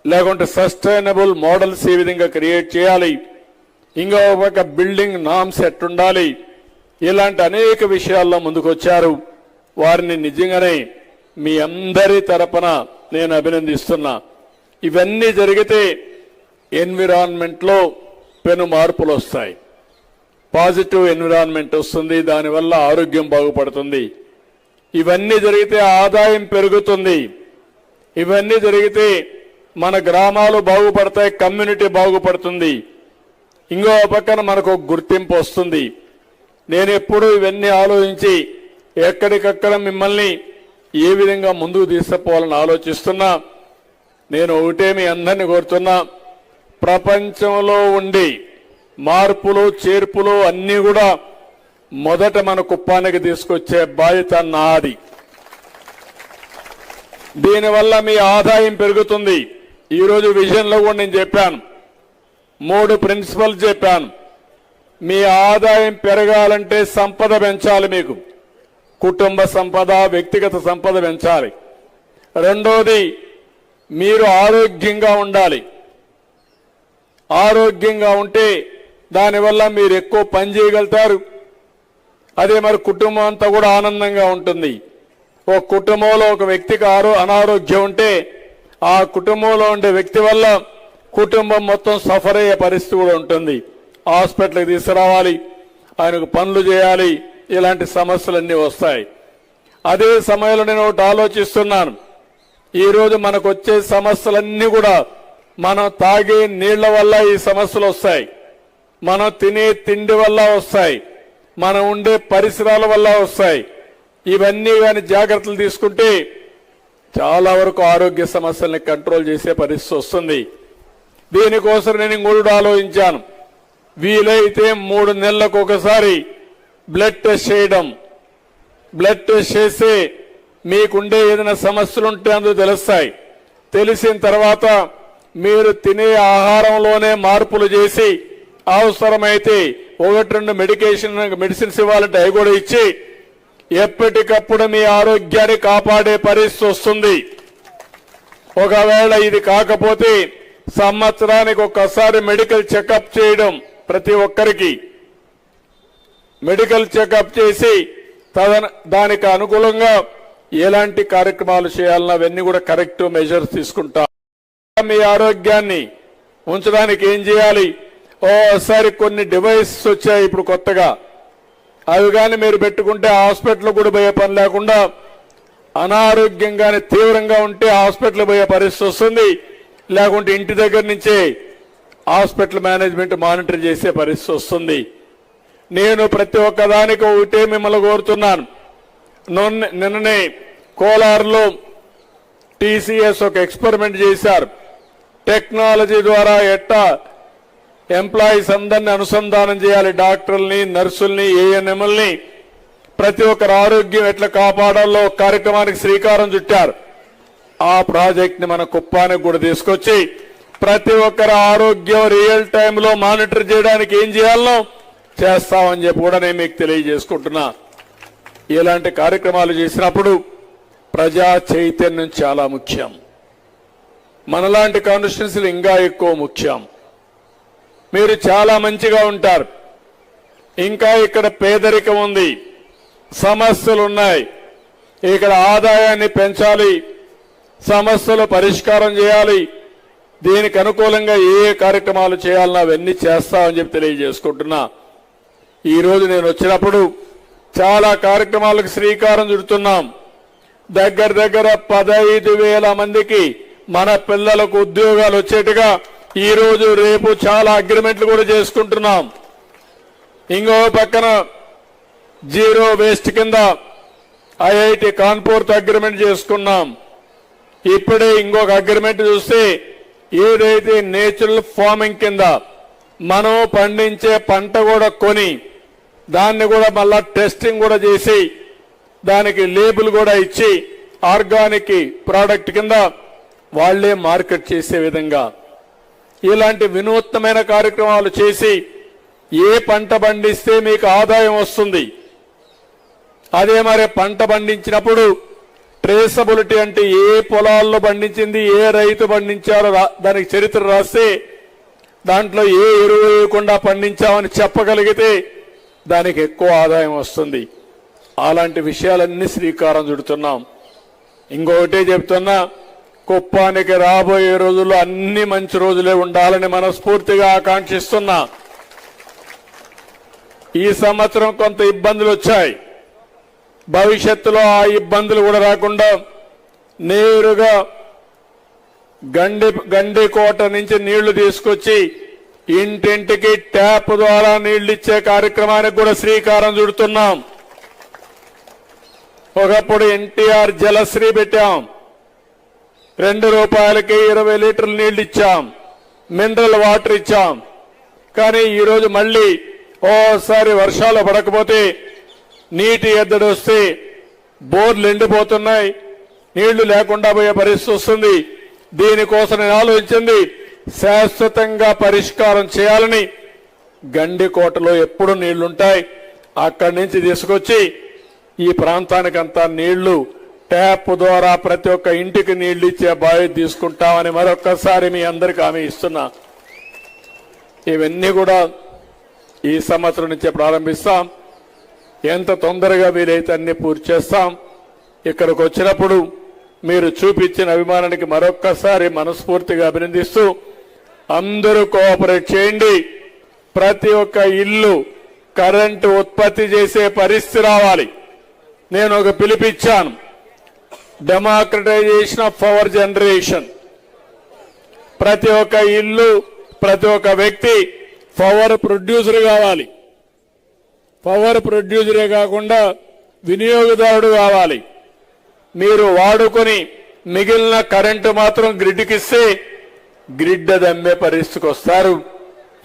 లేకుంటే సస్టైనబుల్ మోడల్స్ ఏ విధంగా క్రియేట్ చేయాలి, ఇంకో ఒక బిల్డింగ్ నామ్స్ ఎట్టుండాలి, ఇలాంటి అనేక విషయాల్లో ముందుకొచ్చారు. వారిని నిజంగానే మీ అందరి తరపున నేను అభినందిస్తున్నా. ఇవన్నీ జరిగితే ఎన్విరాన్మెంట్లో పెను మార్పులు వస్తాయి, పాజిటివ్ ఎన్విరాన్మెంట్ వస్తుంది, దానివల్ల ఆరోగ్యం బాగుపడుతుంది. ఇవన్నీ జరిగితే ఆదాయం పెరుగుతుంది, ఇవన్నీ జరిగితే మన గ్రామాలు బాగుపడతాయి, కమ్యూనిటీ బాగుపడుతుంది, ఇంకో పక్కన మనకు గుర్తింపు వస్తుంది. నేను ఎప్పుడూ ఇవన్నీ ఆలోచించి ఎక్కడికక్కడ మిమ్మల్ని ఏ విధంగా ముందుకు తీసుకుపోవాలని ఆలోచిస్తున్నా. నేను ఒకటే మీ అందరినీ కోరుతున్నా, ప్రపంచంలో ఉండి మార్పులు చేర్పులు అన్నీ కూడా మొదట మన కుప్పానికి తీసుకొచ్చే బాధ్యత నాది. దీనివల్ల మీ ఆదాయం పెరుగుతుంది. ఈరోజు విజన్లో కూడా నేను చెప్పాను, 3 ప్రిన్సిపల్స్ చెప్పాను. మీ ఆదాయం పెరగాలంటే సంపద పెంచాలి, మీకు కుటుంబ సంపద, వ్యక్తిగత సంపద పెంచాలి. రెండోది, మీరు ఆరోగ్యంగా ఉండాలి. ఆరోగ్యంగా ఉంటే దానివల్ల మీరు ఎక్కువ పని చేయగలుగుతారు. అదే మరి కుటుంబం అంతా కూడా ఆనందంగా ఉంటుంది. ఒక కుటుంబంలో ఒక వ్యక్తికి అనారోగ్యం ఉంటే ఆ కుటుంబంలో ఉండే వ్యక్తి వల్ల కుటుంబం మొత్తం సఫర్ అయ్యే పరిస్థితి కూడా ఉంటుంది. హాస్పిటల్కి తీసుకురావాలి, ఆయనకు పనులు చేయాలి, ఇలాంటి సమస్యలన్నీ వస్తాయి. అదే సమయంలో నేను ఒకటి ఆలోచిస్తున్నాను, ఈరోజు మనకు వచ్చే సమస్యలన్నీ కూడా మనం తాగే నీళ్ల వల్ల ఈ సమస్యలు వస్తాయి, మనం తినే తిండి వల్ల వస్తాయి, మనం ఉండే పరిసరాల వల్ల వస్తాయి. ఇవన్నీ కానీ జాగ్రత్తలు తీసుకుంటే చాలా వరకు ఆరోగ్య సమస్యల్ని కంట్రోల్ చేసే పరిస్థితి వస్తుంది. దీనికోసం నేను ఇంకోటి ఆలోచించాను, వీలైతే 3 నెలలకు ఒకసారి బ్లడ్ టెస్ట్ చేయడం. బ్లడ్ టెస్ట్ చేస్తే మీకుండే ఏదైనా సమస్యలు ఉంటే అందులో తెలుస్తాయి. తెలిసిన తర్వాత మీరు తినే ఆహారంలోనే మార్పులు చేసి అవసరమైతే 1-2 మెడిసిన్స్ ఇవ్వాలంటే అవి కూడా ఇచ్చి ఎప్పటికప్పుడు మీ ఆరోగ్యాన్ని కాపాడే పరిస్థితి వస్తుంది. ఒకవేళ ఇది కాకపోతే సంవత్సరానికి ఒక్కసారి మెడికల్ చెకప్ చేయడం, ప్రతి ఒక్కరికి మెడికల్ చెకప్ చేసి దానికి అనుకూలంగా ఎలాంటి కార్యక్రమాలు చేయాలన్నా అవన్నీ కూడా కరెక్ట్ మెజర్స్ తీసుకుంటాం. మీ ఆరోగ్యాన్ని ఉంచడానికి ఏం చేయాలి, ఓసారి కొన్ని డివైసెస్ వచ్చాయి ఇప్పుడు కొత్తగా, అవి కానీ మీరు పెట్టుకుంటే హాస్పిటల్ కూడా పోయే పని లేకుండా, అనారోగ్యంగానే తీవ్రంగా ఉంటే హాస్పిటల్ పోయే పరిస్థితి వస్తుంది, లేకుంటే ఇంటి దగ్గర నుంచే హాస్పిటల్ మేనేజ్మెంట్ మానిటర్ చేసే పరిస్థితి వస్తుంది. నేను ప్రతి ఒక్కదానికి ఒకటే మిమ్మల్ని కోరుతున్నాను. నిన్ననే కోలార్లో టీసీఎస్ ఒక ఎక్స్పెరిమెంట్ చేశారు. టెక్నాలజీ ద్వారా ఎట్టా ఎంప్లాయీస్ అందరినీ అనుసంధానం చేయాలి, డాక్టర్లని, నర్సుల్ని, ఏఎన్ఎంఎల్ని, ప్రతి ఒక్కరి ఆరోగ్యం ఎట్లా కాపాడాలో కార్యక్రమానికి శ్రీకారం చుట్టారు. ఆ ప్రాజెక్ట్ ని మన కుప్పానికి కూడా తీసుకొచ్చి ప్రతి ఒక్కరి ఆరోగ్యం రియల్ టైంలో మానిటర్ చేయడానికి ఏం చేయాలనో చేస్తామని చెప్పి కూడా నేను మీకు తెలియజేసుకుంటున్నా. ఇలాంటి కార్యక్రమాలు చేసినప్పుడు ప్రజా చైతన్యం చాలా ముఖ్యం. మనలాంటి కాన్స్టిట్యున్సీలు ఇంకా ఎక్కువ ముఖ్యం. మీరు చాలా మంచిగా ఉంటారు. ఇంకా ఇక్కడ పేదరికం ఉంది, సమస్యలు ఉన్నాయి. ఇక్కడ ఆదాయాన్ని పెంచాలి, సమస్యలు పరిష్కారం చేయాలి. దీనికి అనుకూలంగా ఏ కార్యక్రమాలు చేయాలన్నా అవన్నీ చేస్తామని చెప్పి తెలియజేసుకుంటున్నా. ఈరోజు నేను వచ్చినప్పుడు చాలా కార్యక్రమాలకు శ్రీకారం చుడుతున్నాం. దగ్గర 15,000 మందికి మన పిల్లలకు ఉద్యోగాలు వచ్చేట్టుగా ఈరోజు రేపు చాలా అగ్రిమెంట్లు కూడా చేసుకుంటున్నాం. ఇంకో పక్కన జీరో వేస్ట్ కింద ఐఐటి కాన్పూర్తో అగ్రిమెంట్ చేసుకున్నాం. ఇప్పుడే ఇంకొక అగ్రిమెంట్ చూస్తే ఏదైతే నేచురల్ ఫార్మింగ్ కింద మనం పండించే పంట కూడా కొని దాన్ని కూడా మళ్ళా టెస్టింగ్ కూడా చేసి దానికి లేబుల్ కూడా ఇచ్చి ఆర్గానిక్ ప్రోడక్ట్ కింద వాళ్లే మార్కెట్ చేసే విధంగా ఇలాంటి వినూత్నమైన కార్యక్రమాలు చేసి ఏ పంట పండిస్తే మీకు ఆదాయం వస్తుంది, అదే మరి పంట పండించినప్పుడు ట్రేసబిలిటీ అంటే ఏ పొలాల్లో పండించింది, ఏ రైతు పండించారో దానికి చరిత్ర రాస్తే దాంట్లో ఏ ఎరువు వేయకుండా పండించామని చెప్పగలిగితే దానికి ఎక్కువ ఆదాయం వస్తుంది. అలాంటి విషయాలన్నీ శ్రీకారం చుడుతున్నాం. ఇంకొకటే చెప్తున్నా, కుప్పానికి రాబోయే రోజుల్లో అన్ని మంచి రోజులే ఉండాలని మనస్ఫూర్తిగా ఆకాంక్షిస్తున్నా. ఈ సంవత్సరం కొంత ఇబ్బందులు వచ్చాయి. భవిష్యత్తులో ఆ ఇబ్బందులు కూడా రాకుండా నేరుగా గండికోట నుంచి నీళ్లు తీసుకొచ్చి ఇంటింటికి ట్యాప్ ద్వారా నీళ్లు ఇచ్చే కార్యక్రమానికి కూడా శ్రీకారం చుడుతున్నాం. ఒకప్పుడు ఎన్టీఆర్ జలశ్రీ పెట్టాం, ₹2కి 20 లీటర్లు నీళ్లు ఇచ్చాం, మినరల్ వాటర్ ఇచ్చాం. కానీ ఈరోజు మళ్ళీ ఓసారి వర్షాలు పడకపోతే నీటి ఎద్దడి వస్తే బోర్లు ఎండిపోతున్నాయి, నీళ్లు లేకుండా పోయే పరిస్థితి వస్తుంది. దీనికోసం నేను ఆలోచించింది శాశ్వతంగా పరిష్కారం చేయాలని. గండికోటలో ఎప్పుడు నీళ్లుంటాయి, అక్కడి నుంచి తీసుకొచ్చి ఈ ప్రాంతానికంతా నీళ్లు ట్యాప్ ద్వారా ప్రతి ఒక్క ఇంటికి నీళ్లు ఇచ్చే బాధ్యత తీసుకుంటామని మరొక్కసారి మీ అందరికీ హామీ ఇస్తున్నా. ఇవన్నీ కూడా ఈ సంవత్సరం నుంచే ప్రారంభిస్తాం. ఎంత తొందరగా వీలైతే అన్ని పూర్తి చేస్తాం. ఇక్కడికి వచ్చినప్పుడు మీరు చూపించిన అభిమానానికి మరొక్కసారి మనస్ఫూర్తిగా అభినందిస్తూ అందరూ కోఆపరేట్ చేయండి. ప్రతి ఒక్క ఇల్లు కరెంటు ఉత్పత్తి చేసే పరిస్థితి రావాలి. నేను ఒక పిలిపిచ్చాను, డెమోక్రటైజేషన్ ఆఫ్ పవర్ జనరేషన్. ప్రతి ఒక్క ఇల్లు, ప్రతి ఒక్క వ్యక్తి పవర్ ప్రొడ్యూసర్ కావాలి. పవర్ ప్రొడ్యూసరే కాకుండా వినియోగదారుడు కావాలి. మీరు వాడుకొని మిగిలిన కరెంటు మాత్రం గ్రిడ్కి ఇస్తే గ్రిడ్ అది అమ్మే పరిస్థితికి వస్తారు.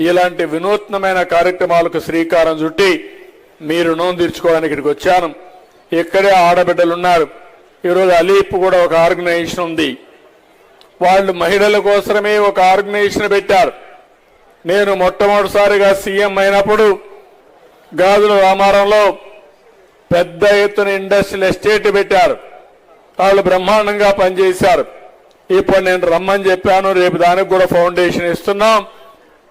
ఇలాంటి వినూత్నమైన కార్యక్రమాలకు శ్రీకారం చుట్టి మీరు రుణం తీర్చుకోవడానికి ఇక్కడికి వచ్చాను. ఇక్కడే ఆడబిడ్డలు ఉన్నారు. ఈరోజు అలీప్ కూడా ఒక ఆర్గనైజేషన్ ఉంది. వాళ్ళు మహిళల కోసమే ఒక ఆర్గనైజేషన్ పెట్టారు. నేను మొట్టమొదటిసారిగా సీఎం అయినప్పుడు గాజుల రామారంలో పెద్ద ఎత్తున ఇండస్ట్రియల్ ఎస్టేట్ పెట్టారు. వాళ్ళు బ్రహ్మాండంగా పనిచేశారు. ఇప్పుడు నేను రమ్మని చెప్పాను, రేపు దానికి కూడా ఫౌండేషన్ ఇస్తున్నాం.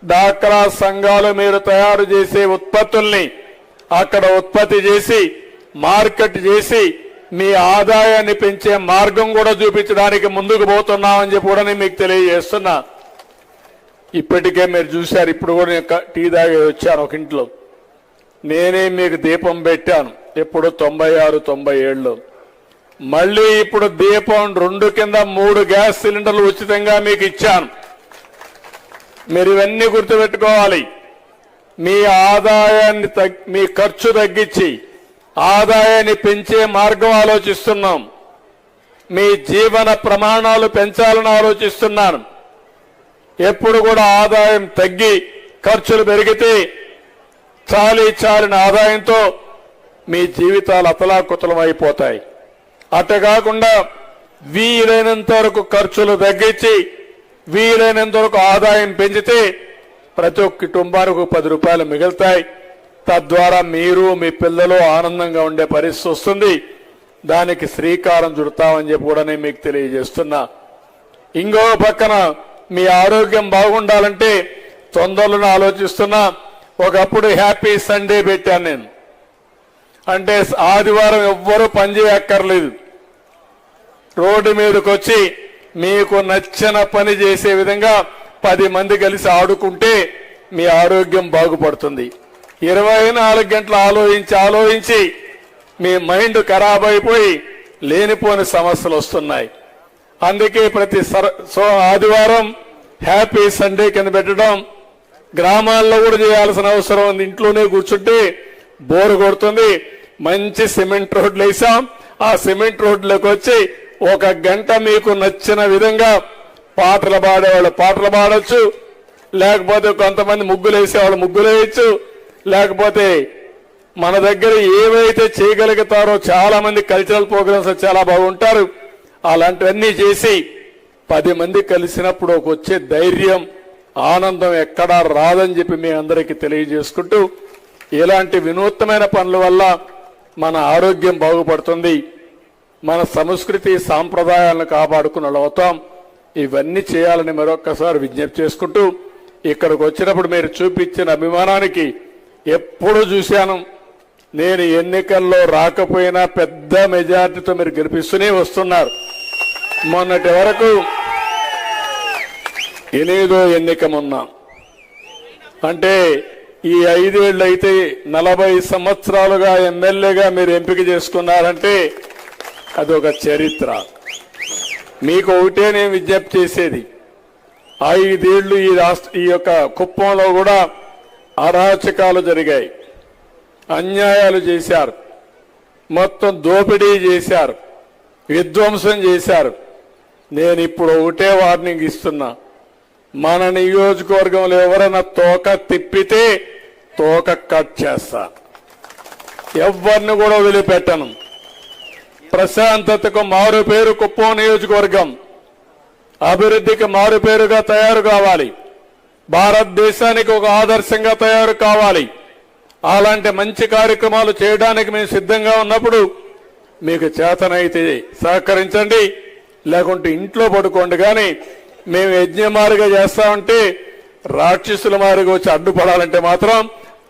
డాక్రా సంఘాలు మీరు తయారు చేసే ఉత్పత్తుల్ని అక్కడ ఉత్పత్తి చేసి మార్కెట్ చేసి మీ ఆదాయాన్ని పెంచే మార్గం కూడా చూపించడానికి ముందుకు పోతున్నామని చెప్పి కూడా నేను మీకు తెలియజేస్తున్నా. ఇప్పటికే మీరు చూశారు, ఇప్పుడు కూడా నేను టీ తాగి వచ్చాను ఒక ఇంట్లో. నేనే మీకు దీపం పెట్టాను ఎప్పుడు 96-97లో. మళ్ళీ ఇప్పుడు దీపం 2 కింద 3 గ్యాస్ సిలిండర్లు ఉచితంగా మీకు ఇచ్చాను. మీరు ఇవన్నీ గుర్తుపెట్టుకోవాలి. మీ ఆదాయాన్ని మీ ఖర్చు తగ్గించి ఆదాయాన్ని పెంచే మార్గం ఆలోచిస్తున్నాం. మీ జీవన ప్రమాణాలు పెంచాలని ఆలోచిస్తున్నాను. ఎప్పుడు కూడా ఆదాయం తగ్గి ఖర్చులు పెరిగితే చాలిన ఆదాయంతో మీ జీవితాలు అతలాకుతలం అయిపోతాయి. అటు కాకుండా వీలైనంత వరకు ఖర్చులు తగ్గించి వీలైనంత వరకు ఆదాయం పెంచితే ప్రతి ఒక్క కుటుంబానికి ₹10 మిగులుతాయి. తద్వారా మీరు మీ పిల్లలు ఆనందంగా ఉండే పరిస్థితి వస్తుంది. దానికి శ్రీకారం చుడతామని చెప్పి కూడా నేను మీకు తెలియజేస్తున్నా. ఇంకో పక్కన మీ ఆరోగ్యం బాగుండాలంటే తొందరలో ఆలోచిస్తున్నా. ఒకప్పుడు హ్యాపీ సండే పెట్టాను నేను. అంటే ఆదివారం ఎవ్వరూ పనిచేయక్కర్లేదు. రోడ్డు మీదకి వచ్చి మీకు నచ్చిన పని చేసే విధంగా 10 మంది కలిసి ఆడుకుంటే మీ ఆరోగ్యం బాగుపడుతుంది. 24 గంటలు ఆలోచించి మీ మైండ్ ఖరాబ్ అయిపోయి లేనిపోని సమస్యలు వస్తున్నాయి. అందుకే ప్రతి ఆదివారం హ్యాపీ సండే కింద పెట్టడం. గ్రామాల్లో కూడా చేయాల్సిన అవసరం ఉంది. ఇంట్లోనే కూర్చుంటే బోరు కొడుతుంది. మంచి సిమెంట్ రోడ్లు వేసాం. ఆ సిమెంట్ రోడ్లోకి వచ్చి 1 గంట మీకు నచ్చిన విధంగా పాటలు పాడేవాళ్ళు పాటలు పాడొచ్చు, లేకపోతే కొంతమంది ముగ్గులు వేసేవాళ్ళు ముగ్గులు వేయచ్చు, లేకపోతే మన దగ్గర ఏవైతే చేయగలుగుతారో చాలా మంది కల్చరల్ ప్రోగ్రామ్స్ చాలా బాగుంటారు. అలాంటివన్నీ చేసి 10 మంది కలిసినప్పుడు వచ్చే ధైర్యం ఆనందం ఎక్కడా రాదని చెప్పి మీ అందరికీ తెలియజేసుకుంటూ, ఇలాంటి వినూత్నమైన పనుల వల్ల మన ఆరోగ్యం బాగుపడుతుంది, మన సంస్కృతి సాంప్రదాయాలను కాపాడుకున్న అవుతాం. ఇవన్నీ చేయాలని మరొక్కసారి విజ్ఞప్తి చేసుకుంటూ, ఇక్కడికి వచ్చినప్పుడు మీరు చూపించిన అభిమానానికి ఎప్పుడు చూశాను. నేను ఎన్నికల్లో రాకపోయినా పెద్ద మెజార్టీతో మీరు గెలిపిస్తూనే వస్తున్నారు. మొన్నటి వరకు 8వ ఎన్నిక మొన్న అంటే ఈ 5 ఏళ్ళు అయితే 40 సంవత్సరాలుగా ఎమ్మెల్యేగా మీరు ఎంపిక చేసుకున్నారంటే అదొక చరిత్ర. మీకు ఒకటే నేను విజ్ఞప్తి చేసేది, 5 ఏళ్ళు ఈ యొక్క కుప్పంలో కూడా అరాచకాలు జరిగాయి, అన్యాయాలు చేశారు, మొత్తం దోపిడీ చేశారు, విధ్వంసం చేశారు. నేను ఇప్పుడు ఒకటే వార్నింగ్ ఇస్తున్నా, మన నియోజకవర్గంలో ఎవరైనా తోక తిప్పితే తోక కట్ చేస్తా. ఎవరిని కూడా వదిలిపెట్టను. ప్రశాంతతకు మారు పేరు కుప్పం నియోజకవర్గం, అభివృద్ధికి మారు పేరుగా తయారు కావాలి, భారతదేశానికి ఒక ఆదర్శంగా తయారు కావాలి. అలాంటి మంచి కార్యక్రమాలు చేయడానికి మేము సిద్ధంగా ఉన్నప్పుడు మీకు చేతనైతే సహకరించండి, లేకుంటే ఇంట్లో పడుకోండి. కానీ మేము యజ్ఞమారిగా చేస్తామంటే రాక్షసుల మారిగా వచ్చి అడ్డుపడాలంటే మాత్రం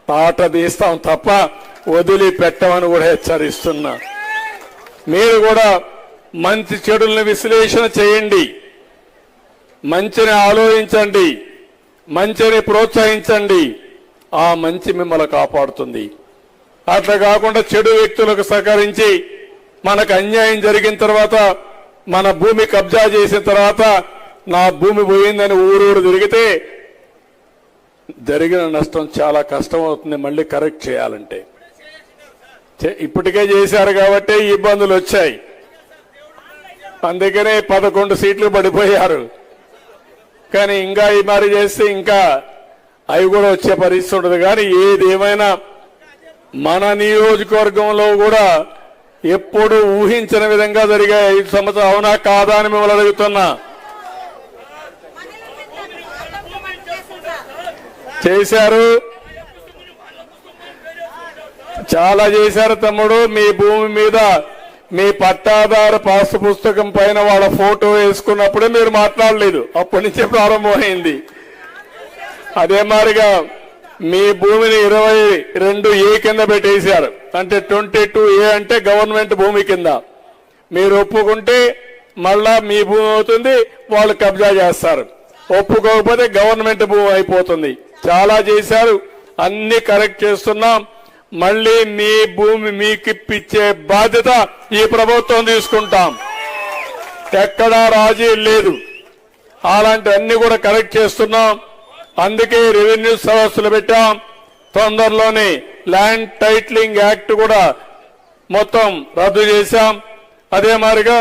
తాట తీస్తాం తప్ప వదిలిపెట్టమని కూడా హెచ్చరిస్తున్నా. మీరు కూడా మంచి చెడుల్ని విశ్లేషణ చేయండి, మంచిని ఆలోచించండి, మంచిని ప్రోత్సహించండి. ఆ మంచి మిమ్మల్ని కాపాడుతుంది. అట్లా కాకుండా చెడు వ్యక్తులకు సహకరించి మనకు అన్యాయం జరిగిన తర్వాత, మన భూమి కబ్జా చేసిన తర్వాత నా భూమి పోయిందని ఊరూరు తిరిగితే జరిగిన నష్టం చాలా కష్టం అవుతుంది మళ్ళీ కరెక్ట్ చేయాలంటే. ఇప్పటికే చేశారు కాబట్టి ఇబ్బందులు వచ్చాయి. అందుకనే 11 సీట్లు పడిపోయారు. కానీ ఇంకా ఈ మరి చేస్తే ఇంకా అవి కూడా వచ్చే పరిస్థితి ఉండదు. కానీ ఏదేమైనా మన నియోజకవర్గంలో కూడా ఎప్పుడు ఊహించిన విధంగా జరిగాయి 5 సంవత్సరాలు. అవునా కాదా అని మిమ్మల్ని అడుగుతున్నా. చేశారు, చాలా చేశారు తమ్ముడు. మీ భూమి మీద మీ పట్టాదారు పాస్ పుస్తకం పైన వాళ్ళ ఫోటో వేసుకున్నప్పుడే మీరు మాట్లాడలేదు, అప్పటి నుంచే ప్రారంభమైంది. అదే మాదిరిగా మీ భూమిని 22A కింద పెట్టేశారు. అంటే 22A అంటే గవర్నమెంట్ భూమి కింద. మీరు ఒప్పుకుంటే మళ్ళా మీ భూమి అవుతుంది, వాళ్ళు కబ్జా చేస్తారు. ఒప్పుకోకపోతే గవర్నమెంట్ భూమి అయిపోతుంది. చాలా చేశారు, అన్ని కరెక్ట్ చేస్తున్నాం. మళ్ళీ మీ భూమి మీకు ఇప్పించే బాధ్యత ఈ ప్రభుత్వం తీసుకుంటాం. ఎక్కడా రాజీ లేదు. అలాంటి అన్ని కూడా కరెక్ట్ చేస్తున్నాం. అందుకే రెవెన్యూ సదస్సులు పెట్టాం. తొందరలోనే ల్యాండ్ టైటిలింగ్ యాక్ట్ కూడా మొత్తం రద్దు చేశాం. అదే మాదిరిగా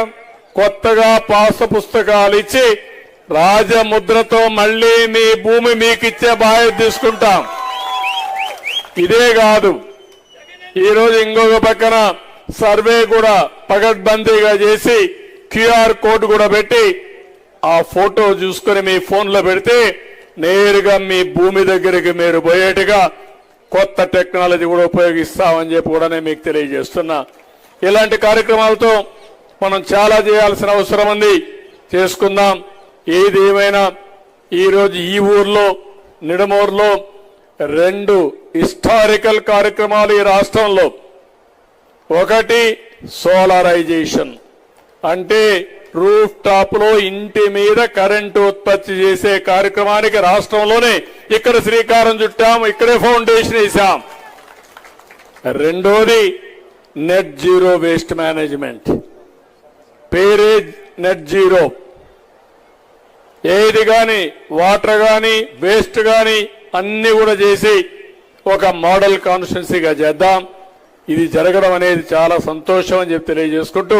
కొత్తగా పాస్ పుస్తకాలు ఇచ్చి రాజముద్రతో మళ్లీ మీ భూమి మీకు ఇచ్చే బాధ్యత తీసుకుంటాం. ఇదే కాదు, ఈరోజు ఇంకొక పక్కన సర్వే కూడా పగడ్బందీగా చేసి QR కోడ్ కూడా పెట్టి ఆ ఫోటో చూసుకుని మీ ఫోన్లో పెడితే నేరుగా మీ భూమి దగ్గరికి మీరు పోయేట్టుగా కొత్త టెక్నాలజీ కూడా ఉపయోగిస్తామని చెప్పి కూడా నేను మీకు తెలియజేస్తున్నా. ఇలాంటి కార్యక్రమాలతో మనం చాలా చేయాల్సిన అవసరం ఉంది. చేసుకుందాం. ఏది ఏమైనా ఈరోజు ఈ ఊర్లో నిడమూరులో 2 హిస్టారికల్ కార్యక్రమాలు ఈ రాష్ట్రంలో. ఒకటి సోలారైజేషన్, అంటే రూఫ్ టాప్ లో ఇంటి మీద కరెంటు ఉత్పత్తి చేసే కార్యక్రమానికి రాష్ట్రంలోనే ఇక్కడ శ్రీకారం చుట్టాం, ఇక్కడే ఫౌండేషన్ వేశాం. రెండోది నెట్ జీరో వేస్ట్ మేనేజ్మెంట్. పేరే నెట్ జీరో. ఏది కానీ వాటర్ కానీ వేస్ట్ కానీ అన్ని కూడా చేసి ఒక మోడల్ కాన్స్టిట్యున్సీగా చేద్దాం. ఇది జరగడం అనేది చాలా సంతోషం అని చెప్పి తెలియజేసుకుంటూ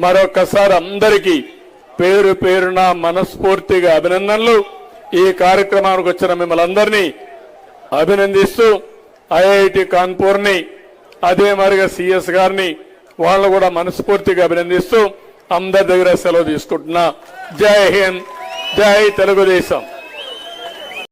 మరొకసారి అందరికీ పేరు పేరున మనస్ఫూర్తిగా అభినందనలు. ఈ కార్యక్రమానికి వచ్చిన మిమ్మల్ని అందరినీ అభినందిస్తూ ఐఐటి కాన్పూర్ని అదే మరిగా సిఎస్ గారిని వాళ్ళను కూడా మనస్ఫూర్తిగా అభినందిస్తూ అందరి దగ్గర సెలవు తీసుకుంటున్నా. జై హింద్, జై తెలుగుదేశం.